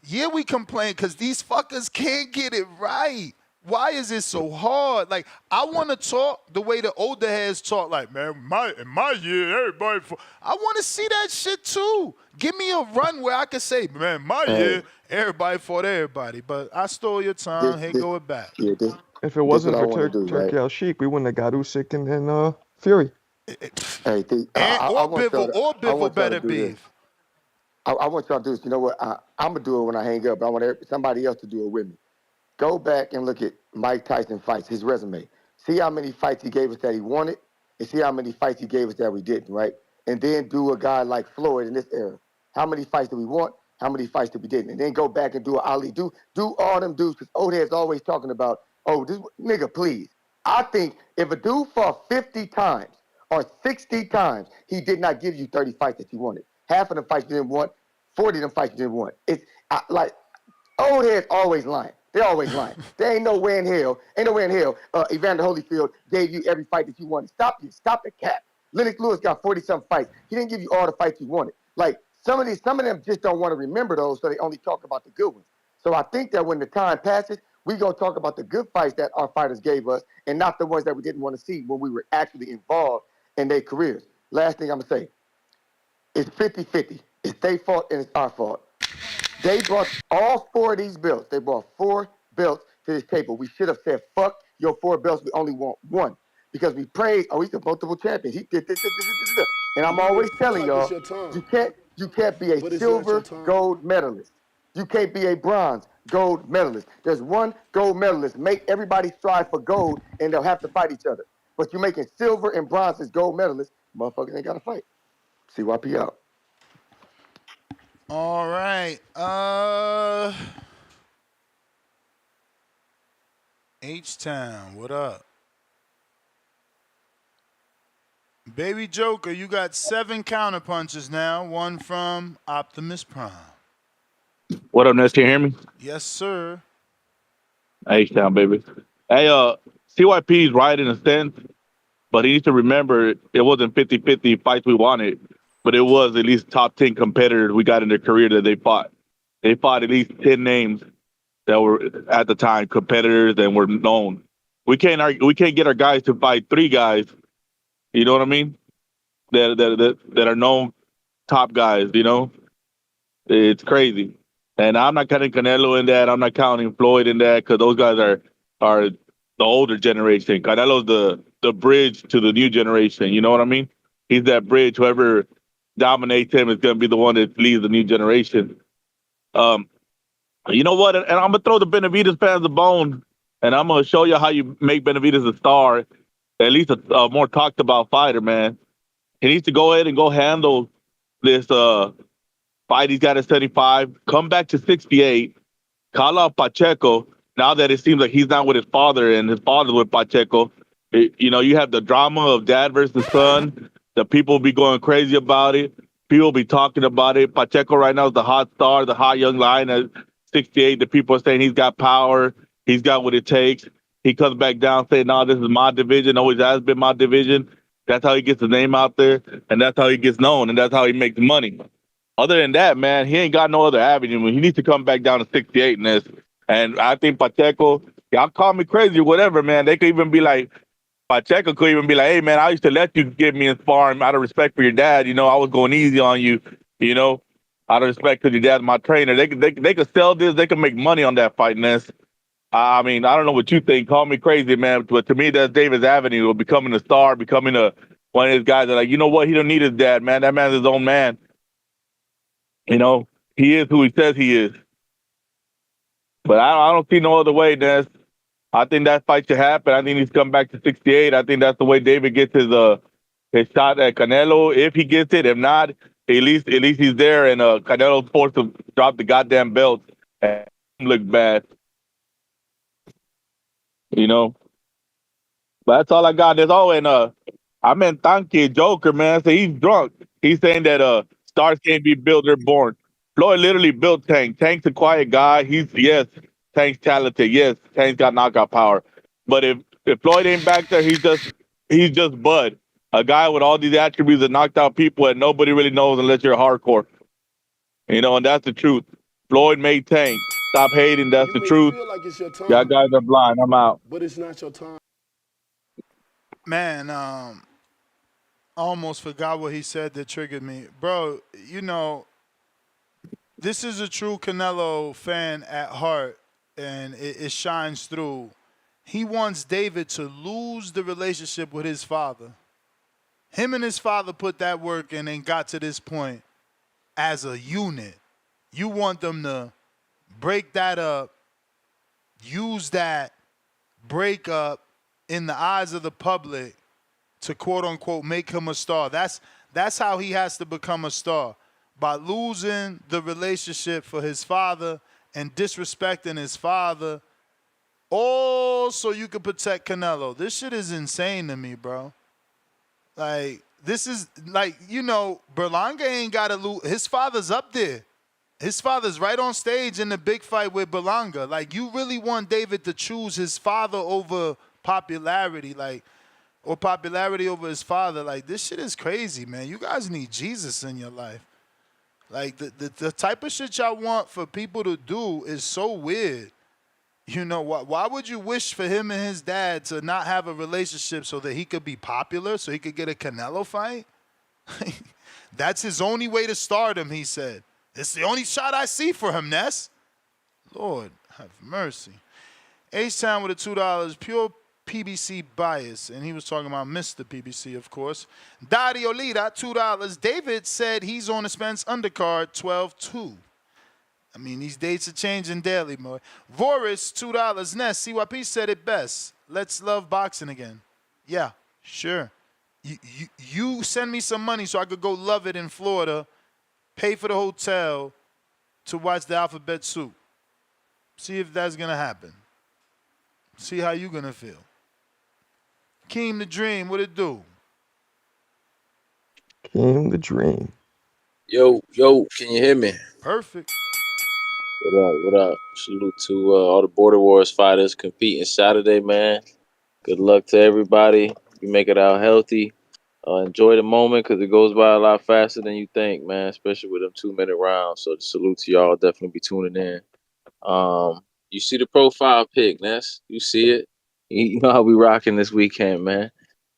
yeah, we complain because these fuckers can't get it right. Why is it so hard? Like, I want to talk the way the older heads talk. Like, man, in my year, everybody. I want to see that shit too. Give me a run where I can say, man, my year, everybody fought everybody. But I stole your time. Hey, go it back. Yeah, if it this what wasn't I for want to do, right? Turkey Al Sheik, we wouldn't have got Usyk and Fury. Hey, Or want y'all Bivol to better do be. this. I want y'all to do this. You know what? I'm gonna do it when I hang up, but I want somebody else to do it with me. Go back and look at Mike Tyson fights, his resume. See how many fights he gave us that he wanted, and see how many fights he gave us that we didn't, right? And then do a guy like Floyd in this era. How many fights did we want? How many fights did we didn't? And then go back and do an Ali. Do all them dudes, because old head's always talking about, oh, this nigga, please. I think if a dude fought 50 times or 60 times, he did not give you 30 fights that you wanted. Half of the fights you didn't want, 40 of them fights you didn't want. It's like, old heads always lying. They're always lying. There ain't no way in hell. Evander Holyfield gave you every fight that you wanted. Stop the cap. Lennox Lewis got 40-something fights. He didn't give you all the fights you wanted. Like, some of them just don't want to remember those, so they only talk about the good ones. So I think that when the time passes, we gonna talk about the good fights that our fighters gave us, and not the ones that we didn't want to see when we were actually involved in their careers. Last thing I'm gonna say, it's 50-50. It's their fault and it's our fault. They brought all 4 of these belts. They brought 4 belts to this table. We should have said, fuck your 4 belts. We only want 1. Because we prayed, oh, he's a multiple champion. He did this. And I'm always telling y'all, you can't be a silver gold medalist. You can't be a bronze gold medalist. There's 1 gold medalist. Make everybody strive for gold, and they'll have to fight each other. But you're making silver and bronze as gold medalists. Motherfuckers ain't got to fight. CYP out. All right. H-Town, what up? Baby Joker, you got 7 counter punches now. 1 from Optimus Prime. What up, Ness? Can you hear me? Yes, sir. H-Town, baby. Hey, CYP's right in a sense, but he needs to remember it wasn't 50-50 fights we wanted, but it was at least top 10 competitors we got in their career that they fought. They fought at least 10 names that were at the time competitors and were known. We can't get our guys to fight 3 guys. You know what I mean? That are known top guys. You know, it's crazy. And I'm not counting Canelo in that. I'm not counting Floyd in that because those guys are the older generation. Canelo's the bridge to the new generation. You know what I mean? He's that bridge. Whoever dominates him is going to be the one that leads the new generation. You know what? And I'm gonna throw the Benavidez fans a bone, and I'm gonna show you how you make Benavidez a star, at least a more talked about fighter. Man, he needs to go ahead and go handle this fight he's got at 75. Come back to 68. Call out Pacheco. Now that it seems like he's not with his father and his father's with Pacheco, you have the drama of dad versus son. The people be going crazy about it. People be talking about it. Pacheco right now is the hot star, the hot young lion at 68. The people are saying he's got power. He's got what it takes. He comes back down saying, no, this is my division. Always has been my division. That's how he gets his name out there, and that's how he gets known, and that's how he makes money. Other than that, man, he ain't got no other avenue. He needs to come back down to 68 in this. And I think Pacheco, y'all call me crazy or whatever, man. They could even be like, Pacheco could even be like, hey, man, I used to let you get me in sparring out of respect for your dad. You know, I was going easy on you, you know, out of respect because your dad's my trainer. They could sell this. They could make money on that fight, Ness. I mean, I don't know what you think. Call me crazy, man. But to me, that's Davis Avenue of becoming a star, becoming one of these guys that, like, you know what? He don't need his dad, man. That man's his own man. You know, he is who he says he is. But I don't see no other way, Ness. I think that fight should happen. I think he's come back to 68. I think that's the way David gets his shot at Canelo. If he gets it, if not, at least he's there, and Canelo's forced to drop the goddamn belt and look bad. You know. But that's all I got. I meant Tanky Joker, man. So he's drunk. He's saying that stars can't be built, they're born. Floyd literally built Tank. Tank's a quiet guy. Tank's talented. Yes, Tank's got knockout power. But if Floyd ain't back there, he's just Bud. A guy with all these attributes that knocked out people and nobody really knows unless you're hardcore. And that's the truth. Floyd made Tank. Stop hating. That's You the may truth. feel like it's your Y'all time, guys are blind. I'm out. but it's not your time. Man, I almost forgot what he said that triggered me. Bro, this is a true Canelo fan at heart, and it shines through. He wants David to lose the relationship with his father. Him and his father put that work in and got to this point as a unit. You want them to break that up, use that breakup in the eyes of the public to quote unquote make him a star. That's how he has to become a star. By losing the relationship for his father and disrespecting his father, all so you can protect Canelo. This shit is insane to me, bro. Like, this is like, Berlanga ain't gotta lose. His father's up there. His father's right on stage in the big fight with Berlanga. Like, you really want David to choose his father over popularity, or popularity over his father. Like, this shit is crazy, man. You guys need Jesus in your life. Like, the type of shit y'all want for people to do is so weird. Why would you wish for him and his dad to not have a relationship so that he could be popular, so he could get a Canelo fight? That's his only way to start him, he said. It's the only shot I see for him, Ness. Lord, have mercy. H-Town with a $2, pure PBC bias, and he was talking about Mr. PBC, of course. Dario Lira, $2. David said he's on the Spence undercard, 12-2. I mean, these dates are changing daily, boy. Voris, $2. Ness, CYP said it best. Let's love boxing again. Yeah, sure. You send me some money so I could go love it in Florida, pay for the hotel to watch the Alphabet Soup. See if that's going to happen. See how you going to feel. Keem the Dream, what it do? Keem the Dream. Yo, can you hear me? Perfect. What up? Salute to all the Border Wars fighters competing Saturday, man. Good luck to everybody. You make it out healthy. Enjoy the moment because it goes by a lot faster than you think, man, especially with them 2-minute rounds. So salute to y'all. Definitely be tuning in. You see the profile pic, Ness? You see it? You know how we rocking this weekend, man.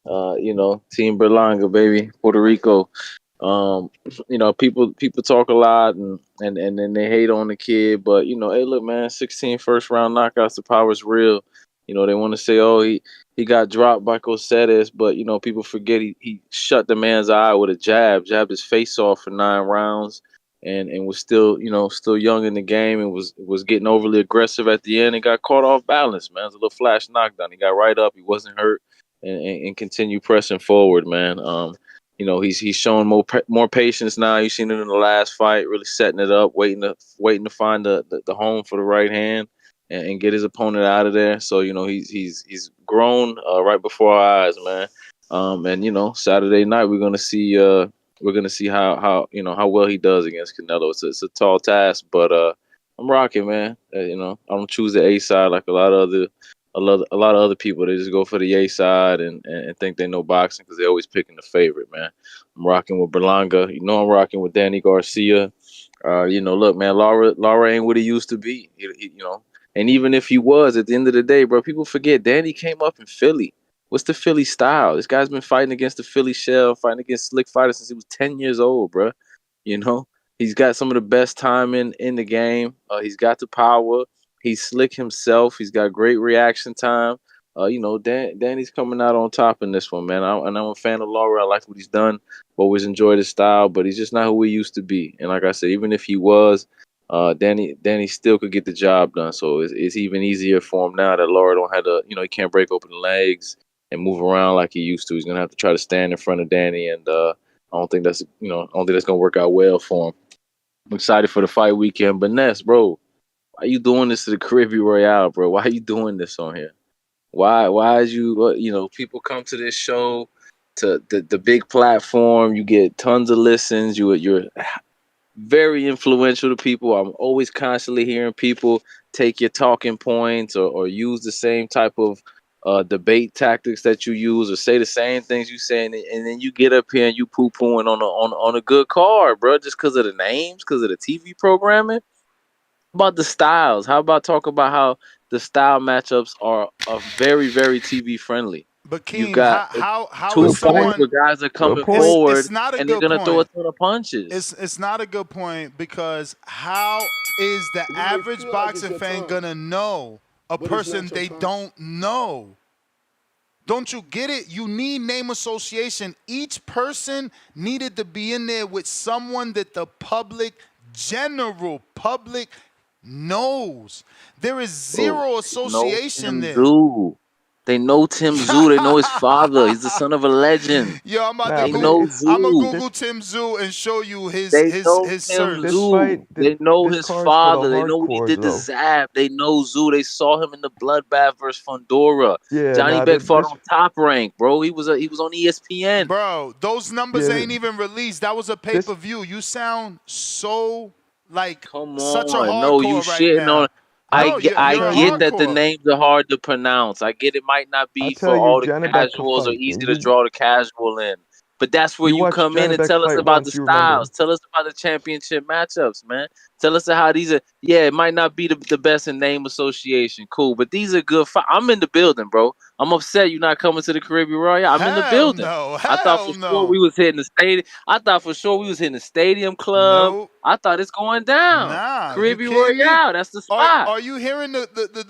Team Berlanga, baby, Puerto Rico. People talk a lot and then they hate on the kid, but hey, look, man, 16 first round knockouts, the power's real. They want to say, oh, he got dropped by Cosedes, but people forget he shut the man's eye with a jabbed his face off for 9 rounds, and was still young in the game and was getting overly aggressive at the end and got caught off balance, man. It was a little flash knockdown. He got right up, he wasn't hurt, and continued pressing forward, man. He's showing more patience now. You've seen it in the last fight, really setting it up, waiting to find the home for the right hand and get his opponent out of there. So he's grown right before our eyes, man. Saturday night we're gonna see how well he does against Canelo. It's a tall task, but I'm rocking, man. I don't choose the A side like a lot of other people. They just go for the A side and think they know boxing because they're always picking the favorite, man. I'm rocking with Berlanga. I'm rocking with Danny Garcia. Look, man, Lara ain't what he used to be. And even if he was, at the end of the day, bro, people forget Danny came up in Philly. What's the Philly style? This guy's been fighting against the Philly shell, fighting against slick fighters since he was 10 years old, bro. He's got some of the best timing in the game. He's got the power. He's slick himself. He's got great reaction time. Danny's coming out on top in this one, man. I'm a fan of Lara. I like what he's done. Always enjoyed his style, but he's just not who he used to be. And like I said, even if he was, Danny still could get the job done. So it's even easier for him now that Lara don't have to, he can't break open the legs and move around like he used to. He's gonna have to try to stand in front of Danny, and I don't think that's gonna work out well for him. I'm excited for the fight weekend. But Ness, bro, why you doing this to the Caribbean Royale, bro? Why are you doing this on here? Why is you people come to this show, to the big platform, you get tons of listens, you're very influential to people. I'm always constantly hearing people take your talking points or use the same type of debate tactics that you use or say the same things you say, and then you get up here and you poo pooing on a good card, bro, just because of the names, because of the TV programming. About the styles, how about talk about how the style matchups are very, very TV friendly. But You Keem, got how two is Good fights point. someone? where guys are Good coming point. forward It's not a and they're good gonna throw a point. ton of punches. It's not a good point because how is the You may average feel like it's boxing your fan time, gonna know a but it's person not your they time. don't know? Don't you get it? You need name association. Each person needed to be in there with someone that the general public knows. There is Bro, zero they know association Tim there. Zoo. They know Tim Zoo. They know his father. He's the son of a legend. Yo, I'm about to Nah, They but Google. know it's I'm gonna Zoo. this Google Tim Zoo and show you They know his Tim this search. fight Zoo. They know this his card's for the father. They know when he hardcores did the though. Zab. They know Zoo. They saw him in the bloodbath versus Fundora. Yeah, Johnny nah, Beck fought this on Top Rank, bro. He was on ESPN. Bro, those numbers yeah, ain't even released. That was a pay per this view. You sound so like Come such a on, no, you hardcore right shitting on. now. No, I I you're tell a get you that the hardcore. names are hard to pronounce. I get it might not I be for tell you all the Janabek could casuals or fight, easy and to draw the casual in. But that's where you you watch come in and Janabek tell us fight about the once, you remember. styles. Tell us about the championship matchups, man. Tell us how these are. Yeah, it might not be the best in name association, cool, but these are good. I'm in the building, bro. I'm upset you're not coming to the Caribbean Royale. I'm in the Hell building. no. I thought for Hell sure no. we was hitting the stadium. I thought for sure we was hitting the stadium club. Nope. I thought it's going down. Nah, you Caribbean kidding me? Royale, that's the spot. Are you hearing the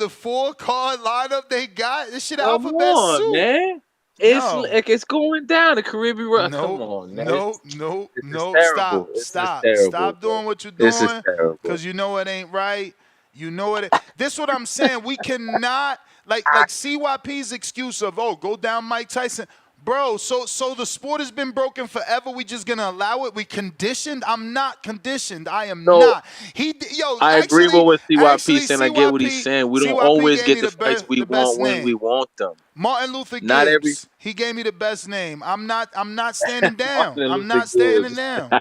4-card lineup they got? This shit Come alphabet on, soup. man. It's No. like it's going down. The Caribbean Royale. Come Nope. on, man. Nope. Nope. This is Nope. terrible. Stop. This is Stop. terrible, Stop bro. doing what you're This is doing. terrible. Cause you know it ain't right. You know it. This what I'm saying. We cannot like CYP's excuse of go down Mike Tyson. Bro, so the sport has been broken forever. We just gonna allow it. We conditioned. I'm not conditioned. I am No, not. Yo, I agree with what CYP saying. I get what he's CYP saying. We don't CYP always gave get me the fights we the best want when we name. want them. Martin Luther Not every Gibbs. He gave me the best name. I'm not standing down. Martin I'm Luther not standing Gibbs. down.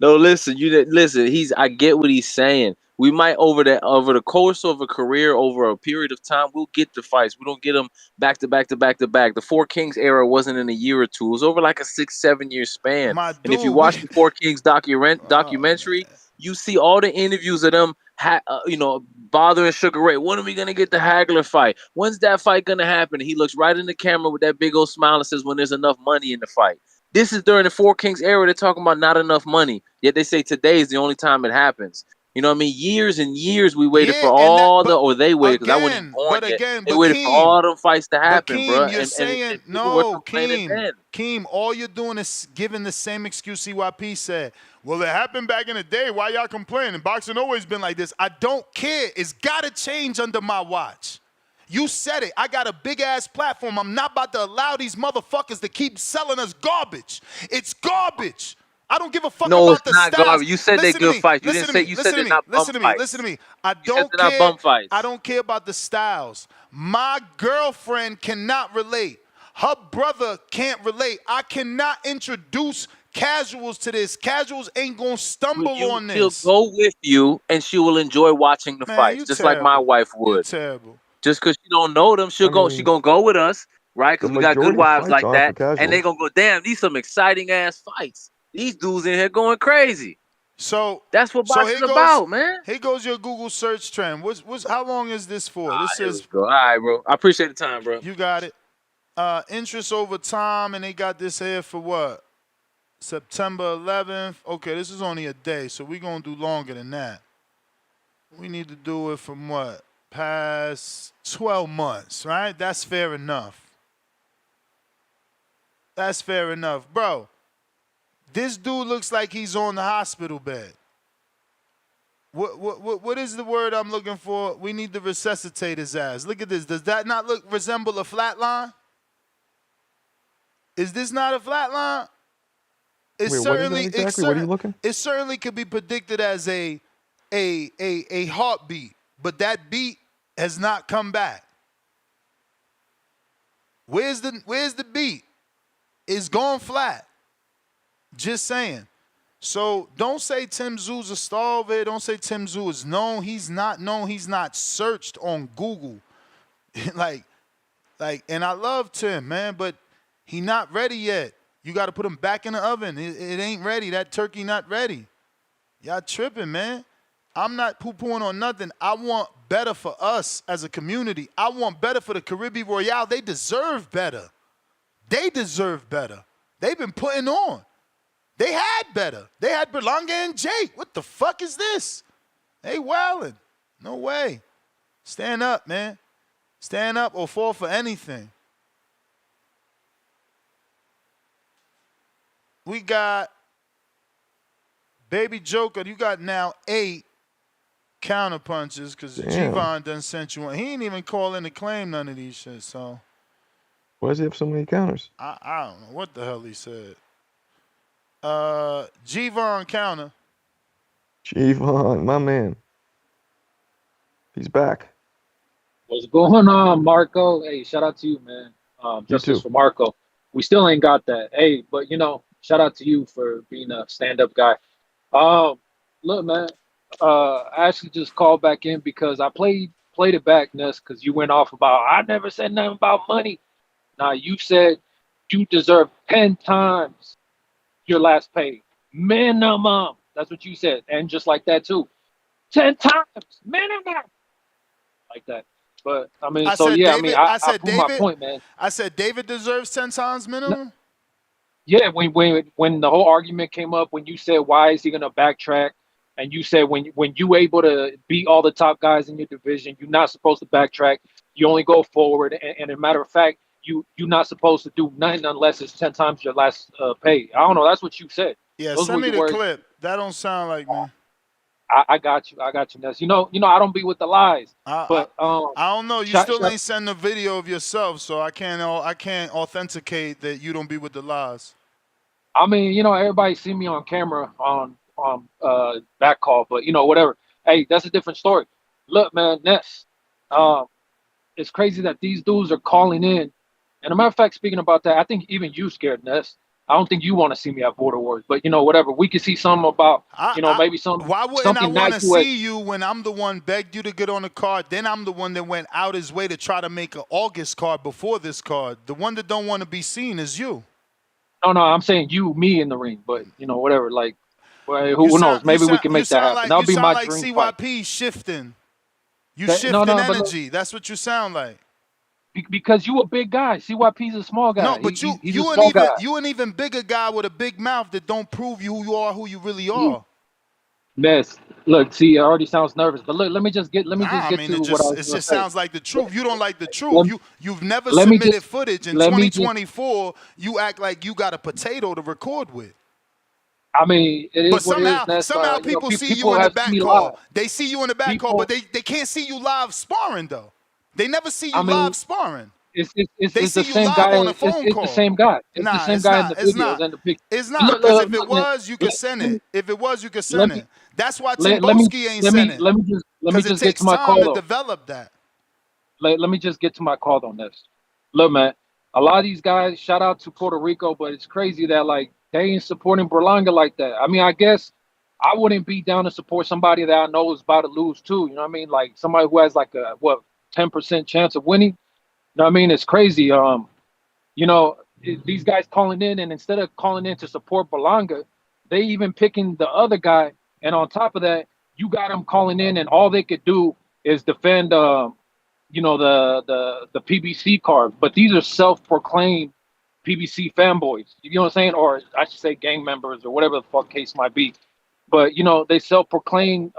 No, listen, listen. I get what he's saying. We might over the course of a career, over a period of time, we'll get the fights. We don't get them back to back to back to back. The Four Kings era wasn't in a year or two. It was over like a 6-7 year span. My And if you dude, we watch the Four Kings documentary, you see all the interviews of them, bothering Sugar Ray. When are we gonna get the Hagler fight? When's that fight gonna happen? He looks right in the camera with that big old smile and says, "When there's enough money in the fight." This is during the Four Kings era. They're talking about not enough money. Yet they say today is the only time it happens. You know what I mean? Years and years we waited for they waited because I wasn't even born yet. They but waited for Keem, all them fights to happen, bro. You're And saying people were no, complaining then. Keem. All you're doing is giving the same excuse CYP said. Well, it happened back in the day. Why y'all complaining? Boxing always been like this. I don't care. It's gotta change under my watch. You said it. I got a big ass platform. I'm not about to allow these motherfuckers to keep selling us garbage. It's garbage. I don't give a fuck No, it's about the not styles. garbage. You said they're Listen to good me. fights. You Listen didn't to say me. you said Listen to they're me. not bum Listen to me. fights. Listen to me. I You said don't they're not care. bum fights. I don't care about the styles. My girlfriend cannot relate. Her brother can't relate. I cannot introduce casuals to this. Casuals ain't gonna stumble on She'll this. go with you and she will enjoy watching the Man, fights, you just like my terrible. wife You would. terrible. Just because she don't know them, I she mean, gonna go with us, right? the Because we got good majority of wives fights like aren't for that, and they casuals. gonna go, damn, these some exciting ass fights. These dudes in here going crazy. So That's what boxing's here goes about, man. here goes your Google search trend. How long is this for? This Here we says go. All right, bro. I appreciate the time, bro. you got it. Interest over time, and they got this here for what? September 11th. Okay, this is only a day, so we're gonna do longer than that. We need to do it from what? Past 12 months, right? That's fair enough. That's fair enough. Bro, this dude looks like he's on the hospital bed. What is the word I'm looking for? We need to resuscitate his ass. Look at this. Does that not resemble a flat line? Is this not a flat line? Wait, what is that exactly? What are you looking? It certainly could be predicted as a heartbeat, but that beat has not come back. Where's the beat? It's gone flat. Just saying. So don't say Tim Zoo's a star over here. Don't say Tim Zoo is known. He's not known. He's not searched on Google. like, and I love Tim, man, but he not ready yet. You got to put him back in the oven. It ain't ready. That turkey not ready. Y'all tripping, man. I'm not poo-pooing on nothing. I want better for us as a community. I want better for the Caribbean Royale. They deserve better. They deserve better. They've been putting on. They had better. They had Berlanga and Jake. What the fuck is this? They wildin'. No way. Stand up, man. Stand up or fall for anything. We got Baby Joker. You got now 8 counter punches because Gervon done sent you one. He ain't even call in to claim none of these shit, so. Why does he have so many counters? I don't know what the hell he said. Gervon counter. Gervon, my man. He's back. What's going on, Marco? Hey, shout out to you, man. Justice for Marco. We still ain't got that. Hey, but shout out to you for being a stand-up guy. Look, man. I actually just called back in because I played it back, Ness, because you went off about I never said nothing about money. Now you said you deserve 10 times your last pay minimum. That's what you said, and just like that too, 10 times minimum, like that. But I mean, I proved my point, man. I said David deserves 10 times minimum. Yeah, when the whole argument came up, when you said why is he gonna backtrack, and you said when you able to beat all the top guys in your division, you're not supposed to backtrack. You only go forward, and as a matter of fact, you're not supposed to do nothing unless it's 10 times your last pay. I don't know. That's what you said. Yeah, send me the clip. That don't sound like me. I got you, Ness. I don't be with the lies. But I don't know. You still ain't send a video of yourself, so I can't authenticate that you don't be with the lies. I mean, everybody see me on camera on back call, but whatever. Hey, that's a different story. Look, man, Ness. It's crazy that these dudes are calling in. And a matter of fact, speaking about that, I think even you scared, Ness. I don't think you want to see me at Border Wars, but whatever. We can see something about, maybe some. Why wouldn't I want to see you when I'm the one begged you to get on the card? Then I'm the one that went out his way to try to make an August card before this card. The one that don't want to be seen is you. No, I'm saying me in the ring, but whatever. Like, who knows? Maybe we can make that happen. That'll be my dream fight. CYP shifting. You shifting energy. That's what you sound like. Because you a big guy. CYP's a small guy. No, but you an even bigger guy with a big mouth that don't prove who you are, who you really are. Ness, look, see, it already sounds nervous, but look, let me just get to what I was It just sounds like the truth. You don't like the truth. You've never submitted footage. In 2024, you act like you got a potato to record with. I mean, it is what it is. But somehow people see you in the back call. They see you in the back call, but they can't see you live sparring though. They never see you live sparring. It's the same guy on a phone call. It's the same guy. It's the same guy in the videos and the pictures. It's not, because if it was, you could send it. If it was, you could send it. That's why Timboski ain't sending it. Let me just get to my call, to develop that. Let me just get to my call on this. Look, man, a lot of these guys, shout out to Puerto Rico, but it's crazy that they ain't supporting Berlanga like that. I mean, I guess I wouldn't be down to support somebody that I know is about to lose too. You know what I mean? Like somebody who has 10% chance of winning. You know what I mean? It's crazy. These guys calling in, and instead of calling in to support Berlanga, they even picking the other guy. And on top of that, you got them calling in, and all they could do is defend, the PBC card. But these are self-proclaimed PBC fanboys. You know what I'm saying? Or I should say gang members or whatever the fuck case might be. But, they self-proclaim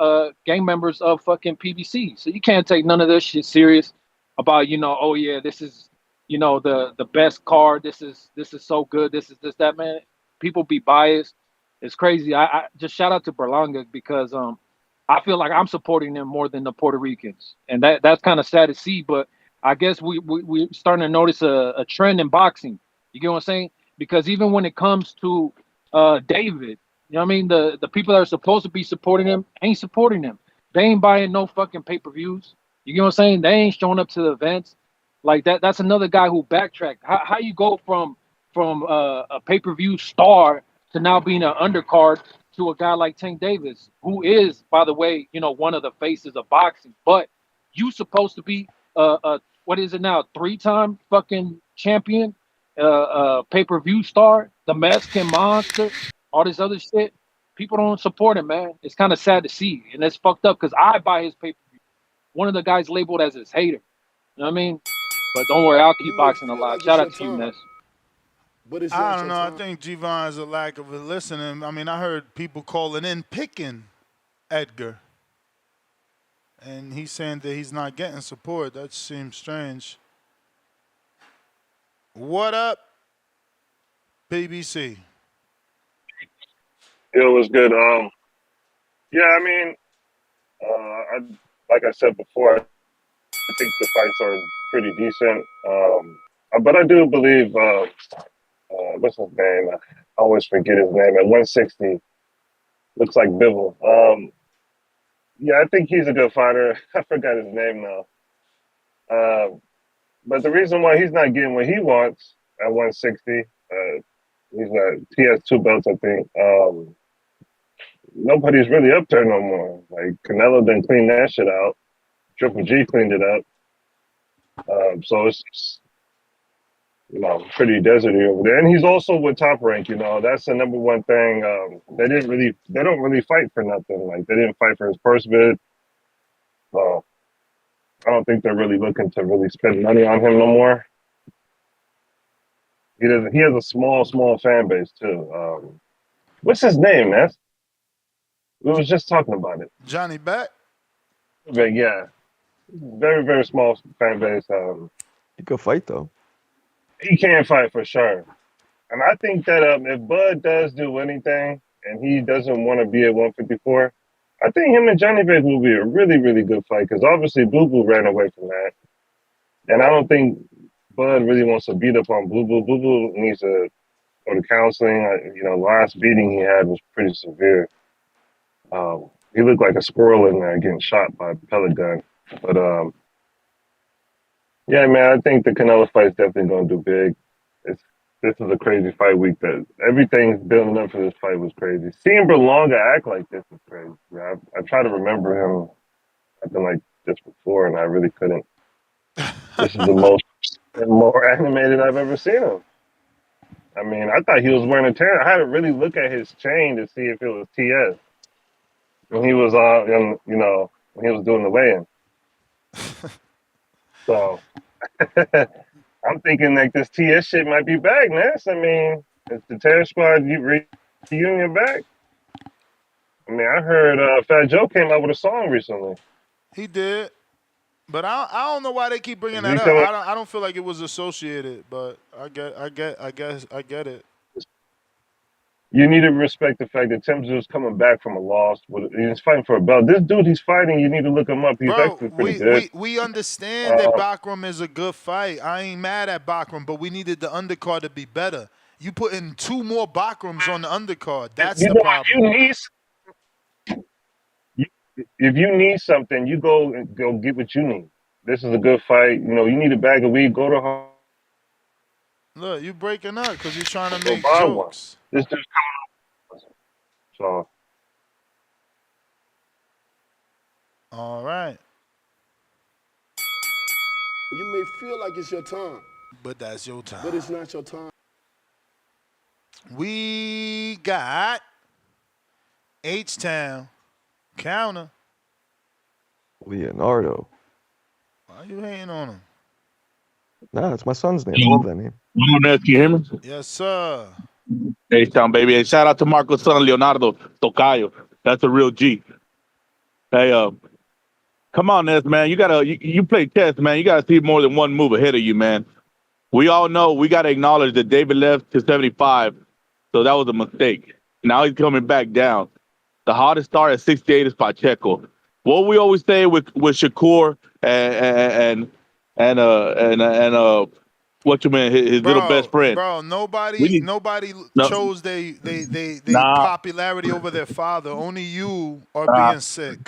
gang members of fucking PBC. So you can't take none of this shit serious about, oh, yeah, this is, the best card. This is so good. This, that, man. People be biased. It's crazy. I just shout out to Berlanga because I feel like I'm supporting them more than the Puerto Ricans. And that's kind of sad to see. But I guess we're starting to notice a trend in boxing. You get what I'm saying? Because even when it comes to David, you know what I mean? The people that are supposed to be supporting him ain't supporting him. They ain't buying no fucking pay-per-views. You get what I'm saying? They ain't showing up to the events. Like that's another guy who backtracked. How you go from a pay-per-view star to now being an undercard to a guy like Tank Davis, who is, by the way, one of the faces of boxing. But you supposed to be a what is it now? 3-time fucking champion, pay-per-view star, the Mexican monster, all this other shit. People don't support him, man. It's kind of sad to see, and it's fucked up because I buy his pay-per-view. One of the guys labeled as his hater. You know what I mean? But don't worry, I'll keep You may boxing feel alive. like Shout it's your out to you, time, Ness. but it's I not don't your know. I time. think Javon's a lack of listening. I mean, I heard people calling in picking Edgar, and he's saying that he's not getting support. That seems strange. What up, BBC? It was good. Yeah, I mean, I, like I said before, I think the fights are pretty decent. But I do believe, what's his name? I always forget his name. At 160, looks like Bivol. Yeah, I think he's a good fighter. I forgot his name now. But the reason why he's not getting what he wants at 160, he's not. He has 2 belts, I think. Nobody's really up there no more. Like Canelo didn't clean that shit out. Triple G cleaned it up. So it's pretty deserty over there. And he's also with Top Rank. That's the number one thing. They don't really fight for nothing. Like they didn't fight for his first bid. So I don't think they're really looking to really spend money on him no more. He doesn't. He has a small fan base too. What's his name, man? We was just talking about it. Johnny Beck? But yeah, very, very small fan base. He could fight though. He can fight for sure. And I think that if Bud does do anything and he doesn't want to be at 154, I think him and Johnny Beck will be a really, really good fight because obviously Boo Boo ran away from that. And I don't think Bud really wants to beat up on Boo Boo. Boo Boo needs to go to counseling. The last beating he had was pretty severe. He looked like a squirrel in there getting shot by a pellet gun. But yeah, man, I think the Canelo fight is definitely going to do big. This is a crazy fight week. That everything's building up for this fight was crazy. Seeing Berlanga act like this is crazy. Yeah, I try to remember him acting like this before, and I really couldn't. This is the most more animated I've ever seen him. I mean, I thought he was wearing a tear. I had to really look at his chain to see if it was TS when he was when he was doing the weigh-in. So I'm thinking like this TS shit might be back, Ness. I mean, is the Terror Squad reunion back? I mean, I heard Fat Joe came out with a song recently. He did. But I don't know why they keep bringing that up. I don't feel like it was associated, but I get it. You need to respect the fact that Tim Tszyu is coming back from a loss. He's fighting for a belt. This dude he's fighting, you need to look him up. He's actually pretty good. We understand that Bakram is a good fight. I ain't mad at Bakram, but we needed the undercard to be better. You put in 2 more Bakrams on the undercard. That's the problem. If you need something, you go get what you need. This is a good fight. You need a bag of weed, go to home. Look, you breaking up because you're trying to make buy jokes. One. This dude's coming up. So. All right. You may feel like it's your time, but that's your time. But it's not your time. We got H-Town counter. Leonardo. Why are you hating on him? Nah, it's my son's name. I love that name. Can you hear me? Yes, sir. H-Town, baby. And shout out to Marco's son, Leonardo Tocayo. That's a real G. Hey, come on, Ness, man. You play chess, man. You gotta see more than one move ahead of you, man. We all know we gotta acknowledge that David left to 75, so that was a mistake. Now he's coming back down. The hottest star at 68 is Pacheco. What we always say with Shakur and what you mean, his little best friend. Bro, nobody chose they popularity over their father. Only you are being sick.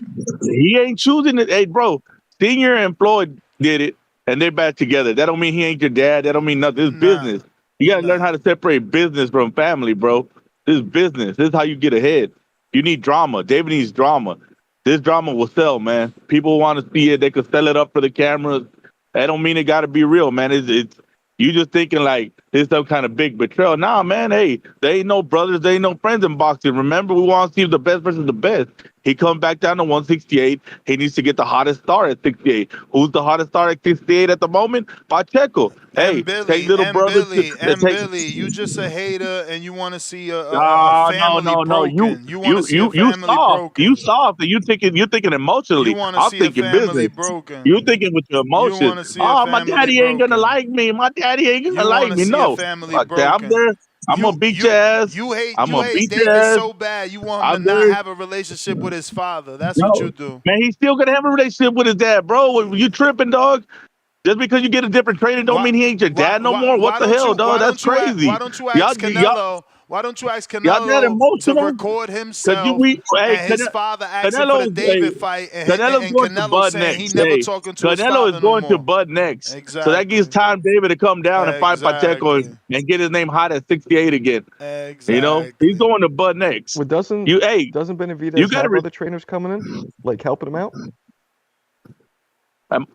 He ain't choosing it. Hey, bro, Senior and Floyd did it, and they're back together. That don't mean he ain't your dad. That don't mean nothing. This is business. You gotta learn how to separate business from family, bro. This is business. This is how you get ahead. You need drama. David needs drama. This drama will sell, man. People want to see it. They could sell it up for the cameras. That don't mean it got to be real, man. It's you just thinking like it's some kind of big betrayal. Nah, man. Hey, there ain't no brothers, there ain't no friends in boxing. Remember, we want to see the best versus the best. He come back down to 168. He needs to get the hottest star at 68. Who's the hottest star at 68 at the moment? Pacheco. Hey, take little brother to take. Billy, you just a hater and you want to see a No, family no, no. broken. You want to see a You family soft. You broken. soft. And you're thinking You emotionally. want to I'm see a thinking family business. broken. You thinking with your You emotions. want to see a Oh, my family daddy ain't gonna broken. like me. My daddy ain't You gonna want like to me. see a No, family fuck that. I'm broken. there. I'm gonna beat your ass. You I'm gonna hate beat your David ass. so bad. You want him to I'm not there. have a relationship with his father. That's what you No, do. man, he's still gonna have a relationship with his dad, bro. You tripping, dog? Just because you get a different training don't mean he ain't your dad no more. What the hell, dog? That's crazy. Why don't you ask Y'all that Canelo to emotional? record Cause himself hey, and his father asking for the Canelo, David fight Canelo's and going to Canelo Bud saying he next. never Hey, talking to his Canelo is father no going to more. Bud next. So that gives Exactly. time David to come down and fight Pacheco Exactly. and get his name hot at 68 again. You know, Exactly. he's going to Bud next. Well, doesn't You Benavidez got have to other trainers coming in, like helping him out?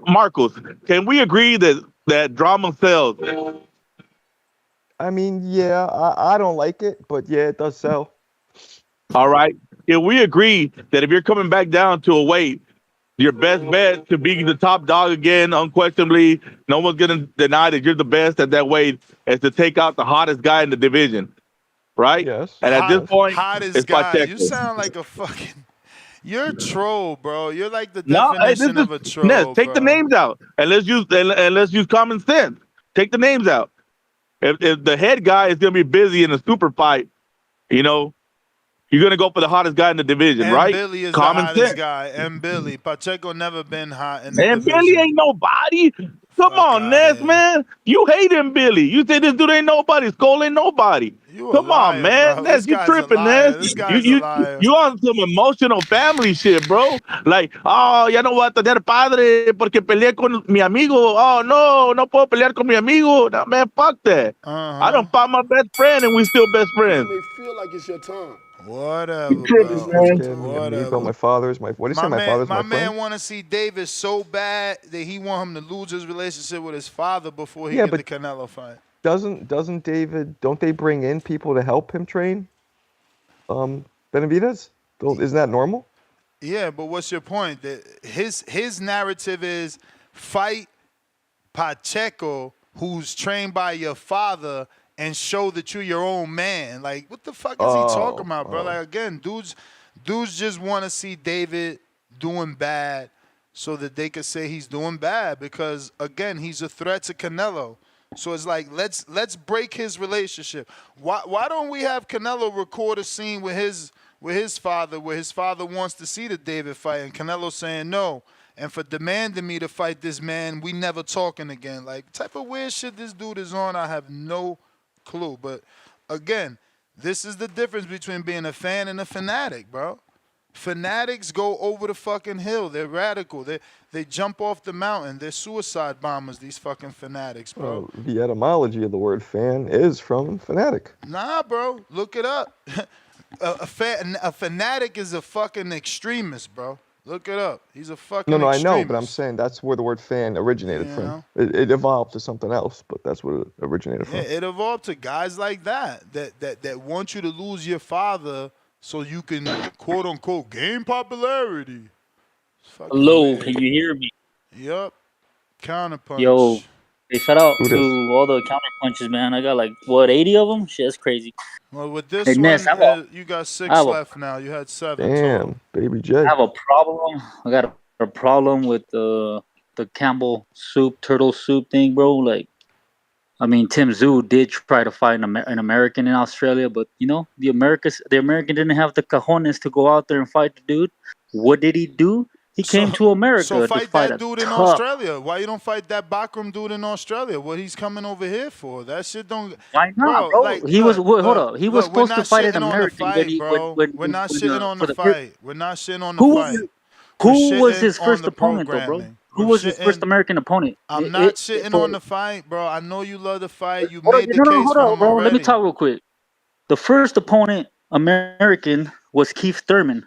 Marcos, can we agree that drama sells? I mean, yeah, I don't like it, but yeah, it does sell. All right. Can we agree that if you're coming back down to a weight, your best bet to be the top dog again, unquestionably, no one's gonna deny that you're the best at that weight, is to take out the hottest guy in the division, right? Yes. And at this point, Hottest it's guy. You Pacheco. sound like a fucking. You're a troll, bro. You're like the No, hey, this definition is of a Ness. troll, Take the bro. names out and let's use common sense. Take the names out. If the head guy is gonna be busy in a super fight, you know, you're gonna go for the hottest guy in the division, And right? Billy is the Common hottest sense. guy. And Billy. Pacheco never been hot in the And Billy division. ain't nobody. Come on, Ness, man. You hate him, Billy. You say this dude ain't nobody. Skull ain't nobody. You a Come on, liar, man. bro. Ness, This you guy's a tripping, Ness. liar. This You guy's a you liar. you on some emotional family shit, bro. Like, oh, ya no voy a tener padre porque peleé con mi amigo. Oh no, no puedo pelear con mi amigo. No, man, fuck that. I done fought my best friend and we still best friends. It may feel like it's your time. You Whatever, tripping, bro. This man. kid, me amigo, Whatever. my father's my. What do you say? My father's My my friend. man want to see Davis so bad that he want him to lose his relationship with his father before he Yeah, get the but Canelo fight. doesn't David? Don't they bring in people to help him train? Benavidez. Isn't that normal? Yeah, but what's your point? That his narrative is fight Pacheco, who's trained by your father, and show that you're your own man. Like, what the fuck is he talking about, bro? Like, again, dudes just want to see David doing bad so that they could say he's doing bad because, again, he's a threat to Canelo. So it's like let's break his relationship. Why don't we have Canelo record a scene with his father where his father wants to see the David fight and Canelo saying no, and for demanding me to fight this man, we never talking again. Like, type of weird shit this dude is on, I have no clue. But again, this is the difference between being a fan and a fanatic, bro. Fanatics go over the fucking hill. They're radical. They jump off the mountain. They're suicide bombers, these fucking fanatics, bro. The etymology of the word fan is from fanatic. Nah, bro. Look it up. a fanatic is a fucking extremist, bro. Look it up. He's a fucking No, I extremist. know, but I'm saying that's where the word fan originated from. It evolved to something else, but that's where it originated from. Yeah, it evolved to guys like that want you to lose your father so you can, quote unquote, gain popularity. Hello, Weird. can you hear me? Yup. Counterpunch. Yo, hey, shout out Who to dis? all the counter punches, man. I got like what 80 of them. Shit, that's crazy. Well, with this Hey, Ness, one, you got I 6 have a left now. You had 7 total. Damn, baby J. I have a problem. I got a problem with the Campbell soup, turtle soup thing, bro. Like, I mean, Tim Tszyu did try to fight an American in Australia, but you know, the American didn't have the cojones to go out there and fight the dude. What did he do? He came to So America to fight fight that a dude in tough. Australia. Why you don't fight that Bakram dude in Australia? What he's coming over here for? That shit don't. Why not, bro? Like, He was hold up. He was we're supposed to not fight an shitting on the American when fight, he bro. We're not shitting on the for the first. fight. We're not shitting on the Who fight. We're who was shitting his on first the opponent though, bro? programming. Who We're was his first shitting. American opponent? I'm not shitting on the fight, bro. I know you love the fight. You Hold on, made the no, case hold for on, him bro. Let me already. talk real quick. The first opponent American was Keith Thurman.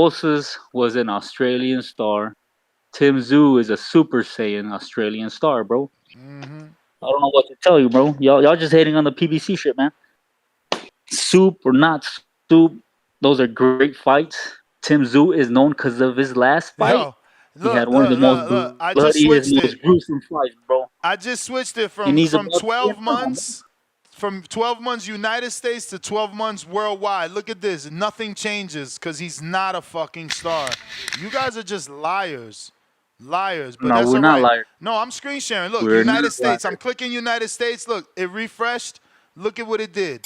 Rosas was an Australian star. Tim Tszyu is a Super Saiyan Australian star, bro. Mm-hmm. I don't know what to tell you, bro. Y'all just hating on the PBC shit, man. Soup or not soup, those are great fights. Tim Tszyu is known because of his last fight. Yo, He had Look, one of the look, most look, look. I just bloodiest, switched most it. gruesome fights, bro. I just switched it And from he's from about to be 12 a star, man. months from 12 months United States to 12 months worldwide. Look at this. Nothing changes because he's not a fucking star. You guys are just liars. Liars. But No, that's we're all not right. liars. No, I'm screen sharing. Look, We're United not States. I'm liars. clicking United States. Look, it refreshed. Look at what it did.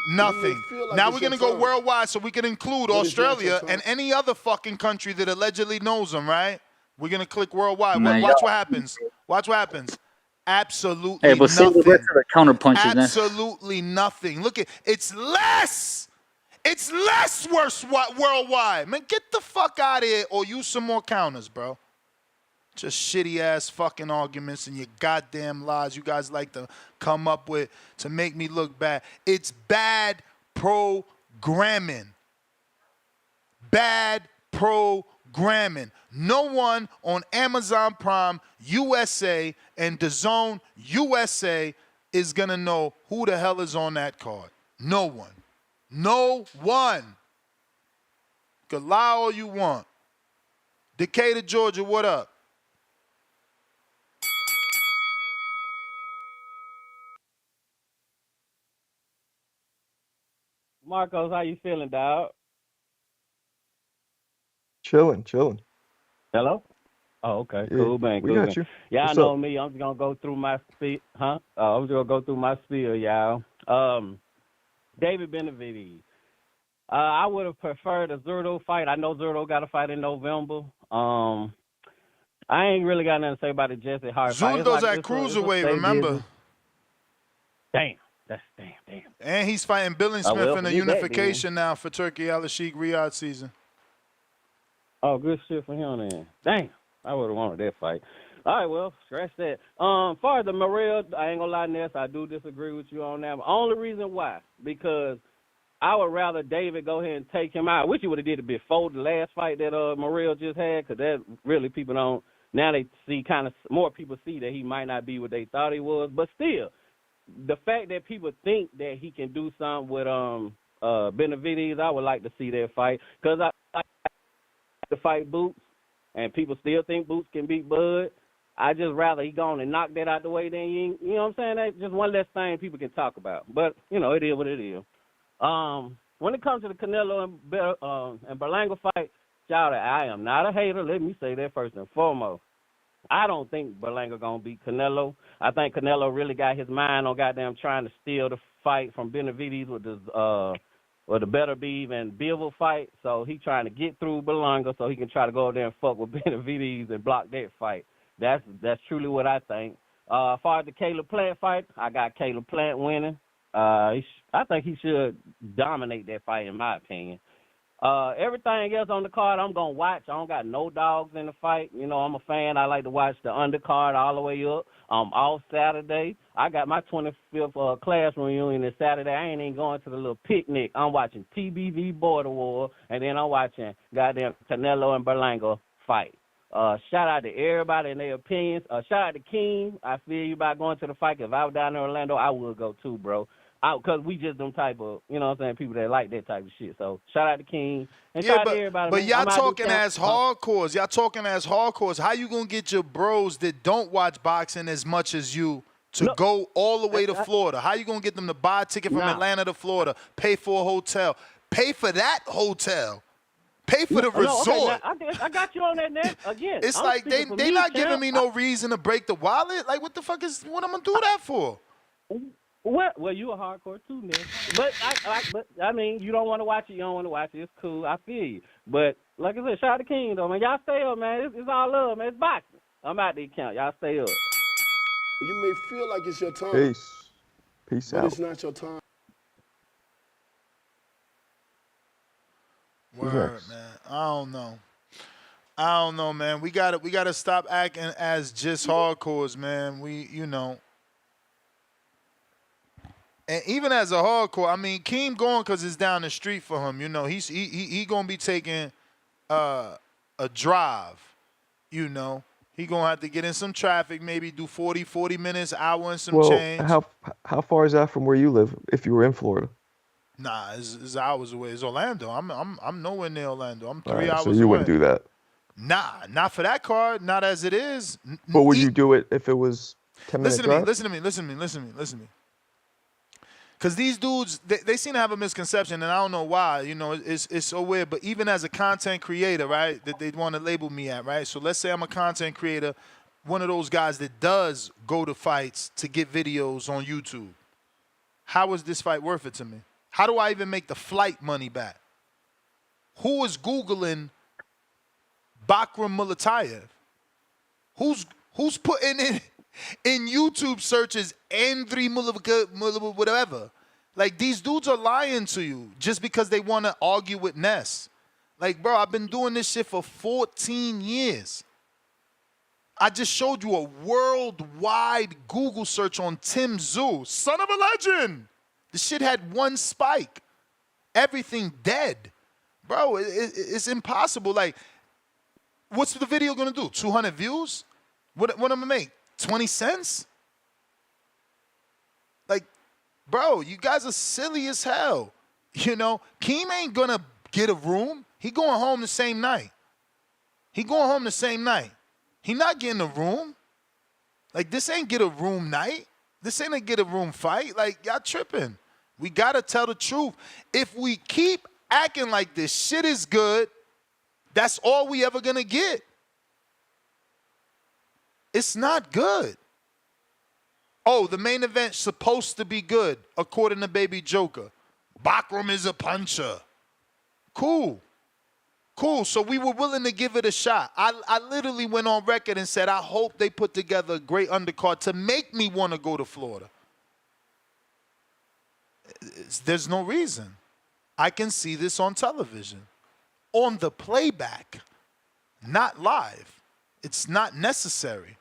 You Nothing. may feel like Now it's we're your going to go time, worldwide so we can include but it's not your Australia time. and any other fucking country that allegedly knows him, right? We're going to click worldwide. Man, Watch y'all. what happens. Watch what happens. Hey, Absolutely but save the rest nothing. of the counter punches, man. Absolutely nothing. Look at it's less. It's less worse worldwide. Man, get the fuck out of here or use some more counters, bro. Just shitty ass fucking arguments and your goddamn lies you guys like to come up with to make me look bad. It's bad programming. Bad programming. No one on Amazon Prime USA and DAZN USA is going to know who the hell is on that card. No one. No one. You can lie all you want. Decatur, Georgia, what up? Marcos, how you feeling, dog? Chilling. Hello? Oh, okay. Yeah, Cool, man. we Cool, got man. you. Y'all What's know up? me. I'm just gonna go through my spiel, huh? I'm just gonna go through my spiel, y'all. David Benavidez. I would have preferred a Zurdo fight. I know Zurdo got a fight in November. I ain't really got nothing to say about the Jesse Hart fight. It's Zurdo's like at it's a cruiserweight, stay remember? busy. Damn. That's damn. And he's fighting Billy Oh, Smith well, in the forget that then. unification now for Turkey Al Sheikh Riyadh season. Oh, good shit for him then. Dang, I would have wanted that fight. All right, well, scratch that. Far as the Morel, I ain't gonna lie, Ness, I do disagree with you on that. Only reason why, because I would rather David go ahead and take him out. I wish he would have did it before the last fight that Morel just had, because that really people don't. Now they see kind of more people see that he might not be what they thought he was, but still, the fact that people think that he can do something with Benavidez, I would like to see that fight, because I like to fight Boots, and people still think Boots can beat Bud. I just rather he go on and knock that out the way than you know what I'm saying? That's just one less thing people can talk about. But, you know, it is what it is. When it comes to the Canelo and Berlanga fight, shout out, I am not a hater. Let me say that first and foremost. I don't think Berlanga going to beat Canelo. I think Canelo really got his mind on goddamn trying to steal the fight from Benavidez with the Better Beef and Bivol fight. So he trying to get through Berlanga so he can try to go over there and fuck with Benavidez and block that fight. That's truly what I think. As far as the Caleb Plant fight, I got Caleb Plant winning. I think he should dominate that fight, in my opinion. Everything else on the card, I'm going to watch. I don't got no dogs in the fight. You know, I'm a fan. I like to watch the undercard all the way up. Off Saturday. I got my 25th class reunion this Saturday. I ain't even going to the little picnic. I'm watching TBV Border War, and then I'm watching goddamn Canelo and Berlanga fight. Shout out to everybody and their opinions. Shout out to King. I feel you about going to the fight. If I was down in Orlando, I would go too, bro. Because we just them type of, you know what I'm saying, people that like that type of shit. So shout out to King. And shout out to everybody. But man. y'all I'm out talking this as hardcores. Y'all talking as hardcores. How you going to get your bros that don't watch boxing as much as you to go all the way to Florida? How you going to get them to buy a ticket from Atlanta to Florida, pay for a hotel, pay for that hotel? Pay for the resort. Okay, I got you on that net again. It's I'm like speaking for they me, not champ. giving me no reason to break the wallet. Like, what the fuck what I'm gonna do that for? Well, you a hardcore too, Nick. But I mean, you don't want to watch it. You don't want to watch it. It's cool. I feel you. But like I said, shout out to King though, man. Y'all stay up, man. It's all love, man. It's boxing. I'm out the account. Y'all stay up. You may feel like it's your time, Peace but out. it's not your time. Word, man. I don't know, man. We gotta stop acting as just hardcores, man. And even as a hardcore, I mean, Keem going because it's down the street for him. You know, he gonna be taking a drive. You know, he gonna have to get in some traffic, maybe do 40 minutes, hour and some change. How far is that from where you live? If you were in Florida. Nah, it's hours away. It's Orlando. I'm nowhere near Orlando. I'm 3 All right, hours so away. you wouldn't do that. Nah, not for that card. Not as it is. But would you do it if it was 10-minute drive? Listen to me. Because these dudes, they seem to have a misconception, and I don't know why. You know, it's so weird. But even as a content creator, right, that they want to label me at, right? So let's say I'm a content creator, one of those guys that does go to fights to get videos on YouTube. How is this fight worth it to me? How do I even make the flight money back? Who is Googling Bakram Mulatayev? Who's putting in YouTube searches Andriy Mulava, whatever? Like, these dudes are lying to you just because they want to argue with Ness. Like, bro, I've been doing this shit for 14 years. I just showed you a worldwide Google search on Tim Tszyu, son of a legend. The shit had one spike. Everything dead. Bro, it's impossible. Like, what's the video gonna do? 200 views? What am I gonna make? 20 cents? Like, bro, you guys are silly as hell. You know, Keem ain't gonna get a room. He going home the same night. He not getting a room. Like, this ain't get a room night. This ain't a get a room fight. Like, y'all tripping. We gotta tell the truth. If we keep acting like this shit is good, that's all we ever gonna get. It's not good. Oh, the main event's supposed to be good, according to Baby Joker. Bakram is a puncher. Cool. So we were willing to give it a shot. I literally went on record and said, I hope they put together a great undercard to make me want to go to Florida. There's no reason. I can see this on television. On the playback. Not live. It's not necessary.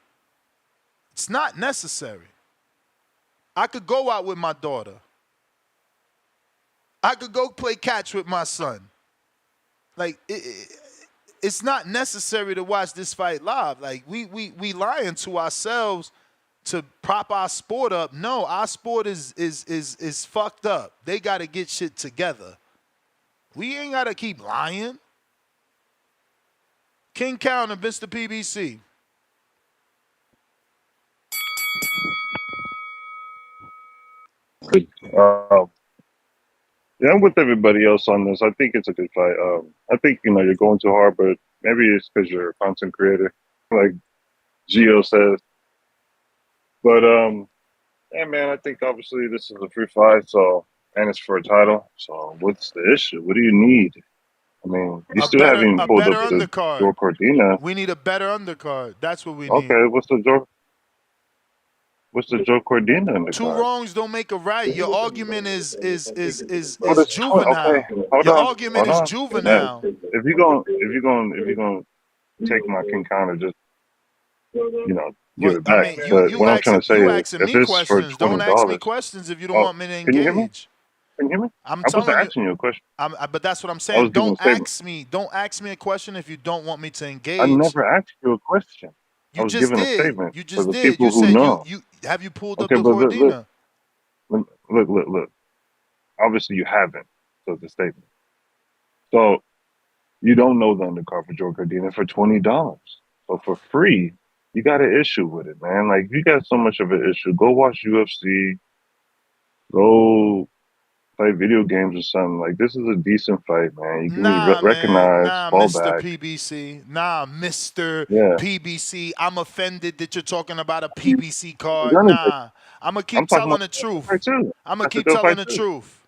I could go out with my daughter. I could go play catch with my son. Like, it's not necessary to watch this fight live. Like, we lying to ourselves to prop our sport up. No, our sport is fucked up. They got to get shit together. We ain't got to keep lying. King Counter, Mr. PBC. Yeah, I'm with everybody else on this. I think it's a good fight. I think, you're going too hard, but maybe it's because you're a content creator, like Gio says. But yeah, man, I think obviously this is a free fight, and it's for a title. So what's the issue? What do you need? I mean, you still haven't pulled up the Joe Cordina. We need a better undercard. That's what we need. Okay, what's the Joe Cordina undercard? Two wrongs don't make a right. Your argument is juvenile. Okay, Your argument is juvenile. If you're going to take my King Counter, just give it back. But what I'm trying to say is, if it's for $20, don't ask me questions if you don't want me to engage. Can you hear me? Can you hear me? I wasn't asking you a question. But that's what I'm saying. Don't ask me a question if you don't want me to engage. I never asked you a question. I was giving a statement. You just for the did. People You who said know. you have you pulled Okay, up the Cordina? Look. Obviously, you haven't. So it's a statement. So you don't know the undercard for Joe Cordina for $20. So for free, you got an issue with it, man. Like, you got so much of an issue. Go watch UFC. Go play video games or something. Like, this is a decent fight, man. You can be recognized, fall Mr. back. PBC. Mr. Yeah. PBC. I'm offended that you're talking about a PBC card. Johnny Nah. I'm going to keep telling the truth. I'm going to keep telling the truth.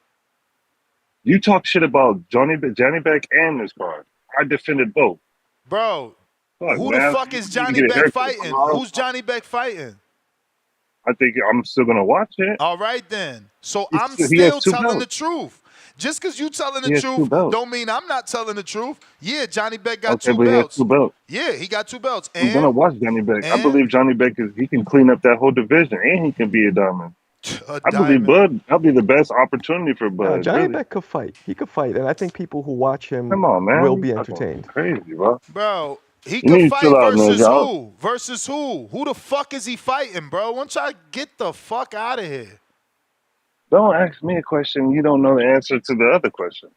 You talk shit about Johnny Beck and this card. I defended both. Bro, who man, the fuck is Johnny Beck fighting? Who's Johnny Beck fighting? I think I'm still going to watch it. All right, then. So I'm still telling the truth. Just because you telling the truth don't mean I'm not telling the truth. Yeah, Johnny Beck got two belts. He has 2 belts. Yeah, he got 2 belts. I'm going to watch Johnny Beck. I believe Johnny Beck he can clean up that whole division, and he can be a diamond. I believe Bud, that'll be the best opportunity for Bud. Johnny Beck could fight. He could fight, and I think people who watch him man. will be entertained. Crazy, bro. Bro, he could fight versus who? Versus who? Who the fuck is he fighting, bro? Why don't y'all get the fuck out of here? Don't ask me a question. You don't know the answer to the other question.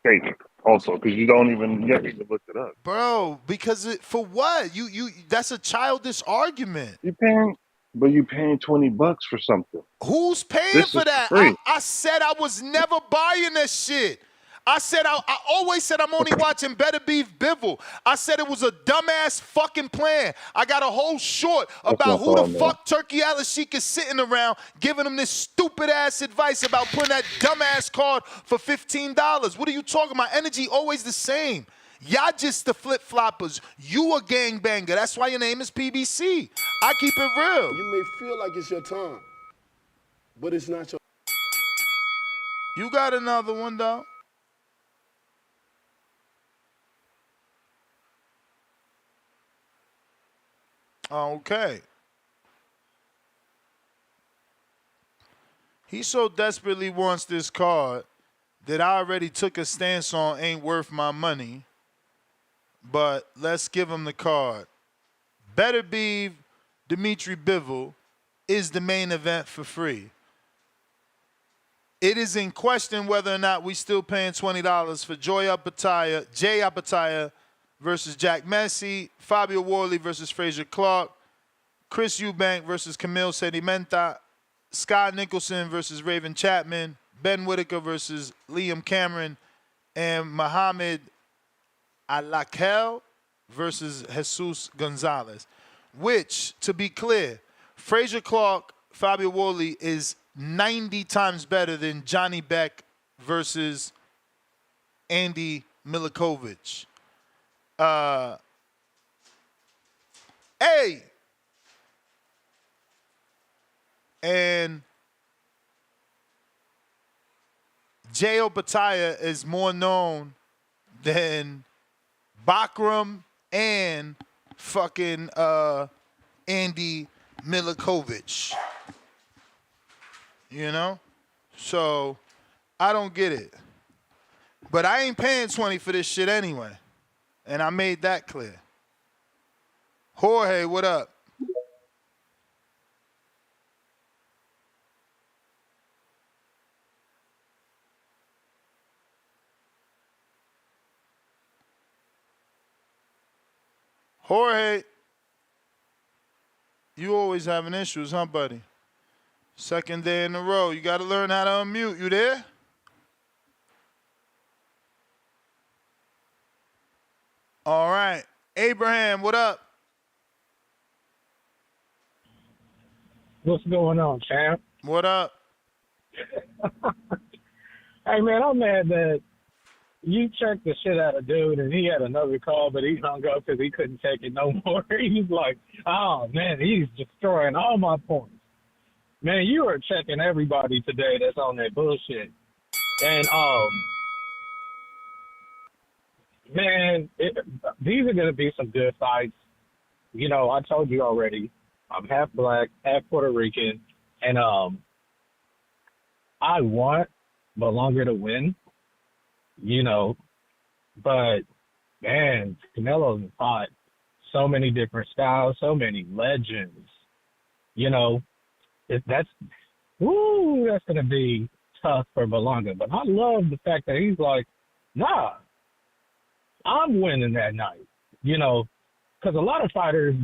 Thank you. Also, because you don't even look it up. Bro, because for what? You that's a childish argument. You paying $20 for something. Who's paying This for is that? free. I said I was never buying that shit. I said I always said I'm only watching Better Beef Bivol. I said it was a dumbass fucking plan. I got a whole short about who the fuck Turkey Al-Sheikh is sitting around giving him this stupid ass advice about putting that dumbass card for $15. What are you talking about? Energy always the same. Y'all just the flip floppers. You a gangbanger. That's why your name is PBC. I keep it real. You may feel like it's your time, but it's not your. You got another one though. Okay. He so desperately wants this card that I already took a stance on ain't worth my money. But let's give him the card. Better Beef Dimitri Bivol is the main event for free. It is in question whether or not we still paying $20 for Jay Apataya versus Jack Messi, Fabio Worley versus Frazier Clark, Chris Eubank versus Camille Sedimenta, Scott Nicholson versus Raven Chapman, Ben Whitaker versus Liam Cameron, and Muhammad Alakel versus Jesus Gonzalez. Which, to be clear, Frazier Clark, Fabio Worley is 90 times better than Johnny Beck versus Andy Milikovic. And Jay Opataya is more known than Bakram and fucking Andy Milikovic. You know? So I don't get it. But I ain't paying 20 for this shit anyway. And I made that clear. Jorge, what up? Jorge, you always having issues, huh, buddy? Second day in a row. You got to learn how to unmute. You there? All right. Abraham, what up? What's going on, champ? What up? Hey, man, I'm mad that you checked the shit out of dude, and he had another call, but he hung up because he couldn't take it no more. He's like, oh, man, he's destroying all my points. Man, you are checking everybody today that's on that bullshit. And, man, these are going to be some good fights. You know, I told you already, I'm half black, half Puerto Rican, and I want Belonga to win, you know, but, man, Canelo's fought so many different styles, so many legends, you know. That's going to be tough for Belonga. But I love the fact that he's like, nah, I'm winning that night, you know, because a lot of fighters,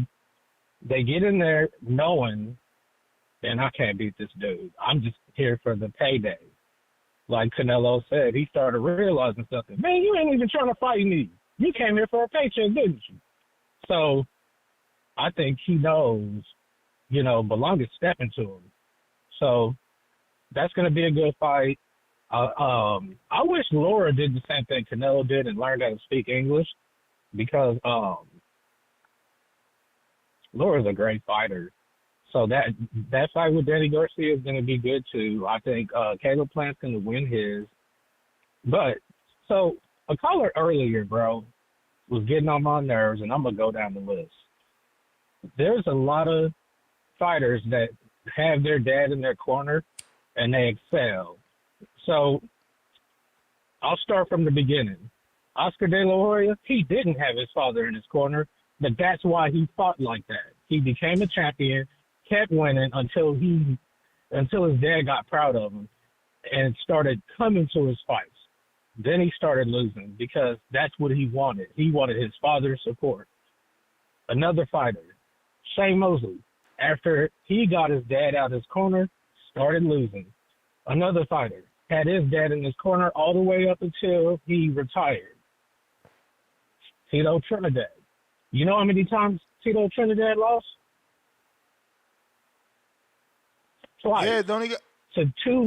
they get in there knowing, and I can't beat this dude. I'm just here for the payday. Like Canelo said, he started realizing something. Man, you ain't even trying to fight me. You came here for a paycheck, didn't you? So I think he knows, you know, Belonga's stepping to him. So that's going to be a good fight. I wish Laura did the same thing Canelo did and learned how to speak English, because Laura's a great fighter. So that fight with Danny Garcia is going to be good too. I think Caleb Plant's going to win his. But so a caller earlier, bro, was getting on my nerves, and I'm going to go down the list. There's a lot of fighters that have their dad in their corner and they excel. So I'll start from the beginning. Oscar De La Hoya, he didn't have his father in his corner, but that's why he fought like that. He became a champion, kept winning until his dad got proud of him and started coming to his fights. Then he started losing because that's what he wanted. He wanted his father's support. Another fighter, Shane Mosley, after he got his dad out his corner, started losing. Another fighter had his dad in his corner all the way up until he retired. Tito Trinidad. You know how many times Tito Trinidad lost? Twice. Yeah, don't he get... To two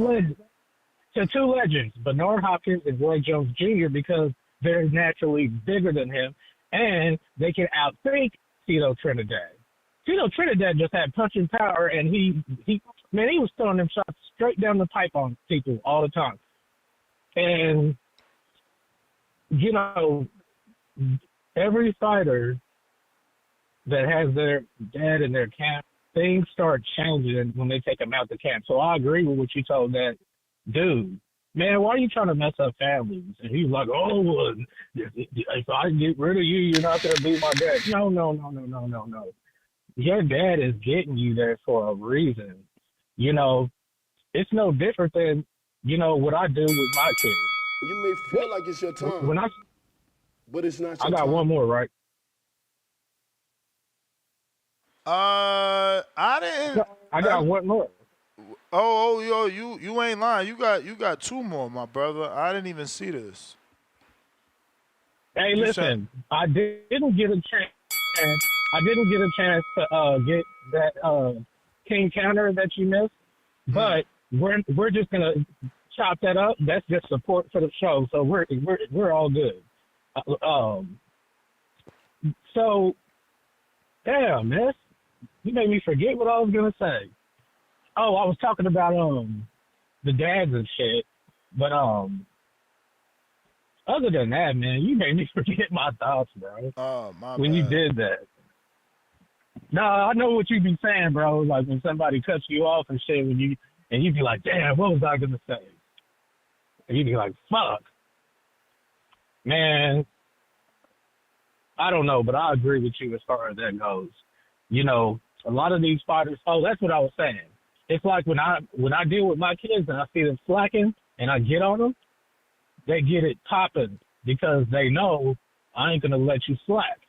legends, Bernard Hopkins and Roy Jones Jr., because they're naturally bigger than him, and they can outthink Tito Trinidad. Tito Trinidad just had punching power, and he was throwing them shots straight down the pipe on people all the time. And, you know, every fighter that has their dad in their camp, things start changing when they take them out the camp. So I agree with what you told that dude. Man, why are you trying to mess up families? And he's like, oh, well, if I get rid of you, you're not going to be my dad. No. Your dad is getting you there for a reason. You know, it's no different than, you know, what I do with my kids. You may feel like it's your time, but it's not your time. I got one more, right? I didn't. I got one more. Yo, you ain't lying. You got two more, my brother. I didn't even see this. Hey, listen, I didn't get a chance. I didn't get a chance to get that king counter that you missed, but we're just gonna chop that up. That's just support for the show, so we're all good. So, damn, miss, you made me forget what I was gonna say. Oh, I was talking about the dads and shit, but other than that, man, you made me forget my thoughts, bro. Oh, my when bad. you did that. No, I know what you be saying, bro. Like when somebody cuts you off and shit, and you be like, damn, what was I gonna say? And you be like, fuck, man. I don't know, but I agree with you as far as that goes. You know, a lot of these fighters. Oh, that's what I was saying. It's like when I deal with my kids and I see them slacking and I get on them, they get it popping because they know I ain't gonna let you slack.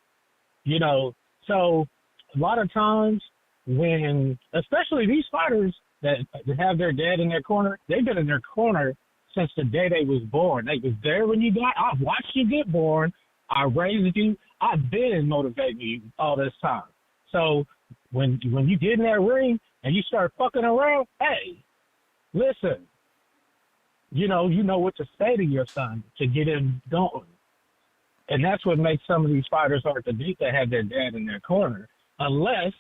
You know, so a lot of times when, especially these fighters that have their dad in their corner, they've been in their corner since the day they was born. They was there when you got. I've watched you get born. I raised you. I've been motivating you all this time. So when you get in that ring and you start fucking around, hey, listen, you know what to say to your son to get him going. And that's what makes some of these fighters hard to beat that have their dad in their corner. Unless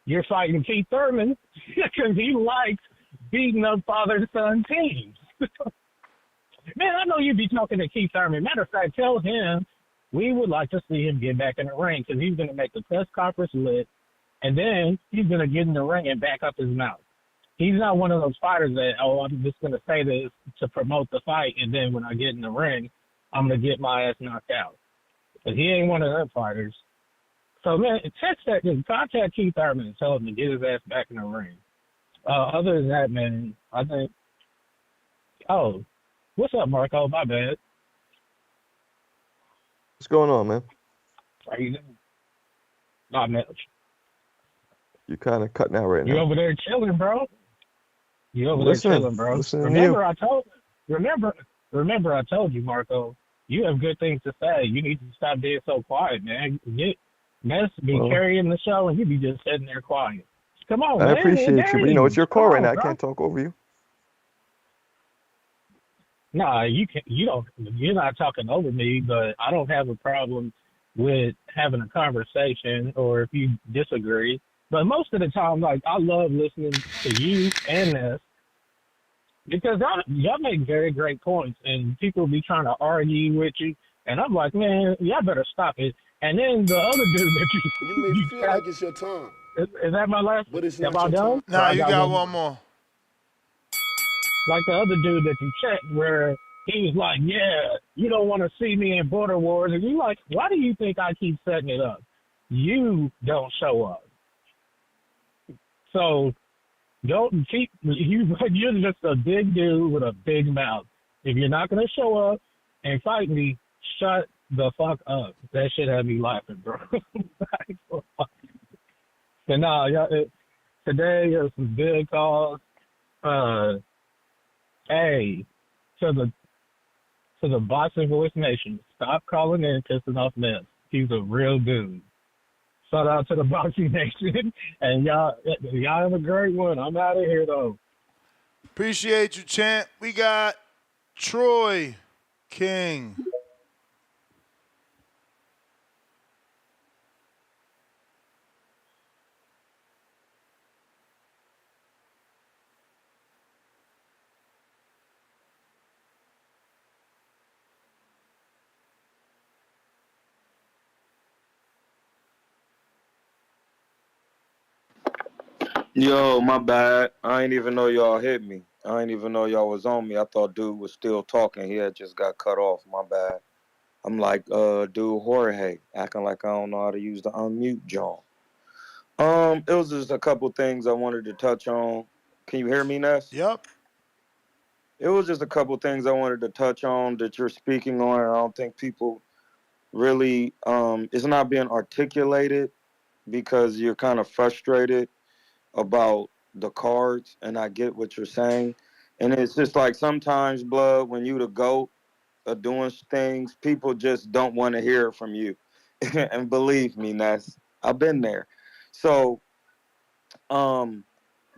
you're fighting Keith Thurman because he likes beating up father-son teams. Man, I know you'd be talking to Keith Thurman. Matter of fact, tell him we would like to see him get back in the ring because he's going to make the press conference lit, and then he's going to get in the ring and back up his mouth. He's not one of those fighters that, I'm just going to say this to promote the fight, and then when I get in the ring, I'm going to get my ass knocked out. But he ain't one of them fighters. So, man, contact Keith Thurman and tell him to get his ass back in the ring. Other than that, man, I think, what's up, Marco? My bad. What's going on, man? How you doing? Not much. You kind of cutting out right You now. over there chilling, bro? You over there chilling, bro? Remember I told you, Marco, you have good things to say. You need to stop being so quiet, man. Mess be carrying the show, and you be just sitting there quiet. Come on, man. I appreciate you, but you know it's your call right now. I bro. can't talk over you. Nah, you can't. You're not talking over me, but I don't have a problem with having a conversation or if you disagree. But most of the time, like, I love listening to you and this because y'all make very great points, and people be trying to argue with you, and I'm like, man, y'all better stop it. And then the other dude that You may feel like it's your time, is that my last? but it's not Am I your done? time. Nah, you got one more. Like the other dude that you checked where he was like, yeah, you don't want to see me in Border Wars. And you like, why do you think I keep setting it up? You don't show up. So don't keep, you're just a big dude with a big mouth. If you're not gonna show up and fight me, shut the fuck up. That shit had me laughing, bro. So no, today there's some good calls. Hey, to the Boxing Voice Nation, stop calling in pissing off Ness. He's a real dude. Shout out to the Boxing Nation, and y'all have a great one. I'm out of here though. Appreciate you, champ. We got Troy King. Yo, my bad. I ain't even know y'all hit me. I ain't even know y'all was on me. I thought dude was still talking. He had just got cut off. My bad. I'm like, dude Jorge, acting like I don't know how to use the unmute jaw. It was just a couple things I wanted to touch on. Can you hear me, Ness? Yep. It was just a couple things I wanted to touch on that you're speaking on. I don't think people really, it's not being articulated because you're kind of frustrated about the cards, and I get what you're saying. And it's just like sometimes, blood, when you the GOAT of doing things, people just don't want to hear it from you. And believe me, Ness, I've been there. So, the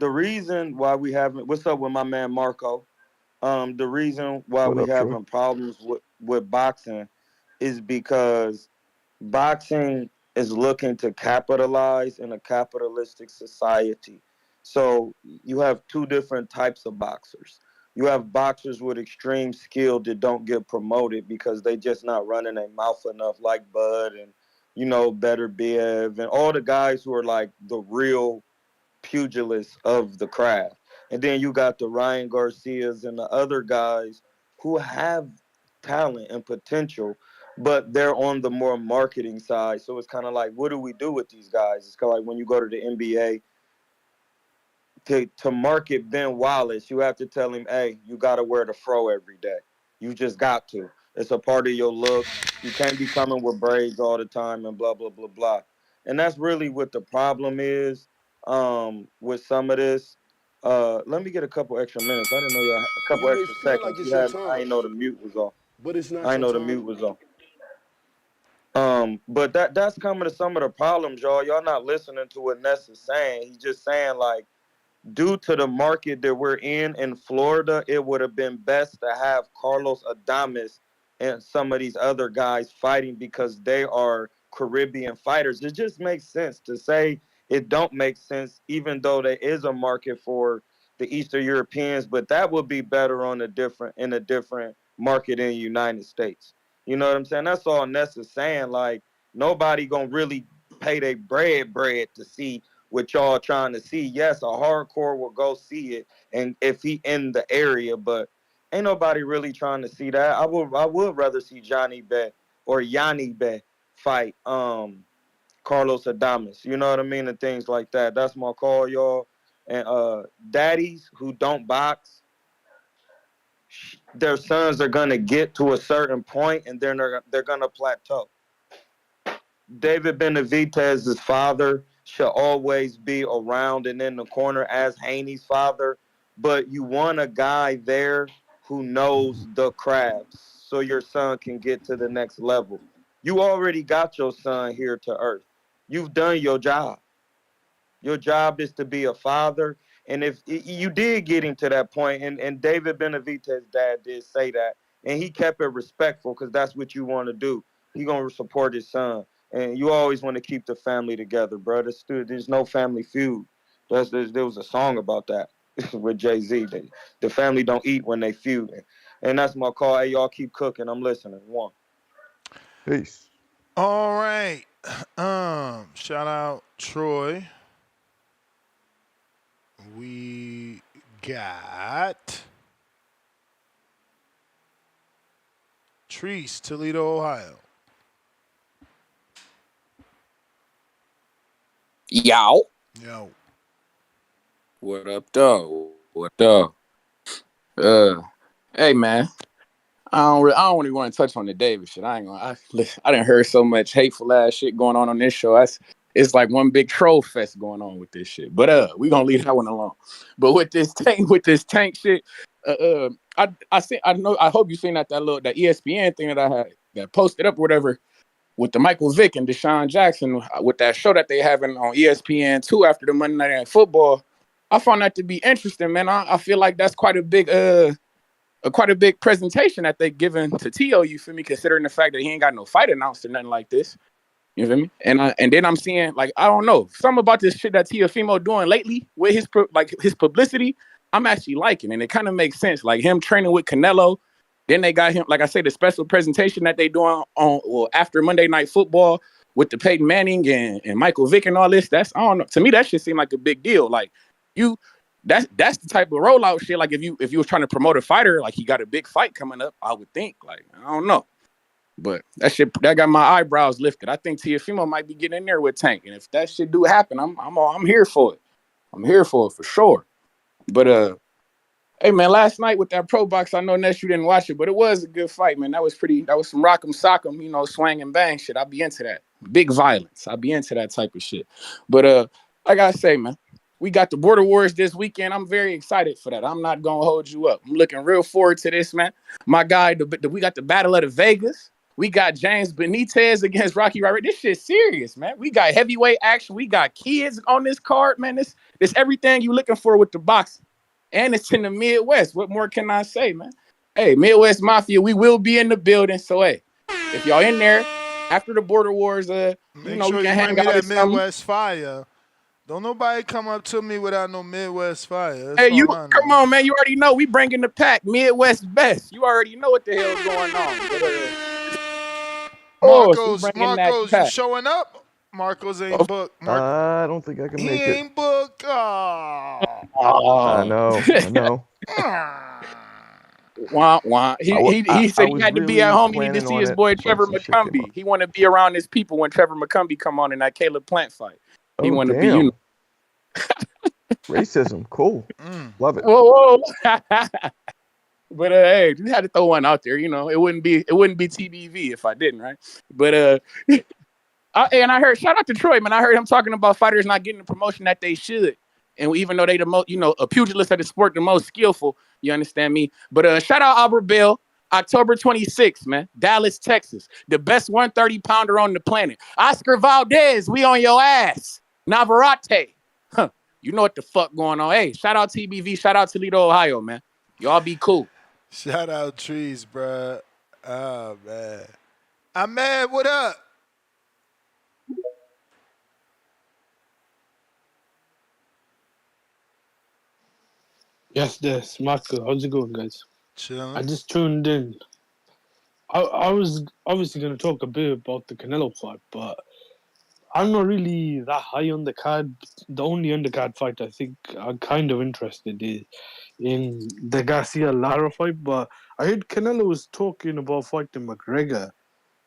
reason why we haven't, what's up with my man Marco? The reason why What we up, Troy? having problems with boxing is because boxing is looking to capitalize in a capitalistic society. So you have two different types of boxers. You have boxers with extreme skill that don't get promoted because they just not running their mouth enough, like Bud and Better Biev and all the guys who are like the real pugilists of the craft. And then you got the Ryan Garcias and the other guys who have talent and potential, but they're on the more marketing side. So it's kind of like, what do we do with these guys? It's kind of like when you go to the NBA to market Ben Wallace, you have to tell him, hey, you got to wear the fro every day. You just got to. It's a part of your look. You can't be coming with braids all the time and blah, blah, blah, blah. And that's really what the problem is with some of this. Let me get a couple extra minutes. I didn't know y'all a You couple may extra feel like seconds. it's You your had I time, didn't know the mute was off. but it's I not didn't your know the time. mute was off. But that's coming to some of the problems, y'all. Y'all not listening to what Ness is saying. He's just saying like, due to the market that we're in Florida, it would have been best to have Carlos Adames and some of these other guys fighting because they are Caribbean fighters. It just makes sense to say it don't make sense, even though there is a market for the Eastern Europeans, but that would be better on in a different market in the United States. You know what I'm saying? That's all Ness is saying. Like, nobody gonna really pay their bread to see what y'all trying to see. Yes, a hardcore will go see it, and if he in the area, but ain't nobody really trying to see that. I would rather see Johnny Bet or Yanni Bet fight Carlos Adames. You know what I mean? And things like that. That's my call, y'all. And daddies who don't box, their sons are gonna get to a certain point, and then they're gonna plateau. David Benavidez's father should always be around and in the corner as Haney's father, but you want a guy there who knows the crafts so your son can get to the next level. You already got your son here to earth. You've done your job. Your job is to be a father. And if you did get him to that point, and David Benavidez's dad did say that, and he kept it respectful because that's what you want to do. He going to support his son. And you always want to keep the family together, bro. There's no family feud. There was a song about that with Jay-Z. The family don't eat when they feud. And that's my call. Hey, y'all keep cooking. I'm listening. One. Peace. All right. Shout out Troy. We got Treese, Toledo, Ohio. Yow. Yo. What up, though? What up? Uh, hey, man. I don't really want to touch on the Davis shit. I ain't gonna. I didn't heard so much hateful ass shit going on this show. It's like one big troll fest going on with this shit. But we gonna leave that one alone. But with this tank shit, I hope you seen that ESPN thing that I had that posted up or whatever with the Michael Vick and Deshaun Jackson with that show that they having on ESPN2 after the Monday Night Football. I found that to be interesting, man. I feel like that's quite a big presentation that they given to T.O., you feel me, considering the fact that he ain't got no fight announced or nothing like this. You feel me? And then I'm seeing, like, I don't know, something about this shit that Teofimo doing lately with his publicity, I'm actually liking, and it kind of makes sense. Like him training with Canelo, then they got him, like I said, the special presentation that they doing after Monday Night Football with the Peyton Manning and Michael Vick and all this. I don't know. To me, that shit seemed like a big deal. Like that's the type of rollout shit. Like if you was trying to promote a fighter, like he got a big fight coming up, I would think. Like, I don't know. But that got my eyebrows lifted. I think Teofimo might be getting in there with Tank. And if that shit do happen, I'm here for it. I'm here for it for sure. But hey man, last night with that pro box, I know Ness you didn't watch it, but it was a good fight, man. That was some rock'em sock'em, swang and bang shit. I'll be into that. Big violence. I'll be into that type of shit. But like I say, man, we got the Border Wars this weekend. I'm very excited for that. I'm not gonna hold you up. I'm looking real forward to this, man. My guy, we got the Battle of the Vegas. We got James Benitez against Rocky Rodriguez. This shit's serious, man. We got heavyweight action. We got kids on this card, man. This everything you looking for with the boxing. And it's in the Midwest. What more can I say, man? Hey, Midwest Mafia, we will be in the building. So, hey, if y'all in there after the Border Wars, Make sure we can you hang bring me out that or something. Midwest fire. Don't nobody come up to me without no Midwest fire. That's Hey, come on, man. You already know we bringing the pack. Midwest best. You already know what the hell's going on. Marcos, you showing up? Marcos ain't booked. I don't think I can he make it. ain't booked. Oh. I know. Wah, wah. He said he had to be at home. He need to see his boy Trevor McCumbee. He want to be around his people when Trevor McCumbee come on in that Caleb Plant fight. He want to be, Racism, cool, love it. Whoa. But hey, you had to throw one out there. It wouldn't be TBV if I didn't, right? But and I heard, shout out to Troy, man. I heard him talking about fighters not getting the promotion that they should. And even though they the most, a pugilist at the sport, the most skillful, you understand me? But shout out Albert Bell, October 26th, man. Dallas, Texas. The best 130-pounder on the planet. Oscar Valdez, we on your ass. Navarrete. Huh. You know what the fuck going on. Hey, shout out TBV, shout out Toledo, Ohio, man. Y'all be cool. Shout out Trees, bro. Oh, man. Ahmed, what up? Yes, this Marco. How's it going, guys? Chilling. I just tuned in. I was obviously going to talk a bit about the Canelo fight, but I'm not really that high on the card. The only undercard fight I think I'm kind of interested in the Garcia Lara fight, but I heard Canelo was talking about fighting McGregor.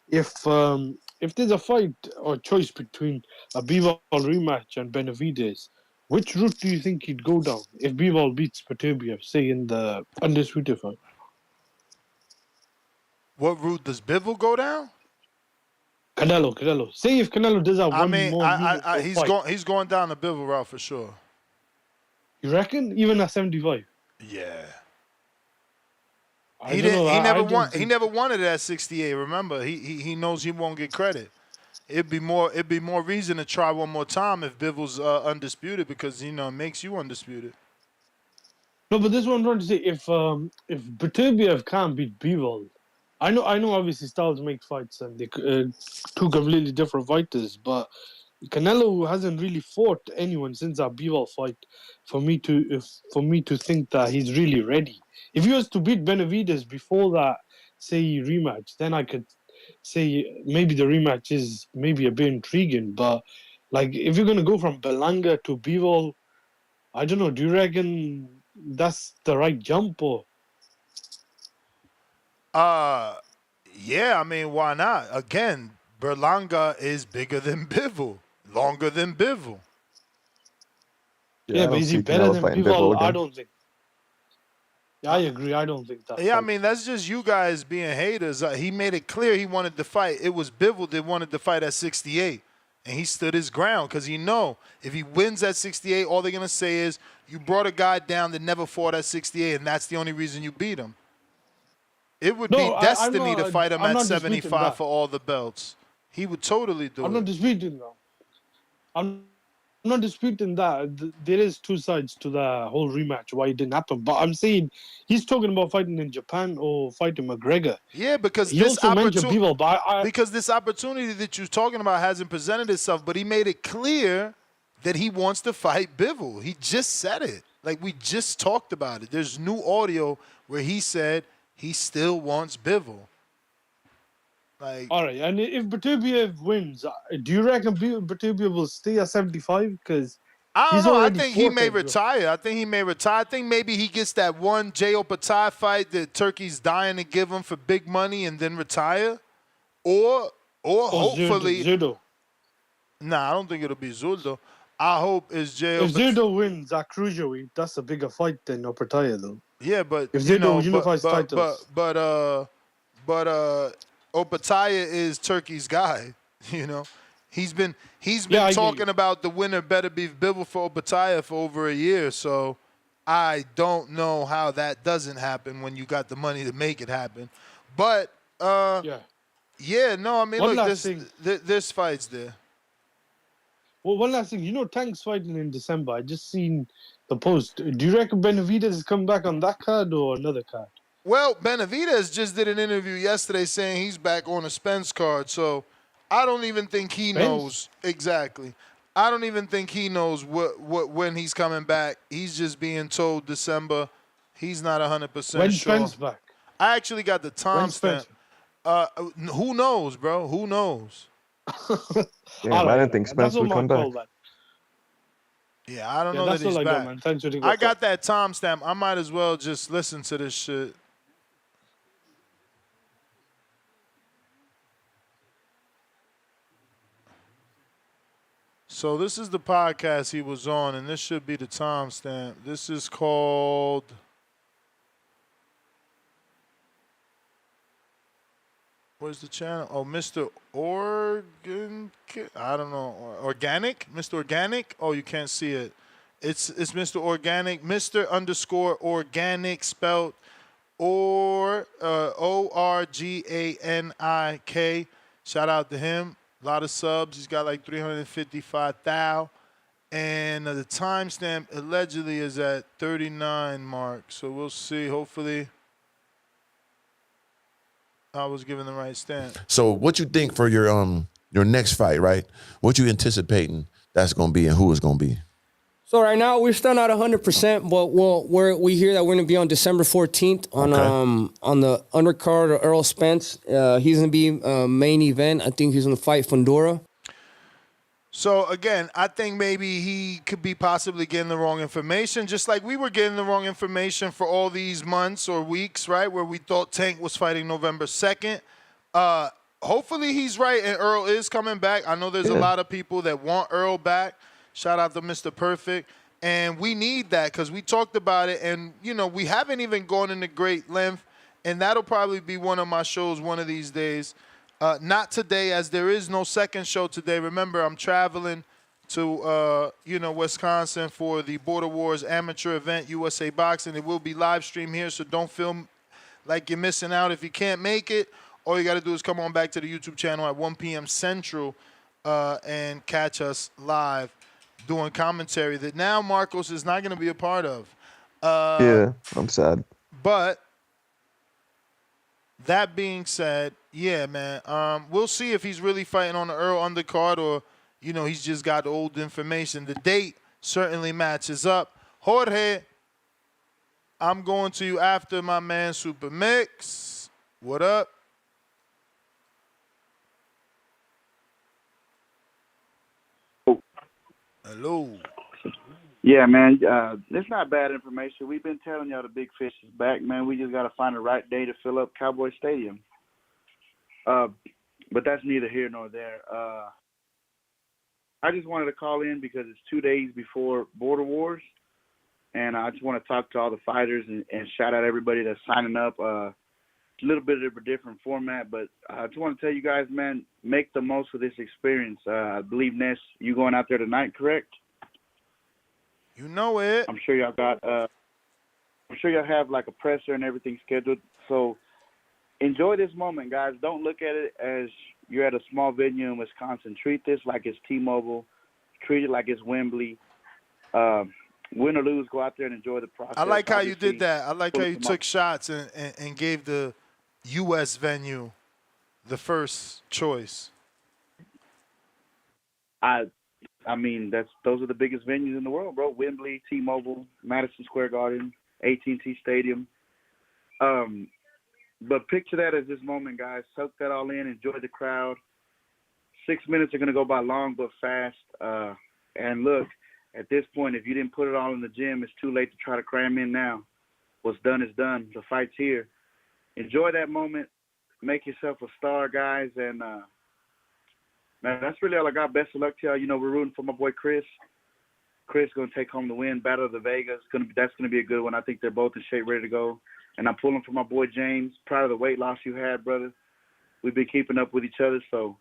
If there's a fight or choice between a Bivol rematch and Benavidez, which route do you think he'd go down if Bivol beats Beterbiev, say in the undisputed fight? What route does Bivol go down? Canelo. Say if Canelo does that more meaningful fight. He's going down the Bivol route for sure. You reckon? Even at 75? Yeah. He never wanted it at 68. Remember, he knows he won't get credit. It'd be more reason to try one more time if Bivol's undisputed because it makes you undisputed. No, but this one I'm trying to say if Beterbiev can't beat Bivol, I know obviously styles make fights and they two completely different fighters, but Canelo hasn't really fought anyone since that Bivol fight for me to think that he's really ready. If he was to beat Benavidez before that, say, rematch, then I could say maybe the rematch is maybe a bit intriguing. But like if you're gonna go from Belanga to Bivol, I don't know. Do you reckon that's the right jump or? Yeah. I mean, why not? Again, Berlanga is bigger than Bivol, longer than Bivol. Yeah, but is he better than Bivol? I don't think. Yeah, I agree. I don't think that. Yeah, I Fight. mean, that's just you guys being haters. He made it clear he wanted to fight. It was Bivol that wanted to fight at 68. And he stood his ground because he know if he wins at 68, all they're going to say is, you brought a guy down that never fought at 68, and that's the only reason you beat him. It would be No, I'm destiny to not. fight him I'm at not disputing 75 that. for all the belts. He would totally do I'm it. not disputing that. I'm not disputing that. There is two sides to the whole rematch, why it didn't happen. But I'm saying he's talking about fighting in Japan or fighting McGregor. Yeah, because He this also mentioned opportunity, people, but because this opportunity that you're talking about hasn't presented itself. But he made it clear that he wants to fight Bivol. He just said it. Like, we just talked about it. There's new audio where he said he still wants Bivol. Like, all right, and if Beterbiev wins, do you reckon Beterbiev will stay at 75? Because I don't he's know. I already think he fought may it, bro. retire. I think maybe he gets that one J.O. Patai fight that Turkey's dying to give him for big money and then retire. Or hopefully. Zurdo. Nah, I don't think it'll be Zurdo. I hope it's J.O. If Zurdo wins at cruiserweight, that's a bigger fight than Opataya, though. Yeah, but If you Zurdo know, unifies titles, but Opataya is Turkey's guy. You know, he's been I get talking about the winner better be Bivol for Opataya for over a year. So I don't know how that doesn't happen when you got the money to make it happen. But yeah, no, I mean, One look, last thing. this fight's there. Well, one last thing. You know, Tank's fighting in December. I just seen the post. Do you reckon Benavidez is coming back on that card or another card? Well, Benavidez just did an interview yesterday saying he's back on a Spence card. So I don't even think he knows exactly. I don't even think he knows when he's coming back. He's just being told December. He's not 100% When sure. Spence back? I actually got the timestamp. Who knows, bro? Who knows? Yeah, I didn't think Spence would come back. Yeah, I don't know that's that he's all I got, back. man. Thanks for the I got that timestamp. I might as well just listen to this shit. So this is the podcast he was on, and this should be the timestamp. This is called... Where's the channel? Oh, Mr. Organ... I don't know. Organic? Mr. Organic? Oh, you can't see it. It's Mr. Organic. Mr. _ Organic spelled ORGANIK. Shout out to him. A lot of subs. He's got like 355,000. And the timestamp allegedly is at 39 mark. So we'll see. Hopefully I was given the right stamp. So what you think for your next fight, right? What you anticipating that's going to be and who it's going to be? So right now we're still not 100%, but we hear that we're going to be on December 14th on the undercard of Errol Spence. He's going to be main event. I think he's going to fight Fundora. So again, I think maybe he could be possibly getting the wrong information, just like we were getting the wrong information for all these months or weeks, right? Where we thought Tank was fighting November 2nd. Hopefully he's right and Earl is coming back. I know there's a lot of people that want Earl back. Shout out to Mr. Perfect. And we need that because we talked about it. And, you know, we haven't even gone into great length. And that'll probably be one of my shows one of these days. Not today, as there is no second show today. Remember, I'm traveling to, Wisconsin for the Border Wars amateur event, USA Boxing. It will be live stream here, so don't feel like you're missing out if you can't make it. All you got to do is come on back to the YouTube channel at 1 p.m. Central and catch us live doing commentary that now Marcos is not going to be a part of. Yeah, I'm sad. But that being said, yeah, man, we'll see if he's really fighting on the Earl undercard or, he's just got old information. The date certainly matches up. Jorge, I'm going to you after my man Super Mix. What up? Hello. Yeah, man. It's not bad information. We've been telling y'all the big fish is back, man. We just got to find the right day to fill up Cowboy Stadium. But that's neither here nor there. I just wanted to call in because it's 2 days before Border Wars. and I just want to talk to all the fighters and shout out everybody that's signing up. A little bit of a different format, but I just want to tell you guys, man, make the most of this experience. I believe, Ness, you going out there tonight, correct? You know it. I'm sure y'all got. I'm sure y'all have like a presser and everything scheduled. So enjoy this moment, guys. Don't look at it as you're at a small venue in Wisconsin. Treat this like it's T-Mobile. Treat it like it's Wembley. Win or lose, go out there and enjoy the process. I like how you Obviously, did that. I like how you took shots and gave the U.S. venue the first choice. I mean, those are the biggest venues in the world, bro. Wembley, T-Mobile, Madison Square Garden, AT&T Stadium. But picture that as this moment, guys. Soak that all in. Enjoy the crowd. 6 minutes are going to go by long but fast. And look, at this point, if you didn't put it all in the gym, it's too late to try to cram in now. What's done is done. The fight's here. Enjoy that moment. Make yourself a star, guys. And, man, that's really all I got. Best of luck to y'all. You know, we're rooting for my boy Chris. Chris going to take home the win. Battle of the Vega. That's going to be a good one. I think they're both in shape, ready to go. And I'm pulling for my boy James. Proud of the weight loss you had, brother. We've been keeping up with each other. So,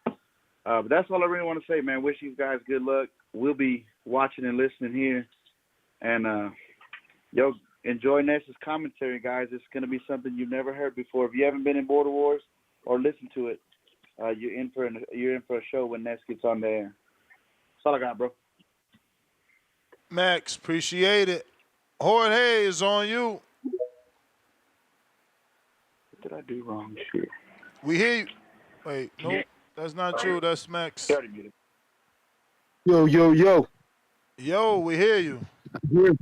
but that's all I really want to say, man. Wish you guys good luck. We'll be watching and listening here. And, enjoy Ness's commentary, guys. It's going to be something you've never heard before. If you haven't been in Border Wars or listened to it, you're in for a show when Ness gets on the air. That's all I got, bro. Max, appreciate it. Jorge is on you. What did I do wrong? Shit. We hear you. Wait, nope, that's not true. That's Max. Yo, yo, yo. Yo, we hear you. Here,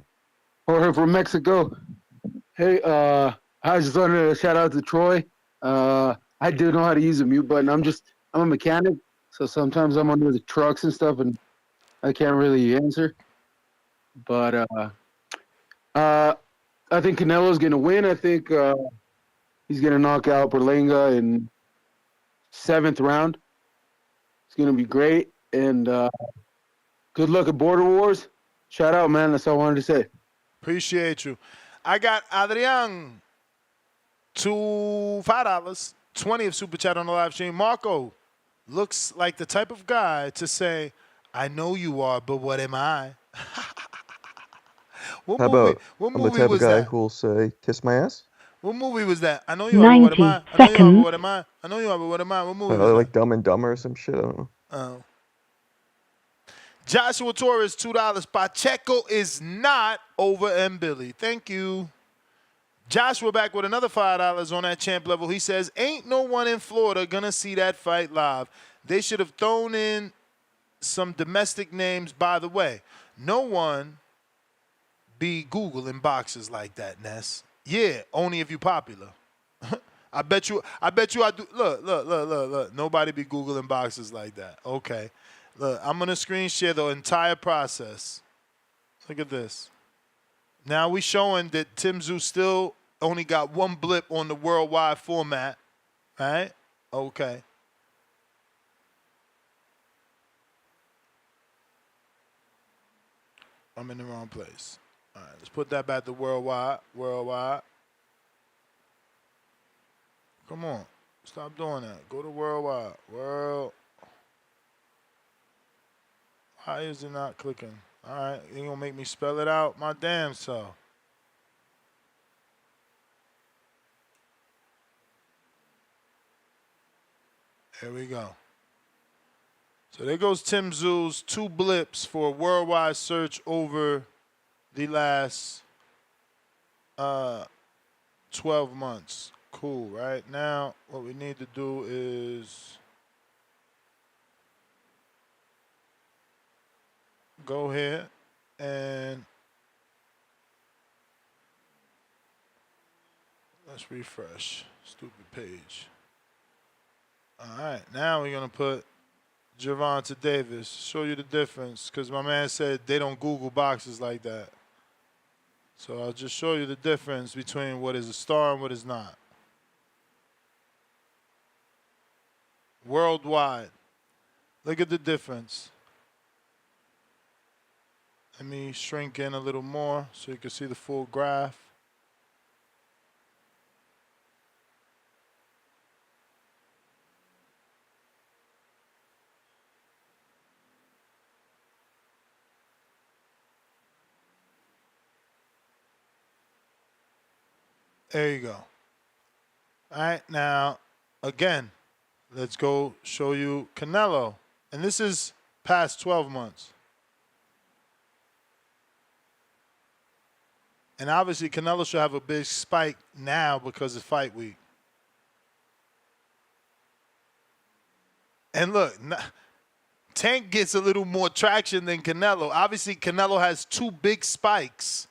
Jorge from Mexico. Hey, I just wanted to shout out to Troy. I do know how to use a mute button. I'm a mechanic, so sometimes I'm under the trucks and stuff, and I can't really answer. But I think Canelo's gonna win. I think he's gonna knock out Berlanga in 7th round. It's gonna be great, and good luck at Border Wars. Shout out, man. That's all I wanted to say. Appreciate you. I got Adrian to $5, 20 of Super Chat on the live stream. Marco looks like the type of guy to say, I know you are, but what am I? What How movie? about What I'm the movie type of was guy that? who'll say, kiss my ass? What movie was that? I know you are, but what am I? I know you are, but what am I? I know you are, but what am I? What movie was that? Like Dumb and Dumber or some shit. I don't know. Oh. Joshua Torres, $2. Pacheco is not over M. Billy. Thank you. Joshua back with another $5 on that champ level. He says, ain't no one in Florida gonna see that fight live. They should have thrown in some domestic names, by the way. No one be Googling boxes like that, Ness. Yeah, only if you popular. I bet you I do. Look. Nobody be Googling boxes like that. Okay. Look, I'm going to screen share the entire process. Look at this. Now we showing that Tim Tszyu still only got one blip on the worldwide format. Right? Okay. I'm in the wrong place. All right, let's put that back to worldwide. Worldwide. Come on. Stop doing that. Go to worldwide. World. Why is it not clicking? All right, you're going to make me spell it out? My damn self. There we go. So there goes Tim Tszyu's 2 blips for a worldwide search over the last 12 months. Cool, right? Now, what we need to do is go here and let's refresh. Stupid page. All right, now we're going to put Gervonta Davis. Show you the difference because my man said they don't Google boxes like that. So I'll just show you the difference between what is a star and what is not. Worldwide. Look at the difference. Let me shrink in a little more so you can see the full graph. There you go. All right, now, again, let's go show you Canelo. And this is past 12 months. And obviously, Canelo should have a big spike now because of fight week. And look, Tank gets a little more traction than Canelo. Obviously, Canelo has 2 big spikes,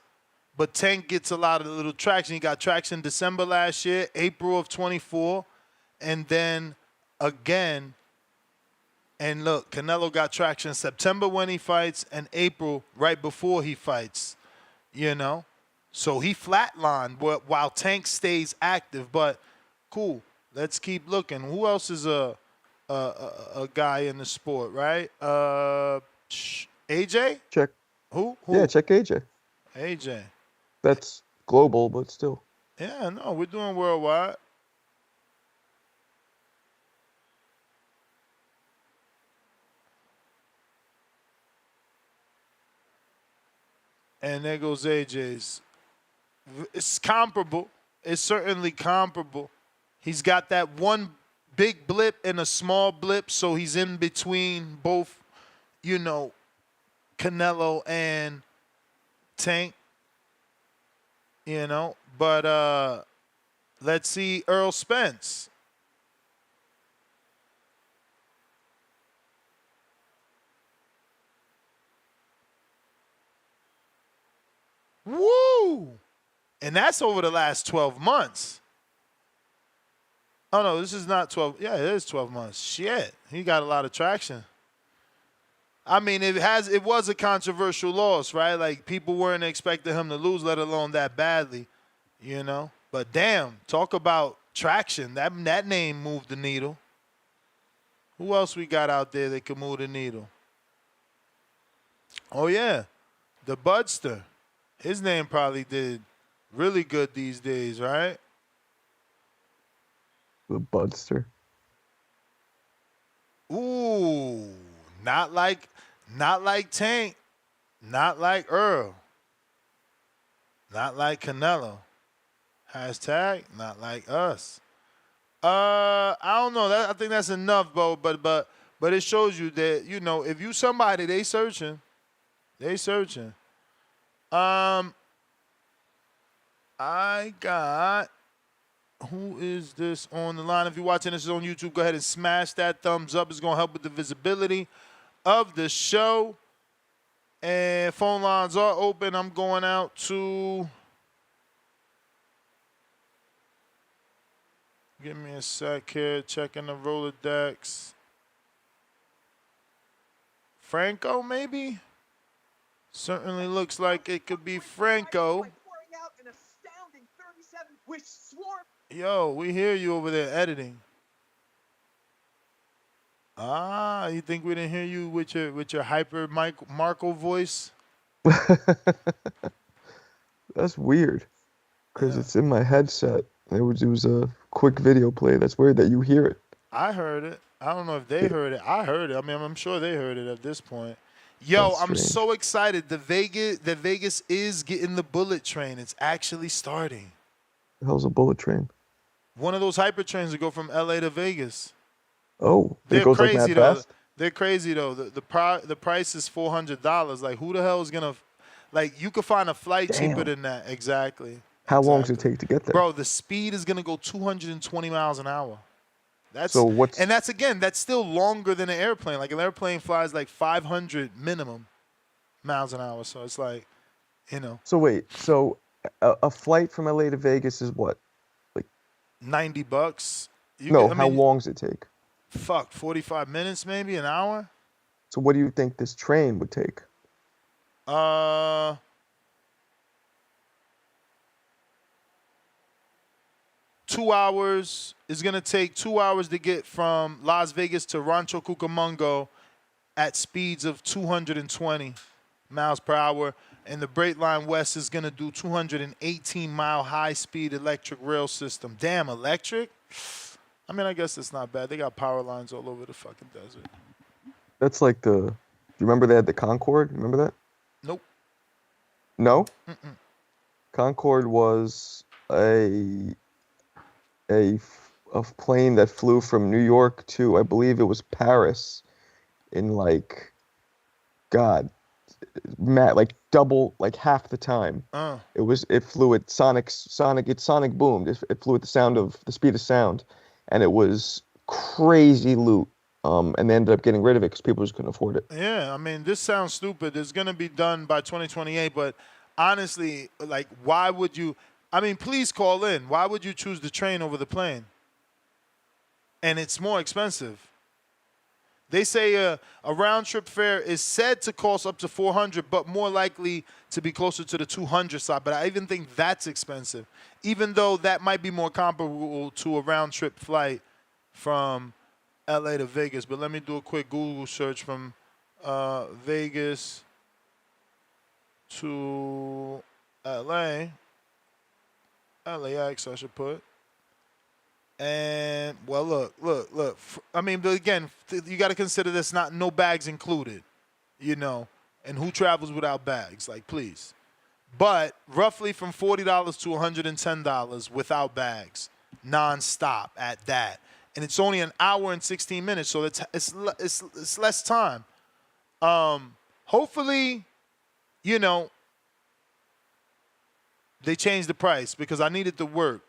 but Tank gets a lot of little traction. He got traction December last year, April of 24, and then again. And look, Canelo got traction September when he fights and April right before he fights, you know. So he flatlined while Tank stays active. But cool, let's keep looking. Who else is a guy in the sport, right? AJ? Check. Who? Yeah, check AJ. AJ. That's global, but still. Yeah, no, we're doing worldwide. And there goes AJ's. It's comparable. It's certainly comparable. He's got that one big blip and a small blip, so he's in between both, you know, Canelo and Tank, you know. But let's see Earl Spence. Woo! And that's over the last 12 months. Oh, no, this is not 12. Yeah, it is 12 months. Shit. He got a lot of traction. I mean, it was a controversial loss, right? Like, people weren't expecting him to lose, let alone that badly, you know? But damn, talk about traction. That name moved the needle. Who else we got out there that could move the needle? Oh, yeah, the Budster. His name probably did really good these days, right? The Budster. Ooh, not like Tank, not like Earl, not like Canelo. Hashtag not like us. I don't know. I think that's enough, bro. But it shows you that, you know, if you somebody, they searching. I got, who is this on the line? If you're watching this on YouTube, go ahead and smash that thumbs up. It's going to help with the visibility of the show. And phone lines are open. I'm going out to, give me a sec here, checking the Rolodex. Franco, maybe? Certainly looks like it could be Franco. Yo, we hear you over there editing. Ah, you think we didn't hear you with your hyper Marco voice? That's weird, because it's in my headset. It was a quick video play. That's weird that you hear it. I heard it. I don't know if they heard it. I heard it. I mean, I'm sure they heard it at this point. Yo, I'm so excited. The Vegas is getting the bullet train. It's actually starting. The hell's a bullet train? One of those hyper trains that go from LA to Vegas. Oh, They're it goes crazy like that though. fast? They're crazy though. The price is $400. Like, who the hell is gonna, like, you could find a flight cheaper than that. Exactly. How long does it take to get there? Bro, the speed is gonna go 220 miles an hour. That's that's still longer than an airplane. Like, an airplane flies like 500 minimum miles an hour. So it's like, you know. So wait, a flight from LA to Vegas is what? Like $90. How long does it take? 45 minutes, maybe an hour. So what do you think this train would take? 2 hours. It's gonna take 2 hours to get from Las Vegas to Rancho Cucamonga at speeds of 220. miles per hour. And the Breakline West is going to do 218-mile high-speed electric rail system. Damn, electric? I mean, I guess it's not bad. They got power lines all over the fucking desert. That's like the. Do you remember they had the Concorde? Remember that? Nope. No. Mm-mm. Concorde was a plane that flew from New York to, I believe it was Paris, in like, God, like double, like half the time. It flew at sonic boomed. It flew at the speed of sound, and it was crazy loot. And they ended up getting rid of it because people just couldn't afford it. Yeah, I mean, this sounds stupid. It's going to be done by 2028, but honestly, like, why would you? I mean, please call in. Why would you choose the train over the plane? And it's more expensive. They say a round-trip fare is said to cost up to $400, but more likely to be closer to the $200 side. But I even think that's expensive, even though that might be more comparable to a round-trip flight from LA to Vegas. But let me do a quick Google search from Vegas to LA. LAX, I should put. And, well, look. I mean, but again, you got to consider this no bags included, you know, and who travels without bags? Like, please. But roughly from $40 to $110 without bags, nonstop at that. And it's only an hour and 16 minutes, so it's less time. Hopefully, you know, they changed the price because I needed to work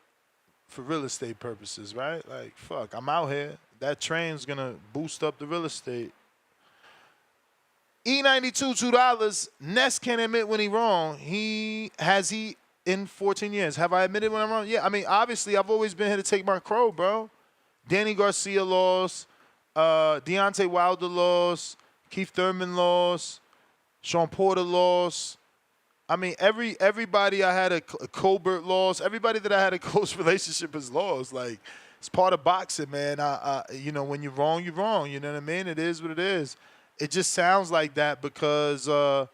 for real estate purposes, right? Like, fuck, I'm out here. That train's going to boost up the real estate. E92, $2. Ness can't admit when he wrong. Has he in 14 years. Have I admitted when I'm wrong? Yeah, I mean, obviously, I've always been here to take my crow, bro. Danny Garcia lost. Deontay Wilder lost. Keith Thurman lost. Sean Porter lost. I mean, everybody I had a Colbert lost. Everybody that I had a close relationship has lost. Like, it's part of boxing, man. You know, when you're wrong, you're wrong. You know what I mean? It is what it is. It just sounds like that because, I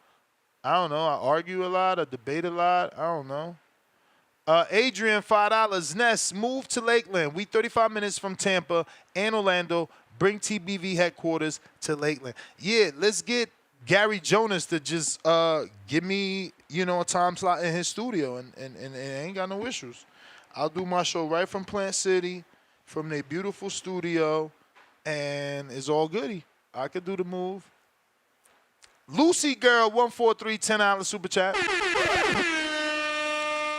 don't know, I argue a lot, I debate a lot. I don't know. Adrian, $5. Ness, move to Lakeland. We 35 minutes from Tampa and Orlando. Bring TBV headquarters to Lakeland. Yeah, let's get Gary Jonas to just give me, you know, a time slot in his studio, and ain't got no issues. I'll do my show right from Plant City, from their beautiful studio, and it's all goody. I could do the move. Lucy Girl, 143, $10 super chat.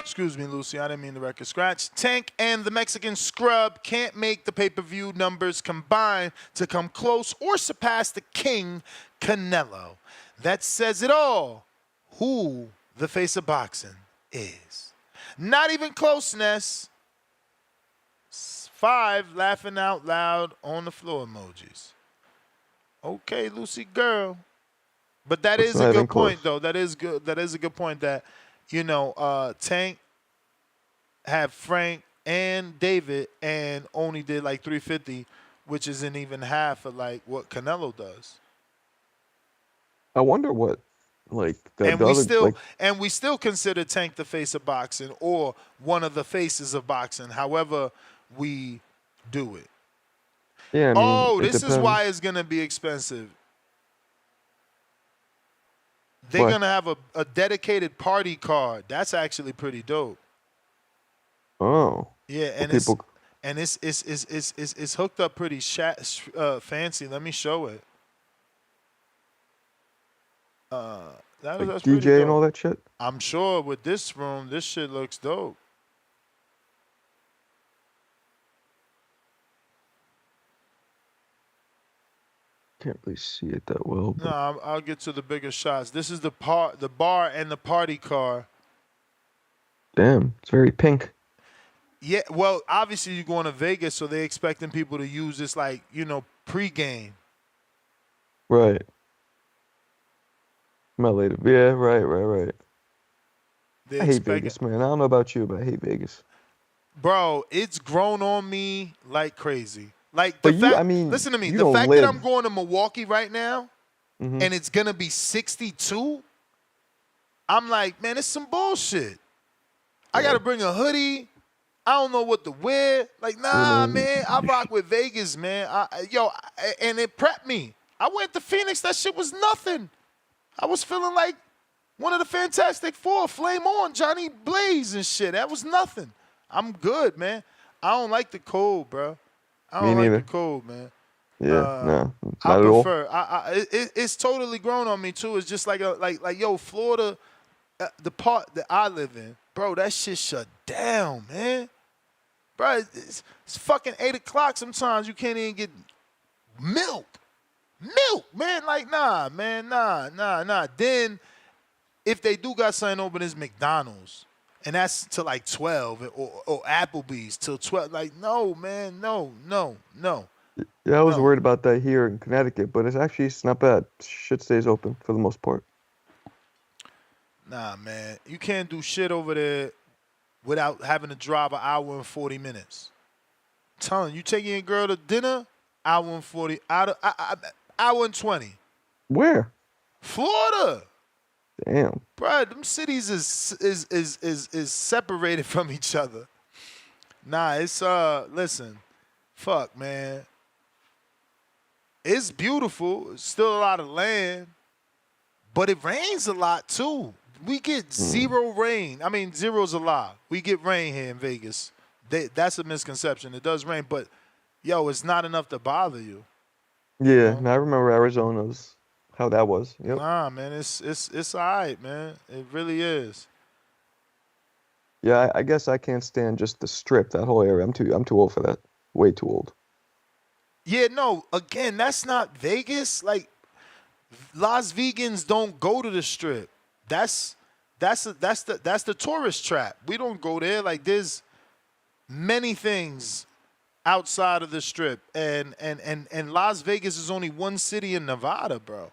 Excuse me, Lucy. I didn't mean the record scratch. Tank and the Mexican Scrub can't make the pay-per-view numbers combine to come close or surpass the king, Canelo. That says it all. Who the face of boxing is. Not even closeness. 5 laughing out loud on the floor emojis. Okay, Lucy Girl. But that is a good point, though. That is good. That is a good point that, you know, Tank had Frank and David and only did like 350, which isn't even half of like what Canelo does. I wonder what, like, and we still consider Tank the face of boxing or one of the faces of boxing, however we do it. Yeah. I mean, this is why it's gonna be expensive. They're gonna have a dedicated party card. That's actually pretty dope. Oh. Yeah, and it's hooked up pretty fancy. Let me show it. That's DJ dope. and all that shit? I'm sure with this room, this shit looks dope. Can't really see it that well. But... No, I'll get to the bigger shots. This is the bar and the party car. Damn, it's very pink. Yeah, well, obviously you're going to Vegas, so they're expecting people to use this, like, you know, pre-game. Right. Later. Yeah, right. I hate Vegas, man. I don't know about you, but I hate Vegas. Bro, it's grown on me like crazy. Like, listen to me. The fact that I'm going to Milwaukee right now, and it's going to be 62, I'm like, man, it's some bullshit. I got to bring a hoodie. I don't know what to wear. Like, nah, man, I rock with Vegas, man. And it prepped me. I went to Phoenix. That shit was nothing. I was feeling like one of the Fantastic Four, Flame On, Johnny Blaze and shit. That was nothing. I'm good, man. I don't like the cold, bro. I Me don't like neither. the cold, man. Yeah, no, I not at all. prefer. It's totally grown on me too. It's just like yo, Florida, the part that I live in, bro. That shit shut down, man. Bro, it's fucking 8 o'clock. Sometimes you can't even get milk, man. Like, nah, man, nah. Then if they do got something open, it's McDonald's, and that's till like 12, or Applebee's till 12. Like, no, man, no. Yeah, I was No. worried about that here in Connecticut, but it's not bad. Shit stays open for the most part. Nah, man, you can't do shit over there without having to drive an hour and 40 minutes. I'm telling you, taking your girl to dinner, hour and 40, hour and 20. Where? Florida. Damn. Bro, them cities is separated from each other. Nah, it's listen, fuck, man. It's beautiful. It's still a lot of land, but it rains a lot too. We get zero rain. I mean, zero's a lie. We get rain here in Vegas. That's a misconception. It does rain, but yo, it's not enough to bother you. Yeah, I remember Arizona's how that was. Yep. Nah, man, it's all right, man. It really is. Yeah, I guess I can't stand just the Strip, that whole area. I'm too old for that. Way too old. Yeah, no. Again, that's not Vegas. Like, Las Vegans don't go to the Strip. That's the tourist trap. We don't go there. Like, there's many things outside of the Strip, and Las Vegas is only one city in Nevada, bro.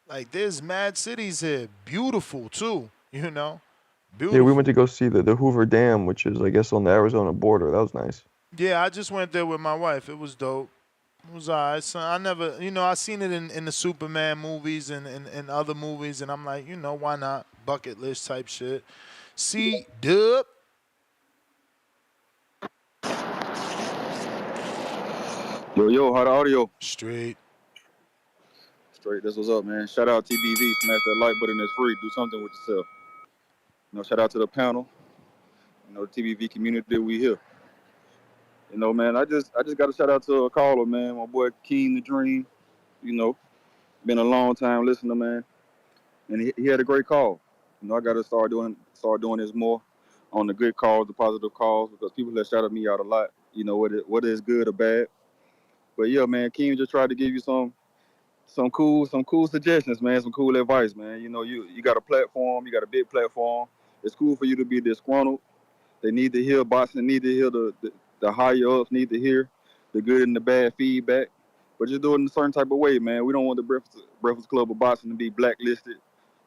Like, there's mad cities here, beautiful too. You know, beautiful. Yeah, we went to go see the Hoover Dam, which is, I guess, on the Arizona border. That was nice. Yeah, I just went there with my wife. It was dope. It was all right. So I never, I seen it in the Superman movies and other movies, and I'm like, why not? Bucket list type shit. See, Dub. Yo, how the audio? Straight. That's what's up, man. Shout out TBV. Smash that like button. It's free. Do something with yourself. Shout out to the panel. The TBV community. We here. Man, I just got to shout out to a caller, man. My boy Keen the Dream. Been a long time listener, man. And he had a great call. I got to start doing this more on the good calls, the positive calls, because people have shouted me out a lot. Whether it's good or bad. But yeah, man, Keen just tried to give you some cool suggestions, man. Some cool advice, man. You got a platform. You got a big platform. It's cool for you to be disgruntled. They need to hear boxing. Need to hear the higher ups. Need to hear the good and the bad feedback. But just do it in a certain type of way, man. We don't want the Breakfast Club of Boxing to be blacklisted.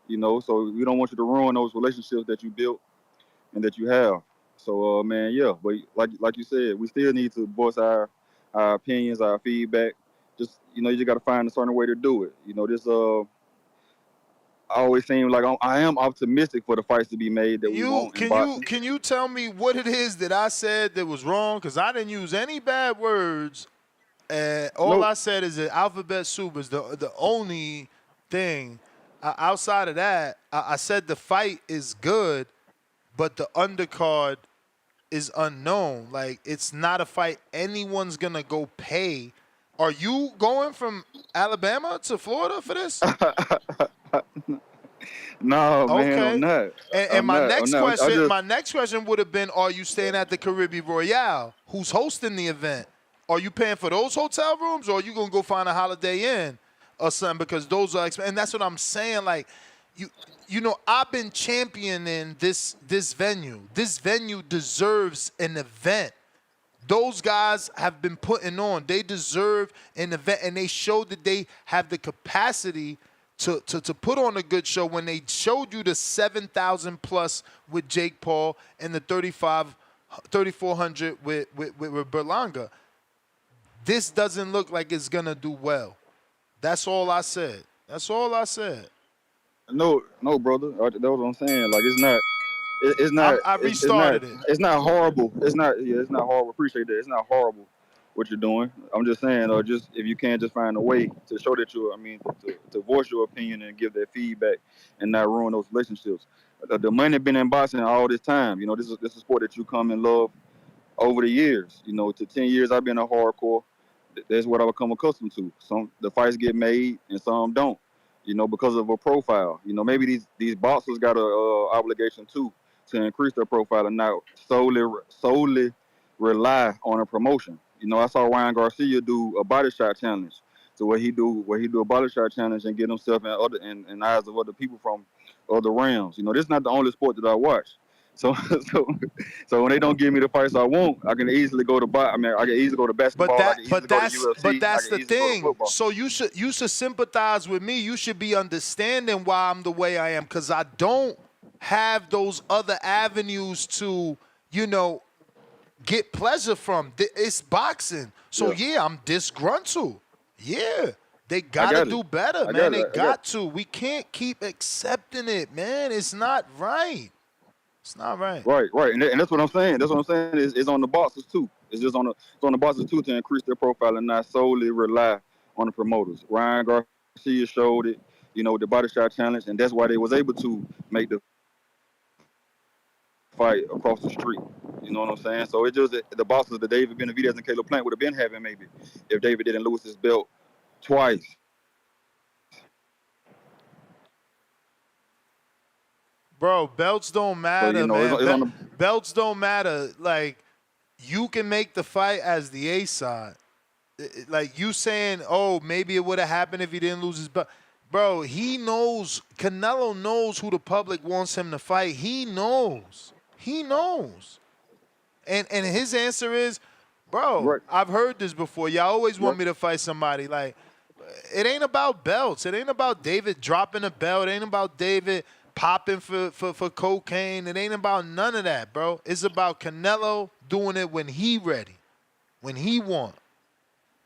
So we don't want you to ruin those relationships that you built and that you have. So, man, yeah. But like you said, we still need to voice our opinions, our feedback. Just you just got to find a certain way to do it. I always seem like I am optimistic for the fights to be made that we want in boxing. Can you tell me what it is that I said that was wrong? Because I didn't use any bad words. All I said is that alphabet soup is the only thing. Outside of that, I said the fight is good, but the undercard is unknown. Like, it's not a fight anyone's gonna go pay. Are you going from Alabama to Florida for this? No, man, I'm not. And my next question would have been, are you staying at the Caribbean Royale? Who's hosting the event? Are you paying for those hotel rooms, or are you gonna go find a Holiday Inn or something? Because those are expensive. And that's what I'm saying. Like, I've been championing this venue. This venue deserves an event. Those guys have been putting on. They deserve an event, and they showed that they have the capacity to put on a good show when they showed you the 7,000 plus with Jake Paul and the 3,400 with Berlanga. This doesn't look like it's gonna do well. That's all I said. No, brother. That's what I'm saying. Like it's not I it's not restarted it. it's not horrible. It's not it's not horrible. Appreciate that. It's not horrible what you're doing. I'm just saying, just if you can just find a way to show that to voice your opinion and give that feedback and not ruin those relationships. The money been in boxing all this time. This is a sport that you come and love over the years. To 10 years I've been a hardcore. That's what I become accustomed to. Some the fights get made and some don't. Because of a profile. Maybe these boxers got a obligation too to increase their profile and not solely rely on a promotion. I saw Ryan Garcia do a body shot challenge. So where he do a body shot challenge and get himself in eyes of other people from other realms. This is not the only sport that I watch. So so when they don't give me the fights I want, I can easily go to I can easily go to But basketball. I can easily go to UFC. that's I the can easily go to thing. football. So you should sympathize with me. You should be understanding why I'm the way I am, because I don't have those other avenues to, get pleasure from. It's boxing. So yeah, I'm disgruntled. Yeah. They I gotta got it. do better, I man. got it. They I got got to. We can't keep accepting it, man. It's not right. It's not right. Right, and that's what I'm saying. That's what I'm saying. It's on the boxers too. It's on the boxers too to increase their profile and not solely rely on the promoters. Ryan Garcia showed it, with the body shot challenge, and that's why they was able to make the fight across the street. You know what I'm saying? So it just the boxers that David Benavidez and Caleb Plant would have been having maybe if David didn't lose his belt twice. Bro, belts don't So matter, man. it's on the Belts don't matter. Like, you can make the fight as the A side. Like, you saying, oh, maybe it would have happened if he didn't lose his belt. Bro, he knows. Canelo knows who the public wants him to fight. He knows. He knows. And his answer is, bro, right. I've heard this before. Y'all always want Right. me to fight somebody. Like, it ain't about belts. It ain't about David dropping a belt. It ain't about David popping for cocaine. It ain't about none of that, bro. It's about Canelo doing it when he ready, when he want.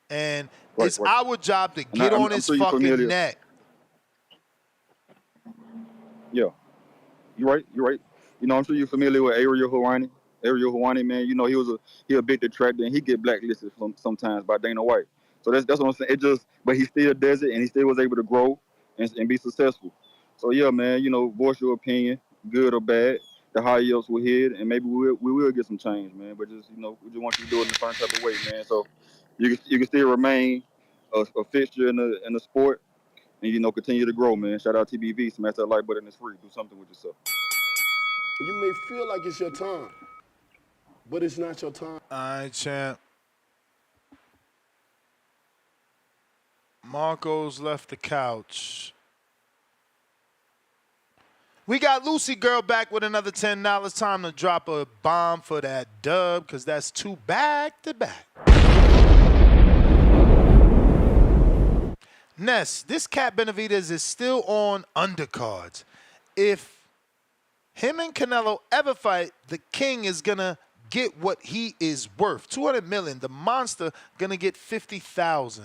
And Right, it's right. our job to And get on I'm his sure you're fucking familiar. neck. Yeah. You're right. You're right. I'm sure you're familiar with Ariel Helwani. Ariel Helwani, man, he a big detractor and he get blacklisted sometimes by Dana White. So that's what I'm saying. But he still does it and he still was able to grow and be successful. So yeah, man, voice your opinion, good or bad. The higher ups will hear it and maybe we will get some change, man. But just we just want you to do it in a certain type of way, man. So you can still remain a fixture in the sport and continue to grow, man. Shout out TBV, smash that like button, it's free. Do something with yourself. You may feel like it's your time, but it's not your time. All right, champ. Marco's left the couch. We got Lucy Girl back with another $10. Time to drop a bomb for that dub, because that's 2 back-to-back. Ness, this cat Benavidez is still on undercards. If him and Canelo ever fight, the king is going to get what he is worth. $200 million. The monster going to get $50,000.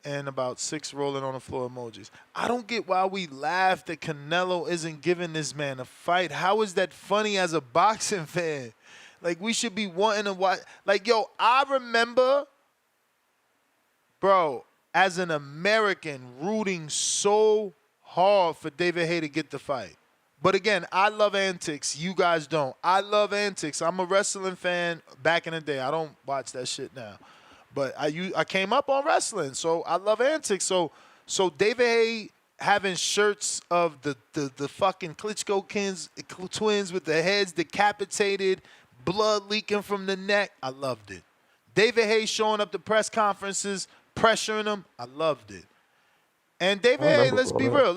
And about 6 rolling on the floor emojis. I don't get why we laugh that Canelo isn't giving this man a fight. How is that funny as a boxing fan? Like, we should be wanting to watch. Like, yo, I remember, bro, as an American, rooting so hard for David Haye to get the fight. But again, I love antics. You guys don't. I love antics. I'm a wrestling fan back in the day. I don't watch that shit now. But I came up on wrestling, so I love antics. So David Haye having shirts of the fucking Klitschko twins with their heads decapitated, blood leaking from the neck, I loved it. David Haye showing up to press conferences, pressuring them, I loved it. And David Haye, let's be real.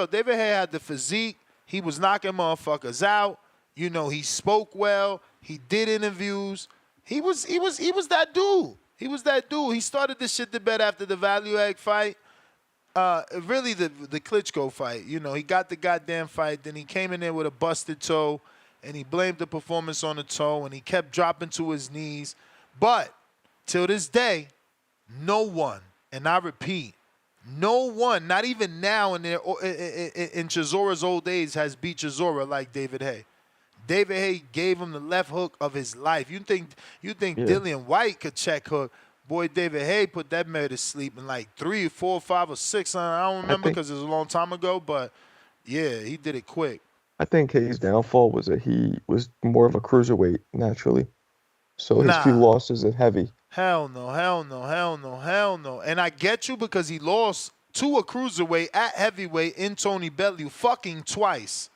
David Haye had the physique. He was knocking motherfuckers out. He spoke well. He did interviews. He was that dude. He was that dude. He started this shit to bet after the Value Egg fight. Really, the Klitschko fight. He got the goddamn fight. Then he came in there with a busted toe, and he blamed the performance on the toe, and he kept dropping to his knees. But till this day, no one, and I repeat, No one, not even now in Chisora's old age, has beat Chisora like David Haye. David Haye gave him the left hook of his life. You think Yeah. Dillian White could check hook? Boy, David Haye put that man to sleep in like 3, 4, 5, or 6. I don't remember because it was a long time ago, but yeah, he did it quick. I think Hayes' downfall was that he was more of a cruiserweight naturally. So his few losses at heavy. Hell no. And I get you because he lost to a cruiserweight at heavyweight in Tony Bellew fucking twice,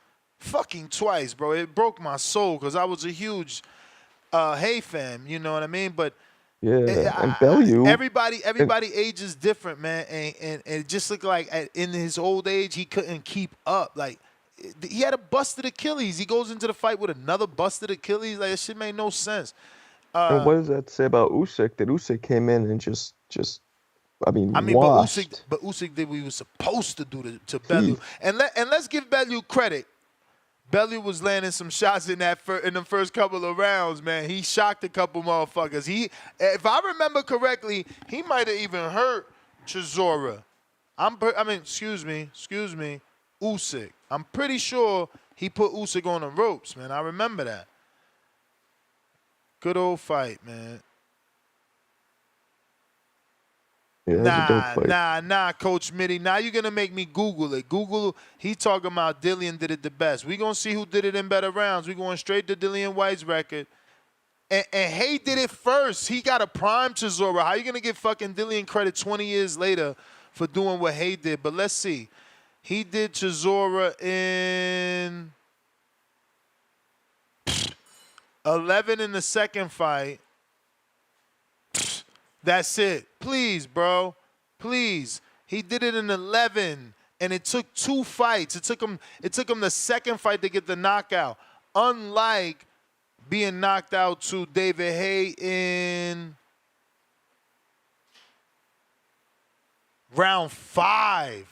bro. It broke my soul because I was a huge Haye fan. You know what I mean? But Yeah, and Bellew. everybody ages different, man. And it just looked like in his old age he couldn't keep up. Like he had a busted Achilles. He goes into the fight with another busted Achilles. Like, that shit made no sense. And what does that say about Usyk? That Usyk came in and just washed. but Usyk did what he was supposed to do to Bellew. And let's give Bellew credit. Bellew was landing some shots in the first couple of rounds, man. He shocked a couple motherfuckers. If I remember correctly, he might have even hurt Chisora. Excuse me, Usyk. I'm pretty sure he put Usyk on the ropes, man. I remember that. Good old fight, man. Yeah, that was a dope fight. Nah, Coach Mitty. Now you're going to make me Google it. He talking about Dillian did it the best. We're going to see who did it in better rounds. We're going straight to Dillian White's record. And Haye did it first. He got a prime Chisora. How you going to give fucking Dillian credit 20 years later for doing what Haye did? But let's see. He did Chisora in 11 in the second fight. That's it. Please, bro. Please. He did it in 11, and it took 2 fights. It took him the second fight to get the knockout. Unlike being knocked out to David Haye in round 5.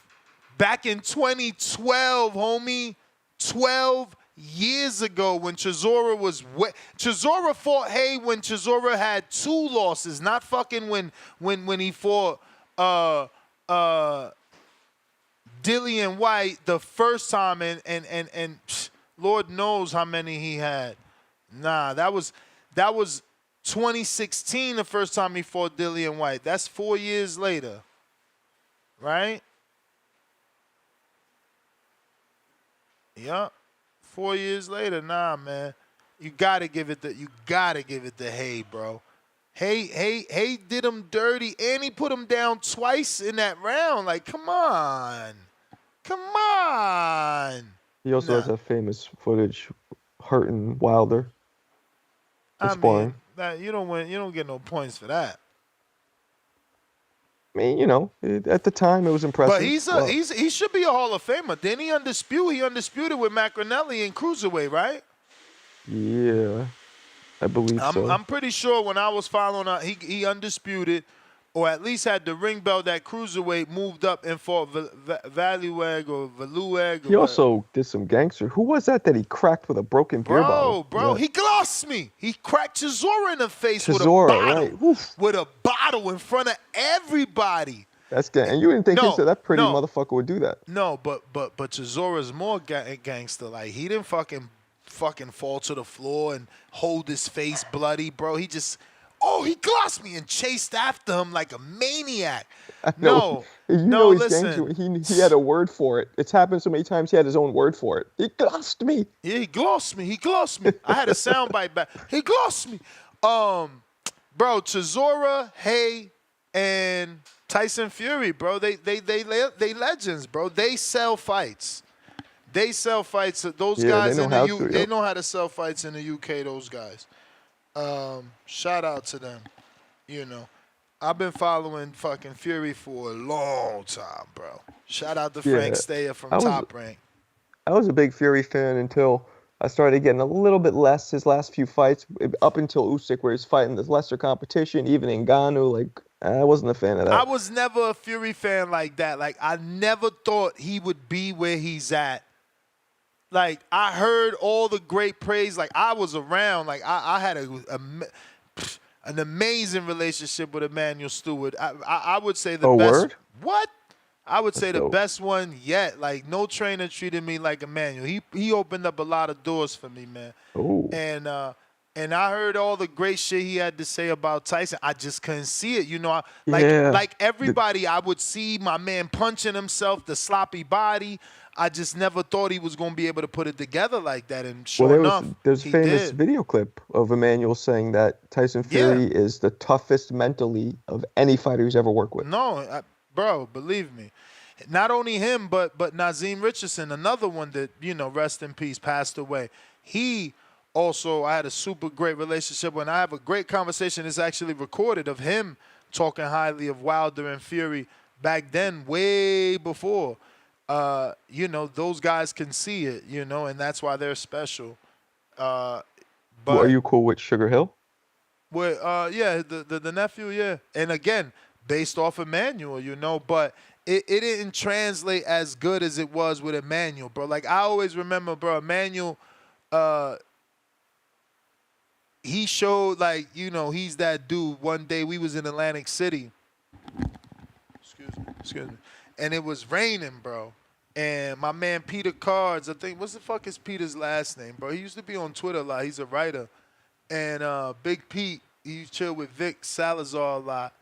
Back in 2012, homie. 12 years ago when Chisora was Chisora fought Haye when Chisora had 2 losses, not fucking when he fought Dillian White the first time and Lord knows how many he had. Nah, that was 2016 the first time he fought Dillian White. That's 4 years later. Right? Yup. 4 years later, nah, man. You gotta give it to Haye, bro. Haye did him dirty, and he put him down twice in that round. Like, come on. He also has that famous footage hurting Wilder. Sparring. You don't win. You don't get no points for that. I mean, at the time it was impressive. But he should be a Hall of Famer. Didn't he undisputed? He undisputed with Macronelli in cruiserweight, right? Yeah, I believe so. I'm pretty sure when I was following up, he undisputed, or at least had the ring belt at cruiserweight, moved up and fought Valueg. He also did some gangster. Who was that he cracked with a broken beer bottle? Bro, he glossed me. He cracked Chisora in the face with a bottle in front of everybody. That's gang. And you didn't think that pretty motherfucker would do that? No, but Chisora's more gangster. Like, he didn't fucking fall to the floor and hold his face bloody, bro. He just, he glossed me and chased after him like a maniac. No, listen. He had a word for it. It's happened so many times he had his own word for it. He glossed me. Yeah, he glossed me. I had a soundbite back. He glossed me. Bro, Chisora, Haye, and Tyson Fury, bro. They legends, bro. They sell fights. Those guys they know how to sell fights in the UK. Those guys. Shout out to them. I've been following fucking Fury for a long time, bro. Shout out to Frank Stayer from Top Rank. I was a big Fury fan until I started getting a little bit less his last few fights, up until Usyk, where he's fighting this lesser competition, even Ngannou. I wasn't a fan of that. I was never a Fury fan like that. Like, I never thought he would be where he's at. Like, I heard all the great praise. Like, I was around. Like, I had an amazing relationship with Emmanuel Stewart. I would say the best. Word? What? I would That's say the dope. best one yet. Like no trainer treated me like Emmanuel. He opened up a lot of doors for me, man. Ooh. And I heard all the great shit he had to say about Tyson. I just couldn't see it. You know, Yeah. like everybody, I would see my man punching himself, the sloppy body. I just never thought he was gonna be able to put it together like that. And sure enough, there's a he famous did. video clip of Emmanuel saying that Tyson Fury is the toughest mentally of any fighter he's ever worked with. No, bro, believe me. Not only him, but Nazeem Richardson, another one that, you know, rest in peace, passed away. He also, I had a super great relationship when I have a great conversation. It's actually recorded of him talking highly of Wilder and Fury back then, way before. You know, those guys can see it, you know, and that's why they're special. Are But you cool with Sugar Hill? with yeah, the nephew, yeah. And again, based off Emmanuel, you know, but it didn't translate as good as it was with Emmanuel, bro. Like I always remember, bro, Emmanuel, he showed like, you know, he's that dude. One day we was in Atlantic City. Excuse me. And it was raining, bro. And my man Peter Cards, I think, what's the fuck is Peter's last name, bro? He used to be on Twitter a lot. He's a writer. And Big Pete, he used to chill with Vic Salazar a lot.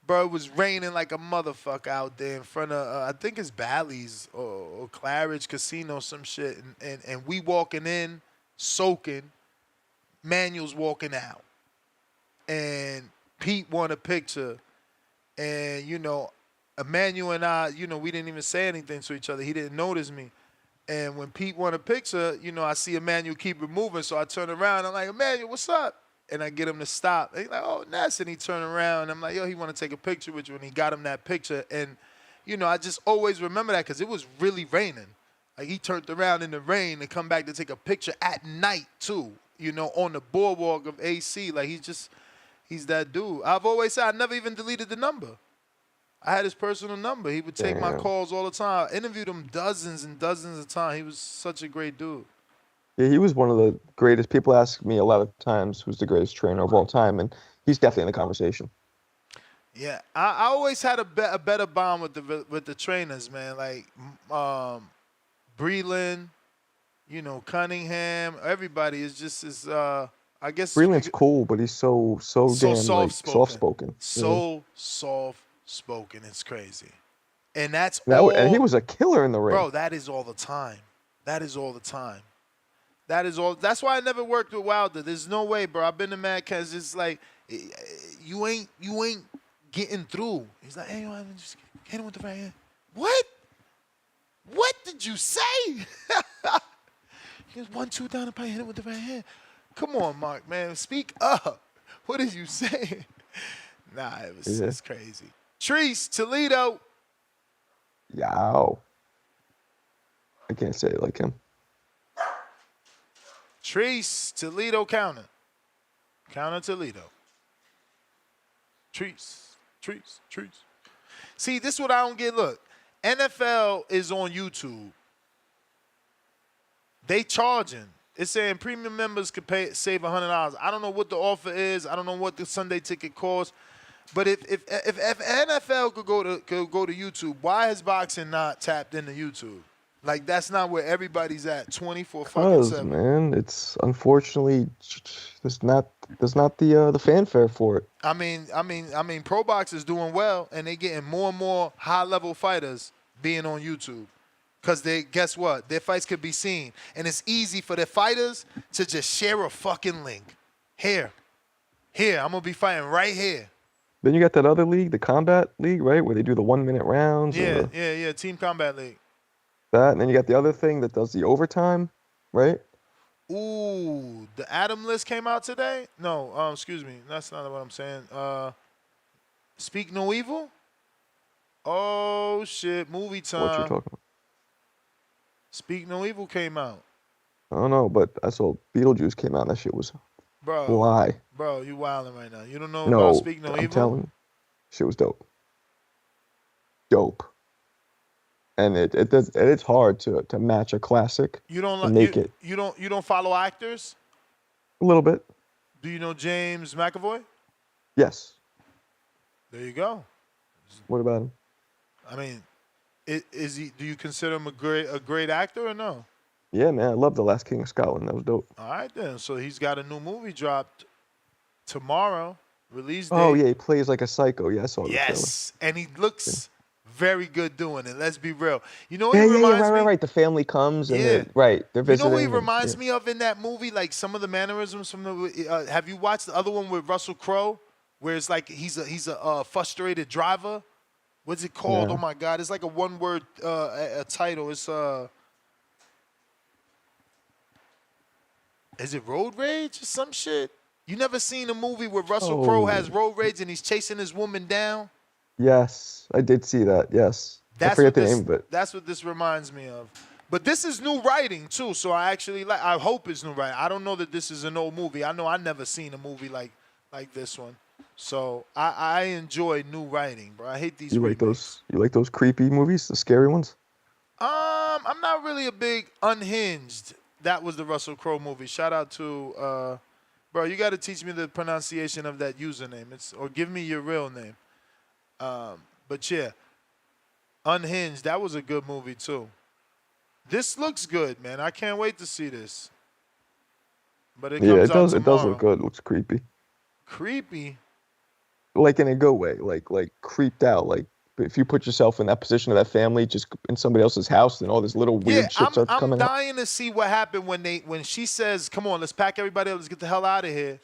Bro, it was raining like a motherfucker out there in front of, I think it's Bally's or Claridge Casino, some shit. And we walking in, soaking. Manuel's walking out. And Pete want a picture. And, you know, Emmanuel and I, you know, we didn't even say anything to each other. He didn't notice me. And when Pete want a picture, you know, I see Emmanuel keep it moving. So I turn around. I'm like, Emmanuel, what's up? And I get him to stop. And he's like, oh, Ness. And he turn around. And I'm like, yo, he want to take a picture with you. And he got him that picture. And, you know, I just always remember that because it was really raining. Like, he turned around in the rain and come back to take a picture at night, too, you know, on the boardwalk of AC. Like, he's that dude. I've always said I never even deleted the number. I had his personal number. He would take my calls all the time. I interviewed him dozens and dozens of times. He was such a great dude. Yeah, he was one of the greatest. People ask me a lot of times who's the greatest trainer of all time, and he's definitely in the conversation. Yeah, I always had a better bond with the trainers, man. Like Breland, you know, Cunningham. Everybody is just I guess Breland's cool, but he's so damn like soft-spoken. So soft-spoken. It's crazy. And that's And he was a killer in the ring. Bro, that is all the time. That is all the time. That is all. That's why I never worked with Wilder. There's no way, bro. I've been to Mad Cats. It's like you ain't getting through. He's like, hey, man, just hit him with the right hand. What? What did you say? He goes 1, 2 down the pipe, hit him with the right hand. Come on, Mark, man, speak up. What did you say? Nah, it's crazy. Treese, Toledo. Yow. I can't say it like him. Treese, Toledo counter. Counter Toledo. Treese. See, this is what I don't get. Look, NFL is on YouTube. They charging. It's saying premium members could save $100. I don't know what the offer is. I don't know what the Sunday ticket costs. But if NFL could go to YouTube, why has boxing not tapped into YouTube? Like, that's not where everybody's at 24/7. Man, it's unfortunately there's not the fanfare for it. I mean, Pro Box is doing well, and they getting more and more high-level fighters being on YouTube. Because guess what? Their fights could be seen. And it's easy for their fighters to just share a fucking link. Here, I'm going to be fighting right here. Then you got that other league, the Combat League, right? Where they do the 1-minute rounds. Yeah, Team Combat League. That, and then you got the other thing that does the overtime, right? Ooh, the Adam list came out today? No, excuse me. That's not what I'm saying. Speak No Evil? Oh, shit. Movie time. What you talking about? Speak No Evil came out. I don't know, but I saw Beetlejuice came out and that shit was fly. Bro, you wilding right now. You don't know about Speak No Evil? I'm telling you. Shit was dope. And it's hard to match a classic. You don't and make it. You don't follow actors? A little bit. Do you know James McAvoy? Yes. There you go. What about him? I mean, Is he? Do you consider him a great actor or no? Yeah, man, I love The Last King of Scotland. That was dope. All right then. So he's got a new movie dropped tomorrow. Release date. Oh yeah, he plays like a psycho. Yeah, I saw the trailer. Yes, and he looks very good doing it. Let's be real. You know what Yeah, he yeah, reminds yeah, me? right. The family comes and Yeah. they're You visiting. know what he and- reminds yeah. me of in that movie? Like some of the mannerisms from the. Have you watched the other one with Russell Crowe, where it's like he's a frustrated driver? What's it called? No. Oh my God! It's like a one-word a title. It's Is it Road Rage or some shit? You never seen a movie where Russell Crowe has road rage and he's chasing his woman down? Yes, I did see that. Yes, I forget the name of it. That's what this reminds me of. But this is new writing too, so I actually like. I hope it's new writing. I don't know that this is an old movie. I know I never seen a movie like this one, so I enjoy new writing, bro. I hate these. You like those? You like those creepy movies, the scary ones? I'm not really a big Unhinged. That was the Russell Crowe movie. Shout out to, bro. You got to teach me the pronunciation of that username. Or give me your real name. But yeah, Unhinged. That was a good movie too. This looks good, man. I can't wait to see this. But it comes out tomorrow. It does look good. It looks creepy. Creepy. Like in a good way. Like creeped out. Like if you put yourself in that position of that family, just in somebody else's house, and all this little weird shit starts coming I'm out. dying to see what happened when she says, "Come on, let's pack everybody up. Let's get the hell out of here."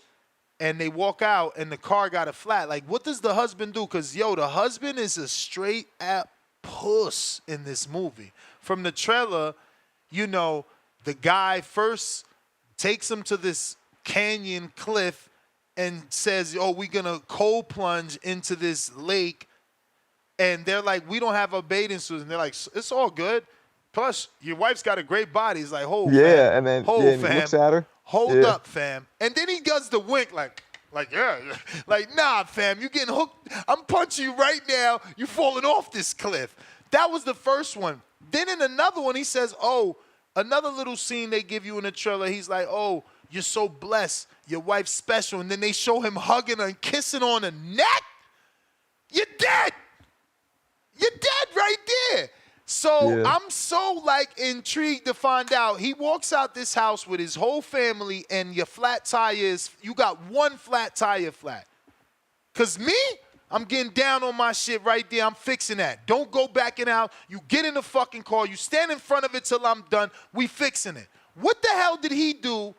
And they walk out, and the car got a flat. Like, what does the husband do? Because the husband is a straight up puss in this movie. From the trailer, the guy first takes him to this canyon cliff and says, "Oh, we're gonna cold plunge into this lake." And they're like, "We don't have a bathing suit." And they're like, "It's all good. Plus, your wife's got a great body." He's like, "Hold, Yeah, fam. and then Hold, he fam. looks at her. Hold Yeah. up, fam." And then he does the wink like, yeah. Like, "Nah, fam, you getting hooked. I'm punching you right now. You falling off this cliff." That was the first one. Then in another one, he says, "Oh, another little scene they give you in the trailer." He's like, "Oh, you're so blessed. Your wife's special." And then they show him hugging her and kissing on the neck. You're dead. You're dead right there. So I'm so intrigued to find out. He walks out this house with his whole family, and your flat tire is, you got one flat tire flat. Cause me, I'm getting down on my shit right there. I'm fixing that. Don't go backing out. You get in the fucking car. You stand in front of it till I'm done. We fixing it. What the hell did he do?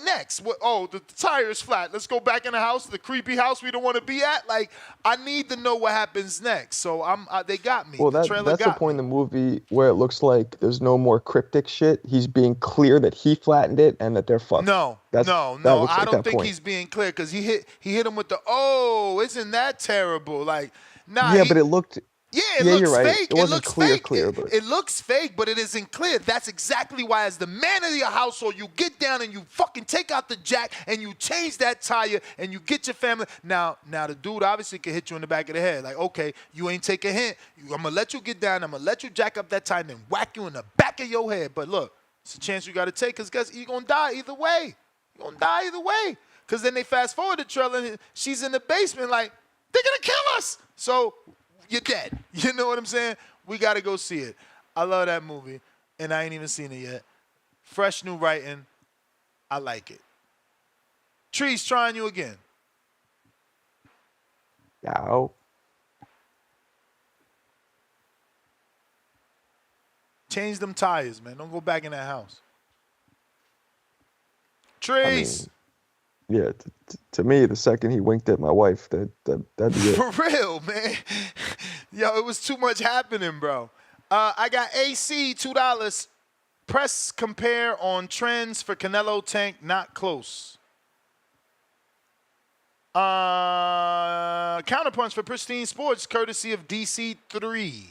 Next, the tire is flat. Let's go back in the house, the creepy house we don't want to be at. I need to know what happens next. So they got me. Well, The trailer that's the got point in the movie where it looks like there's no more cryptic shit. He's being clear that he flattened it and that they're fucked. No, that I looks don't think point. he's being clear because he hit him with the, "Oh, isn't that terrible?" Like, nah. Yeah, but it looked. Yeah, it looks you're right. fake. It wasn't looks clear, fake. but It looks fake, but it isn't clear. That's exactly why, as the man of your household, you get down and you fucking take out the jack and you change that tire and you get your family. Now the dude obviously can hit you in the back of the head. Like, okay, you ain't take a hint. I'm gonna let you get down. I'm gonna let you jack up that tire and then whack you in the back of your head. But look, it's a chance you got to take, because guys, you're gonna die either way. You're gonna die either way. Because then they fast forward the trailer and she's in the basement like, they're gonna kill us. So you're dead. You know what I'm saying? We got to go see it. I love that movie, and I ain't even seen it yet. Fresh new writing. I like it. Trees trying you again. Ow. Change them tires, man. Don't go back in that house. Trees. Yeah, to me, the second he winked at my wife, that'd be it. For real, man. Yo, it was too much happening, bro. I got AC, $2. Press compare on trends for Canelo Tank, not close. Counterpunch for Pristine Sports, courtesy of DC3.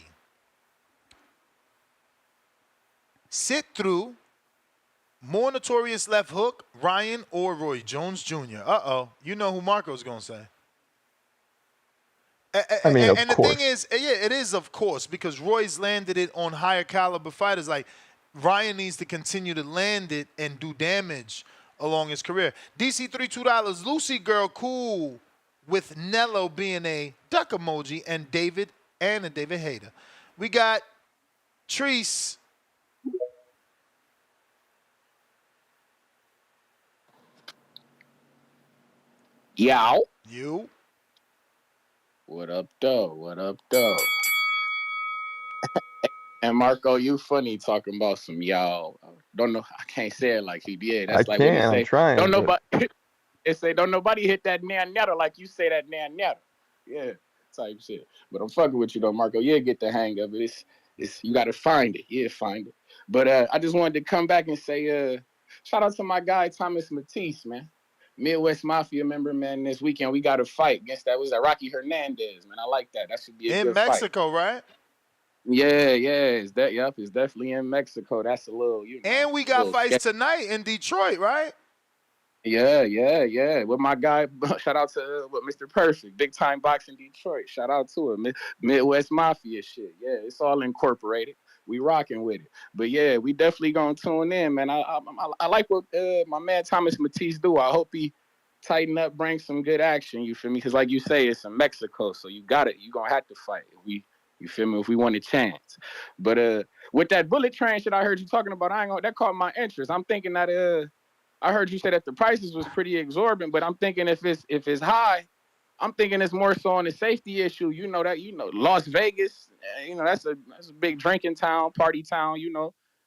Sit through. More notorious left hook, Ryan or Roy Jones Jr. Uh-oh. You know who Marco's going to say. I mean, of and the course. thing is, yeah, it is, of course, because Roy's landed it on higher caliber fighters. Like, Ryan needs to continue to land it and do damage along his career. DC3, $2. Lucy Girl, cool with Nello being a duck emoji and a David hater. We got Treese. Yow. You. What up, though? What up, though? And Marco, you funny talking about some y'all. Don't know. I can't say it like he did. I That's like when he can't. I'm say, trying, "Don't but nobody." It say, "Don't nobody hit that nan natter like you say that nan natter." Yeah, type shit. But I'm fucking with you though, Marco. Yeah, get the hang of it. It's you got to find it. Yeah, find it. But I just wanted to come back and say, shout out to my guy Thomas Matisse, man. Midwest Mafia member, man. This weekend we got a fight against that. Was that Rocky Hernandez, man? I like that. That should be a In good fight. Mexico, right? Yeah, it's definitely in Mexico. That's a little, And we got fights tonight in Detroit, right? Yeah. With my guy, shout out to with Mr. Perfect, big time boxing Detroit. Shout out to him, Midwest Mafia shit. Yeah, it's all incorporated. We rocking with it. But yeah, we definitely gonna tune in, man. I like what my man Thomas Matisse do. I hope he tighten up, bring some good action. You feel me? Because like you say, it's in Mexico, so you got it. You gonna have to fight. You feel me? If we want a chance. But with that bullet train shit I heard you talking about, that caught my interest. I'm thinking that I heard you say that the prices was pretty exorbitant, but I'm thinking if it's high, I'm thinking it's more so on the safety issue. Las Vegas, that's a big drinking town, party town.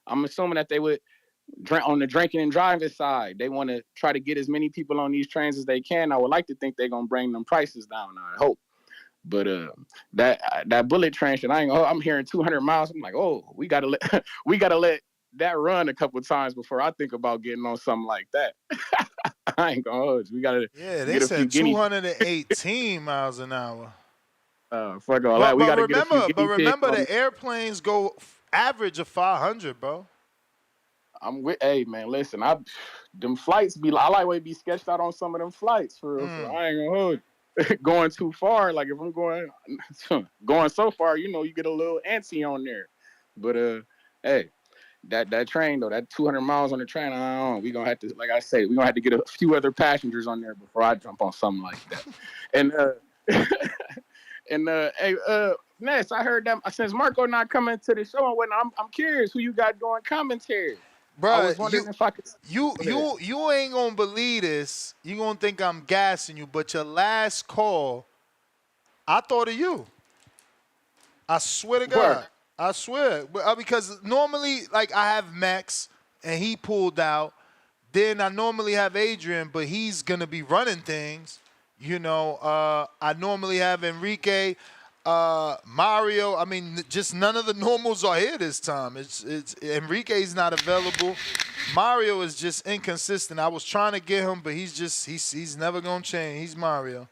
I'm assuming that they would drink on the drinking and driving side. They want to try to get as many people on these trains as they can. I would like to think they're gonna bring them prices down. I hope. But that bullet train shit, I'm hearing 200 miles. I'm like, oh, we gotta let that run a couple of times before I think about getting on something like that. I ain't gonna hold you. We gotta they get a few said 218 miles an hour. Fuck all that. We gotta get a few guinea pigs. Remember the airplanes go average of 500, bro. Hey man, listen, them flights I like way be sketched out on some of them flights for real. I ain't gonna hold you. Going too far, like if I'm going so far, you get a little antsy on there. But hey, that train though, that 200 miles on the train, we gonna have to, like I say, we gonna have to get a few other passengers on there before I jump on something like that. And hey, Ness, I heard that since Marco not coming to the show and whatnot, I'm curious who you got doing commentary. Bro, I was wondering if I could. You ain't gonna believe this. You gonna think I'm gassing you, but your last call, I thought of you. I swear to God. What? I swear. Because normally, like, I have Max, and he pulled out. Then I normally have Adrian, but he's gonna be running things. I normally have Enrique. Mario, I mean, just none of the normals are here this time. It's Enrique's not available. Mario is just inconsistent. I was trying to get him, but he's never gonna change. He's Mario.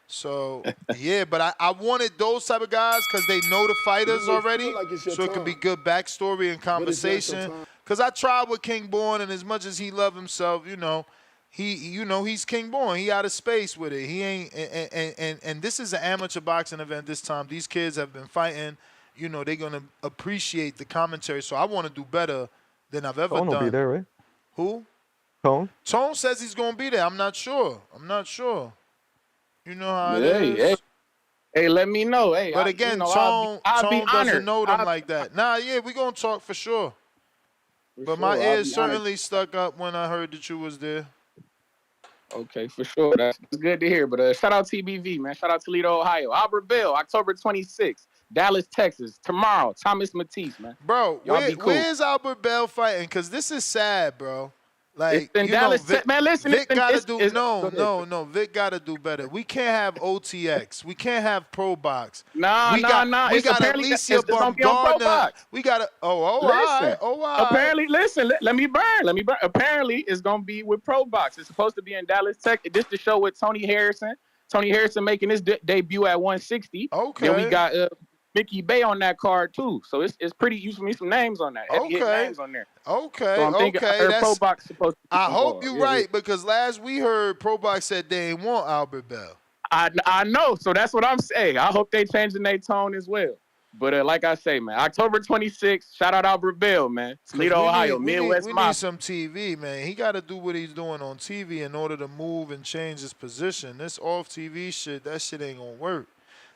So yeah, but I wanted those type of guys because they know the fighters already, so it could be good backstory and conversation. Because I tried with King Born, and as much as he loved himself, he's King Born. He out of space with it. He ain't, and this is an amateur boxing event this time. These kids have been fighting. They're gonna appreciate the commentary. So I want to do better than I've ever done. Tone will be there, right? Who? Tone. Tone says he's gonna be there. I'm not sure. You know how it is. Hey, let me know. Hey, but again, Tone doesn't know them like that. Nah, yeah, we gonna talk for sure. But my ears certainly stuck up when I heard that you was there. Okay, for sure. That's good to hear. But shout out TBV, man. Shout out Toledo, Ohio. Albert Bill, October 26th. Dallas, Texas. Tomorrow, Thomas Matisse, man. Bro, where's Albert Bell fighting? Because this is sad, bro. Like, it's in Dallas, man. Listen, Vic gotta do Vic gotta do better. We can't have OTX. We can't have Pro Box. Nah. We got Alicia Baumgartner. We gotta. All right. Apparently, listen. Let me burn. Apparently, it's gonna be with Pro Box. It's supposed to be in Dallas, Texas. This the show with Tony Harrison. Tony Harrison making his debut at 160. Okay. Then we got Mickey Bay on that card too. So it's pretty. You see some names on that. Heavy names on there. Okay. So I'm thinking Pro Box supposed to be I hope you're right because last we heard Pro Box said they ain't want Albert Bell. I know. So that's what I'm saying. I hope they changing their tone as well. But like I say, man, October 26th. Shout out Albert Bell, man. Toledo, Ohio, Midwest. We need some TV, man. He got to do what he's doing on TV in order to move and change his position. This off TV shit, that shit ain't gonna work.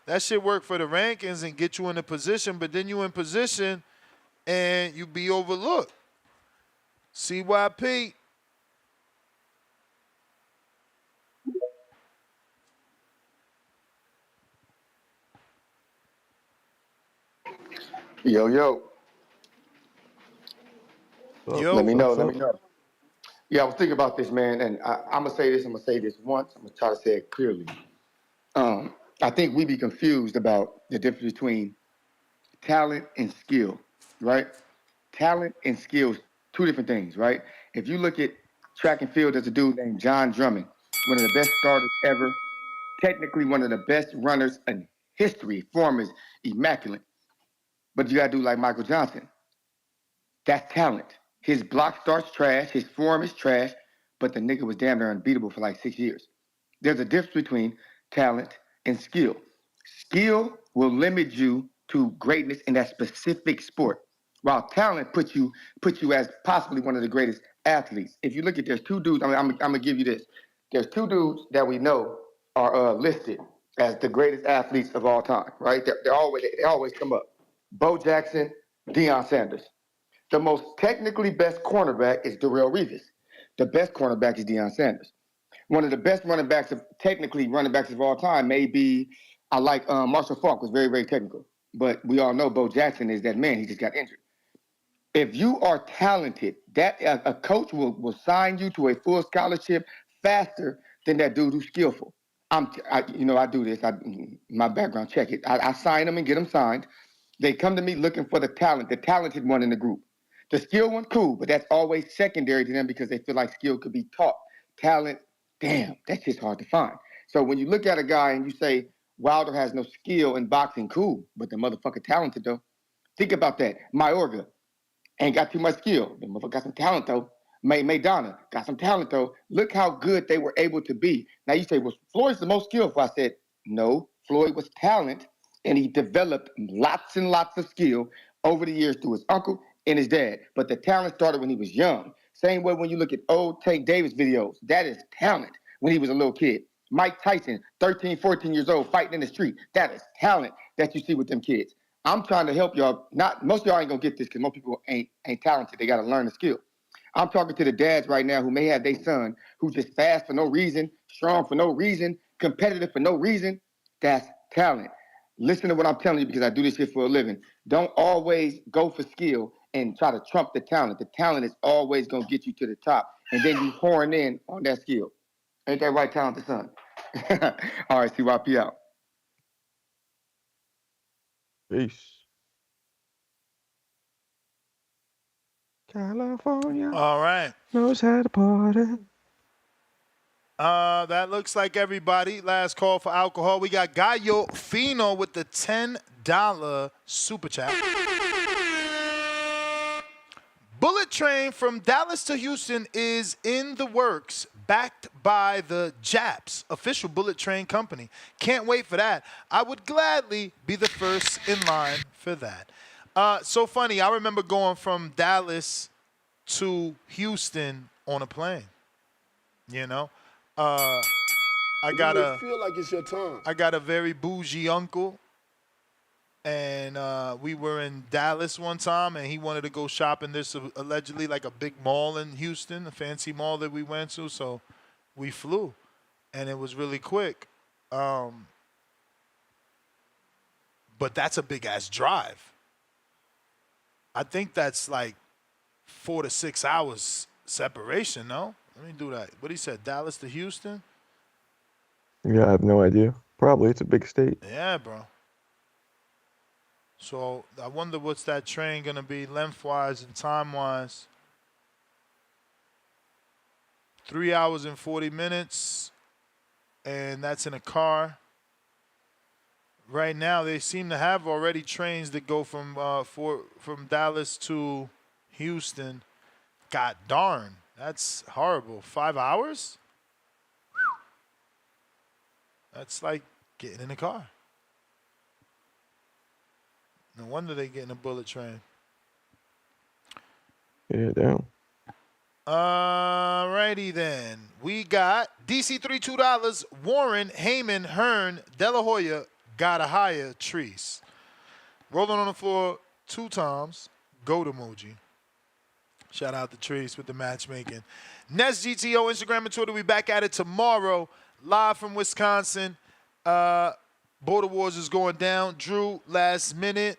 That shit work for the rankings and get you in a position, but then you in position and you be overlooked. CYP. Yo, yo. Let me know. Let me know. Yeah, I was thinking about this, man, and I'm gonna say this. I'm gonna say this once. I'm gonna try to say it clearly. I think we be confused about the difference between talent and skill, right? Talent and skills, two different things, right? If you look at track and field, there's a dude named John Drummond, one of the best starters ever, technically one of the best runners in history. Form is immaculate, but you gotta do like Michael Johnson. That's talent. His block starts trash, his form is trash, but the nigga was damn near unbeatable for like 6 years. There's a difference between talent and skill. Skill will limit you to greatness in that specific sport, while talent puts you as possibly one of the greatest athletes. If you look at, there's two dudes. I'm gonna give you this. There's two dudes that we know are listed as the greatest athletes of all time. Right? They always come up. Bo Jackson, Deion Sanders. The most technically best cornerback is Darrelle Revis. The best cornerback is Deion Sanders. One of the best running backs of all time may be, I like Marshall Faulk, was very, very technical. But we all know Bo Jackson is that man. He just got injured. If you are talented, that a coach will sign you to a full scholarship faster than that dude who's skillful. I do this. My background, check it. I sign them and get them signed. They come to me looking for the talented one in the group. The skill one, cool, but that's always secondary to them because they feel like skill could be taught. Talent, damn, that's just hard to find. So when you look at a guy and you say, Wilder has no skill in boxing, cool, but the motherfucker talented though. Think about that. Mayorga ain't got too much skill. The motherfucker got some talent though. Maidana got some talent though. Look how good they were able to be. Now you say, well, Floyd's the most skillful. I said, no, Floyd was talent and he developed lots and lots of skill over the years through his uncle and his dad. But the talent started when he was young. Same way when you look at old Tank Davis videos, that is talent when he was a little kid. Mike Tyson, 13, 14 years old, fighting in the street. That is talent that you see with them kids. I'm trying to help y'all. Most of y'all ain't gonna get this because most people ain't talented. They gotta learn the skill. I'm talking to the dads right now who may have their son who just fast for no reason, strong for no reason, competitive for no reason. That's talent. Listen to what I'm telling you because I do this shit for a living. Don't always go for skill and try to trump the talent. The talent is always gonna get you to the top, and then you horn in on that skill. Ain't that right, talented son? All right, CYP out. Peace. California. All right. Knows how to party. That looks like everybody. Last call for alcohol. We got Gallo Fino with the $10 super chat. Bullet train from Dallas to Houston is in the works, backed by the Japs, official bullet train company. Can't wait for that. I would gladly be the first in line for that. So funny, I remember going from Dallas to Houston on a plane. You know, I got feel like it's your time. I got a very bougie uncle, and we were in Dallas one time, and he wanted to go shopping. There's allegedly like a big mall in Houston, a fancy mall that we went to, so we flew, and it was really quick. But that's a big ass drive. I think that's like 4 to 6 hours separation. No, let me do that. What he said, Dallas to Houston. Yeah, I have no idea. Probably. It's a big state. Yeah, bro. So I wonder what's that train gonna be lengthwise and time-wise. 3 hours and 40 minutes, and that's in a car. Right now, they seem to have already trains that go from Dallas to Houston. God darn, that's horrible. 5 hours? That's like getting in a car. No wonder they get in a bullet train. Yeah, down. Alrighty then. We got DC $32, Warren, Heyman, Hearn, De La Hoya, Gotta hire Treese. Rolling on the floor 2 times. Goat emoji. Shout out to Treese with the matchmaking. Nest GTO, Instagram and Twitter. We back at it tomorrow. Live from Wisconsin. Border Wars is going down. Drew, last minute.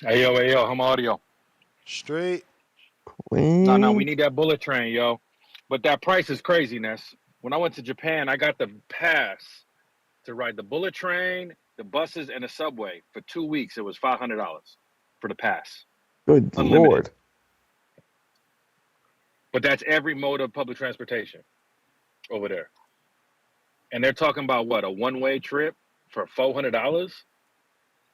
Hey yo, I'm audio. Straight. No, we need that bullet train, yo. But that price is craziness. When I went to Japan, I got the pass to ride the bullet train, the buses, and the subway for 2 weeks. It was $500 for the pass. Good Unlimited. Lord. But that's every mode of public transportation over there. And they're talking about what, a one-way trip for $400?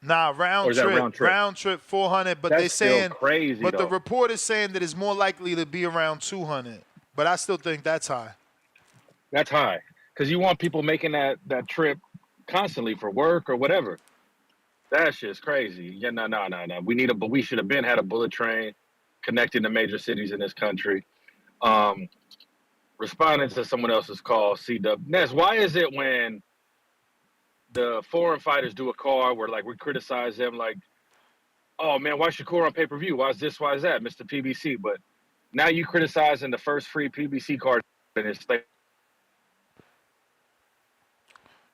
Nah, Or round is that trip. round trip? Round trip 400, but That's they still saying crazy, but the though. report is saying that it's more likely to be around 200. But I still think that's high. That's high. Because you want people making that constantly for work or whatever. That shit's crazy. Yeah, no. We should have had a bullet train connecting the major cities in this country. Responding to someone else's call, CW. Ness, why is it when the foreign fighters do a call where like we criticize them like, oh man, why Shakur on pay-per-view? Why is this? Why is that? Mr. PBC. But now you criticizing the first free PBC card and it's like,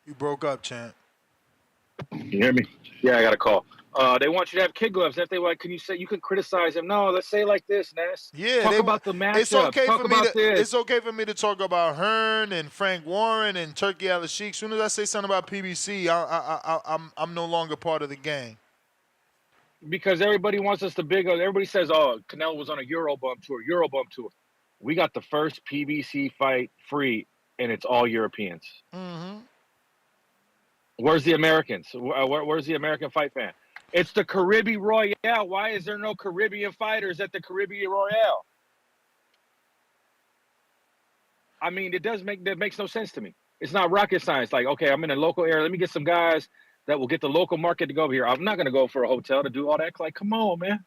You broke up, champ. you hear me? Yeah, I got a call. They want you to have kid gloves. If they like, can you say you can criticize them? No, let's say it like this, Ness. Yeah, Talk about the matchups. it's okay Talk for me about to this. it's okay for me to talk about Hearn and Frank Warren and Turkey Al-Sheikh. As soon as I say something about PBC, I'm no longer part of the game. Because everybody wants us to everybody says, oh, Canelo was on a Eurobump tour. We got the first PBC fight free, and it's all Europeans. Mm-hmm. Where's the Americans? Where's the American fight fan? It's the Caribbean Royale. Why is there no Caribbean fighters at the Caribbean Royale? I mean, that makes no sense to me. It's not rocket science. Like, okay, I'm in a local area. Let me get some guys that will get the local market to go over here. I'm not going to go for a hotel to do all that. Like, come on, man.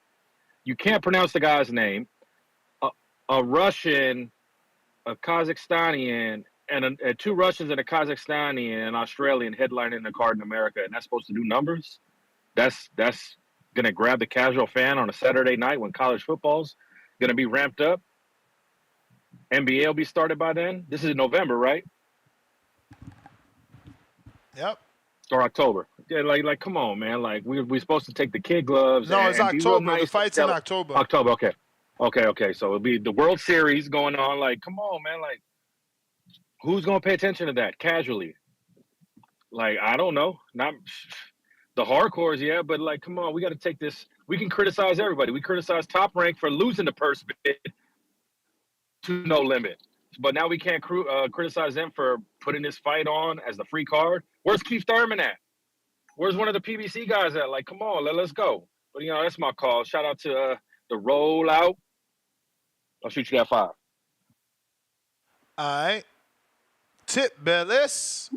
You can't pronounce the guy's name. A Russian, a Kazakhstanian, and 2 Russians and a Kazakhstani and an Australian headlining the card in America, and that's supposed to do numbers? That's going to grab the casual fan on a Saturday night when college football's going to be ramped up? NBA will be started by then? This is in November, right? Yep. Or October. Yeah, like come on, man. Like, we're supposed to take the kid gloves No, it's and be real October. nice. The fight's in October. October, okay. So it'll be the World Series going on. Like, come on, man. Like, who's going to pay attention to that casually? Like, I don't know. Not the hardcores, yeah, but like, come on, we got to take this. We can criticize everybody. We criticize Top Rank for losing the purse bid to No Limit. But now we can't criticize them for putting this fight on as the free card. Where's Keith Thurman at? Where's one of the PBC guys at? Like, come on, let's go. But, that's my call. Shout out to the Rollout. I'll shoot you that 5. All right. Tip Bellis.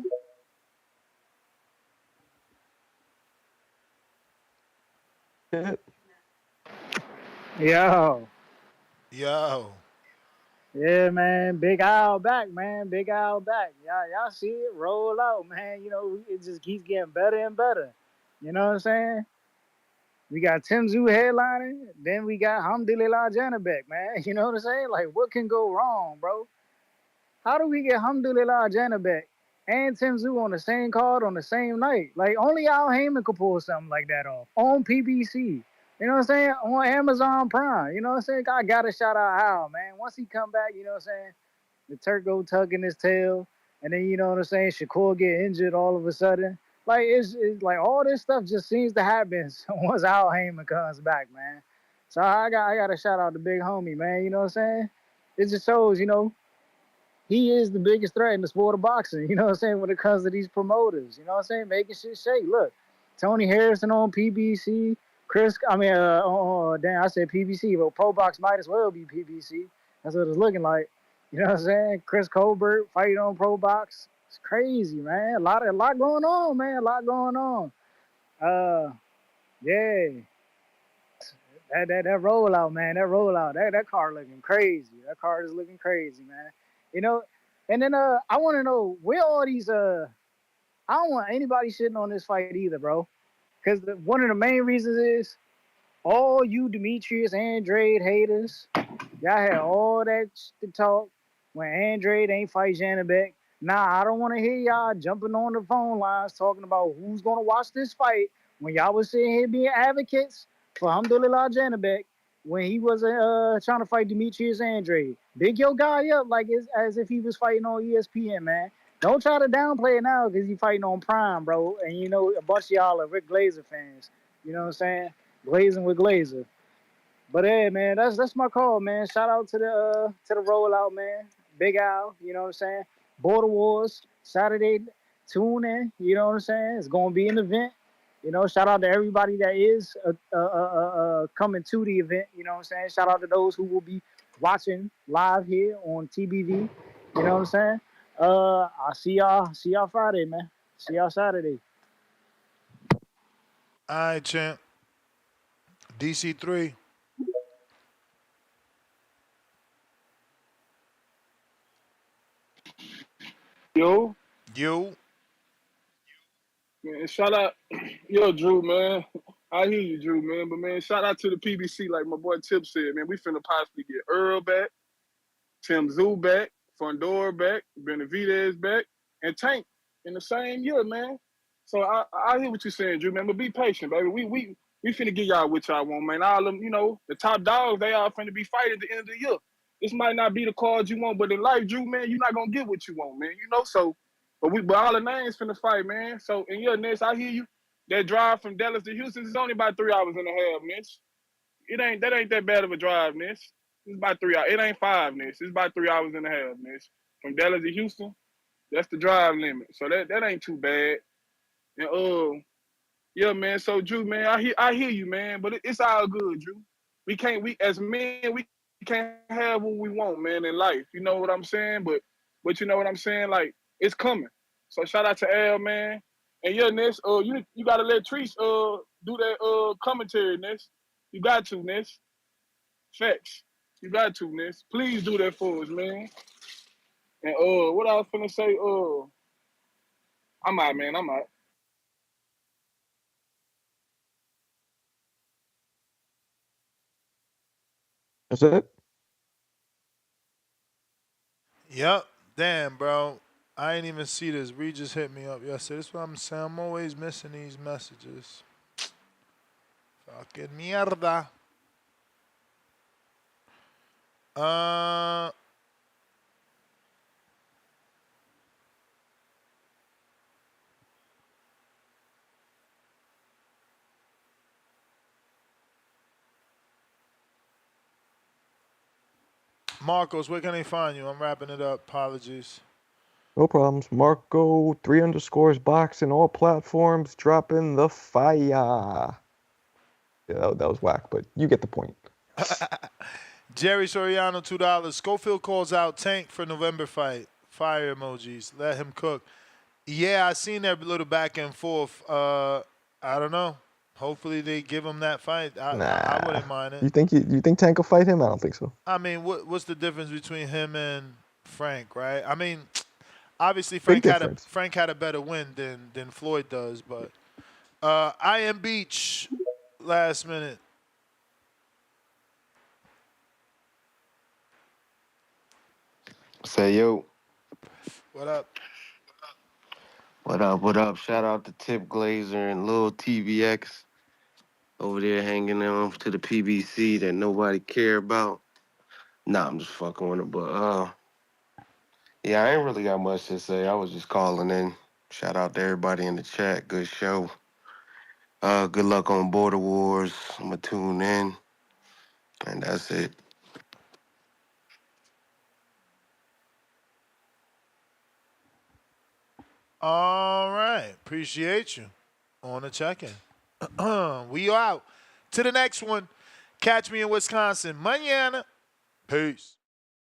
Yo. Yeah, man. Big Al back, man. Big Al back. Y'all see it roll out, man. It just keeps getting better and better. You know what I'm saying? We got Tim Tszyu headlining. Then we got Hamdulillah Janabek, man. You know what I'm saying? Like, what can go wrong, bro? How do we get Hamdulillah Janabek and Tim Tszyu on the same card on the same night? Like, only Al Heyman could pull something like that off on PBC. You know what I'm saying? On Amazon Prime. You know what I'm saying? I got to shout out Al, man. Once he come back, you know what I'm saying? The Turk go tugging his tail. And then, you know what I'm saying? Shakur get injured all of a sudden. Like, it's like all this stuff just seems to happen once Al Heyman comes back, man. So I got to shout out the big homie, man. You know what I'm saying? It just shows, he is the biggest threat in the sport of boxing, you know what I'm saying, when it comes to these promoters, you know what I'm saying, making shit shake. Look, Tony Harrison on PBC, damn, I said PBC, but Pro Box might as well be PBC. That's what it's looking like. You know what I'm saying? Chris Colbert fighting on Pro Box. It's crazy, man. A lot going on, man. A lot going on. Yeah. That rollout, man. That rollout. That car looking crazy. That car is looking crazy, man. You know. And then I want to know where all these I don't want anybody shitting on this fight either, bro. Because one of the main reasons is all you Demetrius Andrade haters, y'all had all that to talk when Andrade ain't fight Janabek. Nah, I don't want to hear y'all jumping on the phone lines talking about who's going to watch this fight when y'all was sitting here being advocates for Alhamdulillah Janabek when he was trying to fight Demetrius Andrade. Big your guy up like it's as if he was fighting on ESPN, man. Don't try to downplay it now because he's fighting on Prime, bro. And you know a bunch of y'all are Rick Glazer fans. You know what I'm saying? Glazing with Glazer. But hey, man, that's my call, man. Shout out to the rollout, man. Big Al, you know what I'm saying? Border Wars Saturday. Tune in, you know what I'm saying? It's gonna be an event. You know, shout out to everybody that is coming to the event. You know what I'm saying? Shout out to those who will be watching live here on TBV. You know what I'm saying? I'll see y'all Friday, man. See y'all Saturday. All right, champ. DC3. Yo, You. man, shout out, yo, Drew, man. I hear you, Drew, man. But man, shout out to the PBC, like my boy Tip said, man. We finna possibly get Earl back, Tim Zoo back, Fondor back, Benavidez back, and Tank in the same year, man. So I hear what you're saying, Drew, man. But be patient, baby. We finna get y'all what y'all want, man. All them, you know, the top dogs, they all finna be fighting at the end of the year. This might not be the cards you want, but in life, Drew, man, you're not gonna get what you want, man. You know, so but all the names finna fight, man. So in your next, I hear you. That drive from Dallas to Houston is only about 3 hours and a half, Mitch. It ain't that bad of a drive, Mitch. It's about 3 hours. It ain't 5, Mitch. It's about 3 hours and a half, Mitch. From Dallas to Houston, that's the drive limit. So that ain't too bad. And yeah, man. So Drew, man, I hear you, man. But it's all good, Drew. We as men we can't have what we want, man, in life. You know what I'm saying? But you know what I'm saying? Like it's coming. So shout out to Al, man. And yeah, Ness, you gotta let Treese do that commentary, Ness. You got to, Ness. Facts. You got to, Ness. Please do that for us, man. And what I was finna say, I'm out, man. I'm out. That's it. Yep. Damn, bro. I ain't even see this. Reed just hit me up yesterday. That's what I'm saying. I'm always missing these messages. Fucking mierda. Uh, Marcos, where can they find you? I'm wrapping it up. Apologies. No problems. Marco 3_ box in all platforms. Dropping the fire. Yeah, that was whack, but you get the point. Jerry Soriano, $2. Schofield calls out Tank for November fight. Fire emojis. Let him cook. Yeah, I seen that little back and forth. I don't know. Hopefully they give him that fight. I wouldn't mind it. You think Tank will fight him? I don't think so. I mean, what's the difference between him and Frank, right? I mean, obviously Big Frank had a better win than Floyd does, but I am Beach last minute. Say yo. What up? What up? What up? Shout out to Tip Glazer and Lil TVX over there hanging on to the PBC that nobody care about. Nah, I'm just fucking with it. But yeah, I ain't really got much to say. I was just calling in. Shout out to everybody in the chat. Good show. Good luck on Border Wars. I'ma tune in. And that's it. All right. Appreciate you on the check-in. We out. To the next one. Catch me in Wisconsin. Mañana. Peace.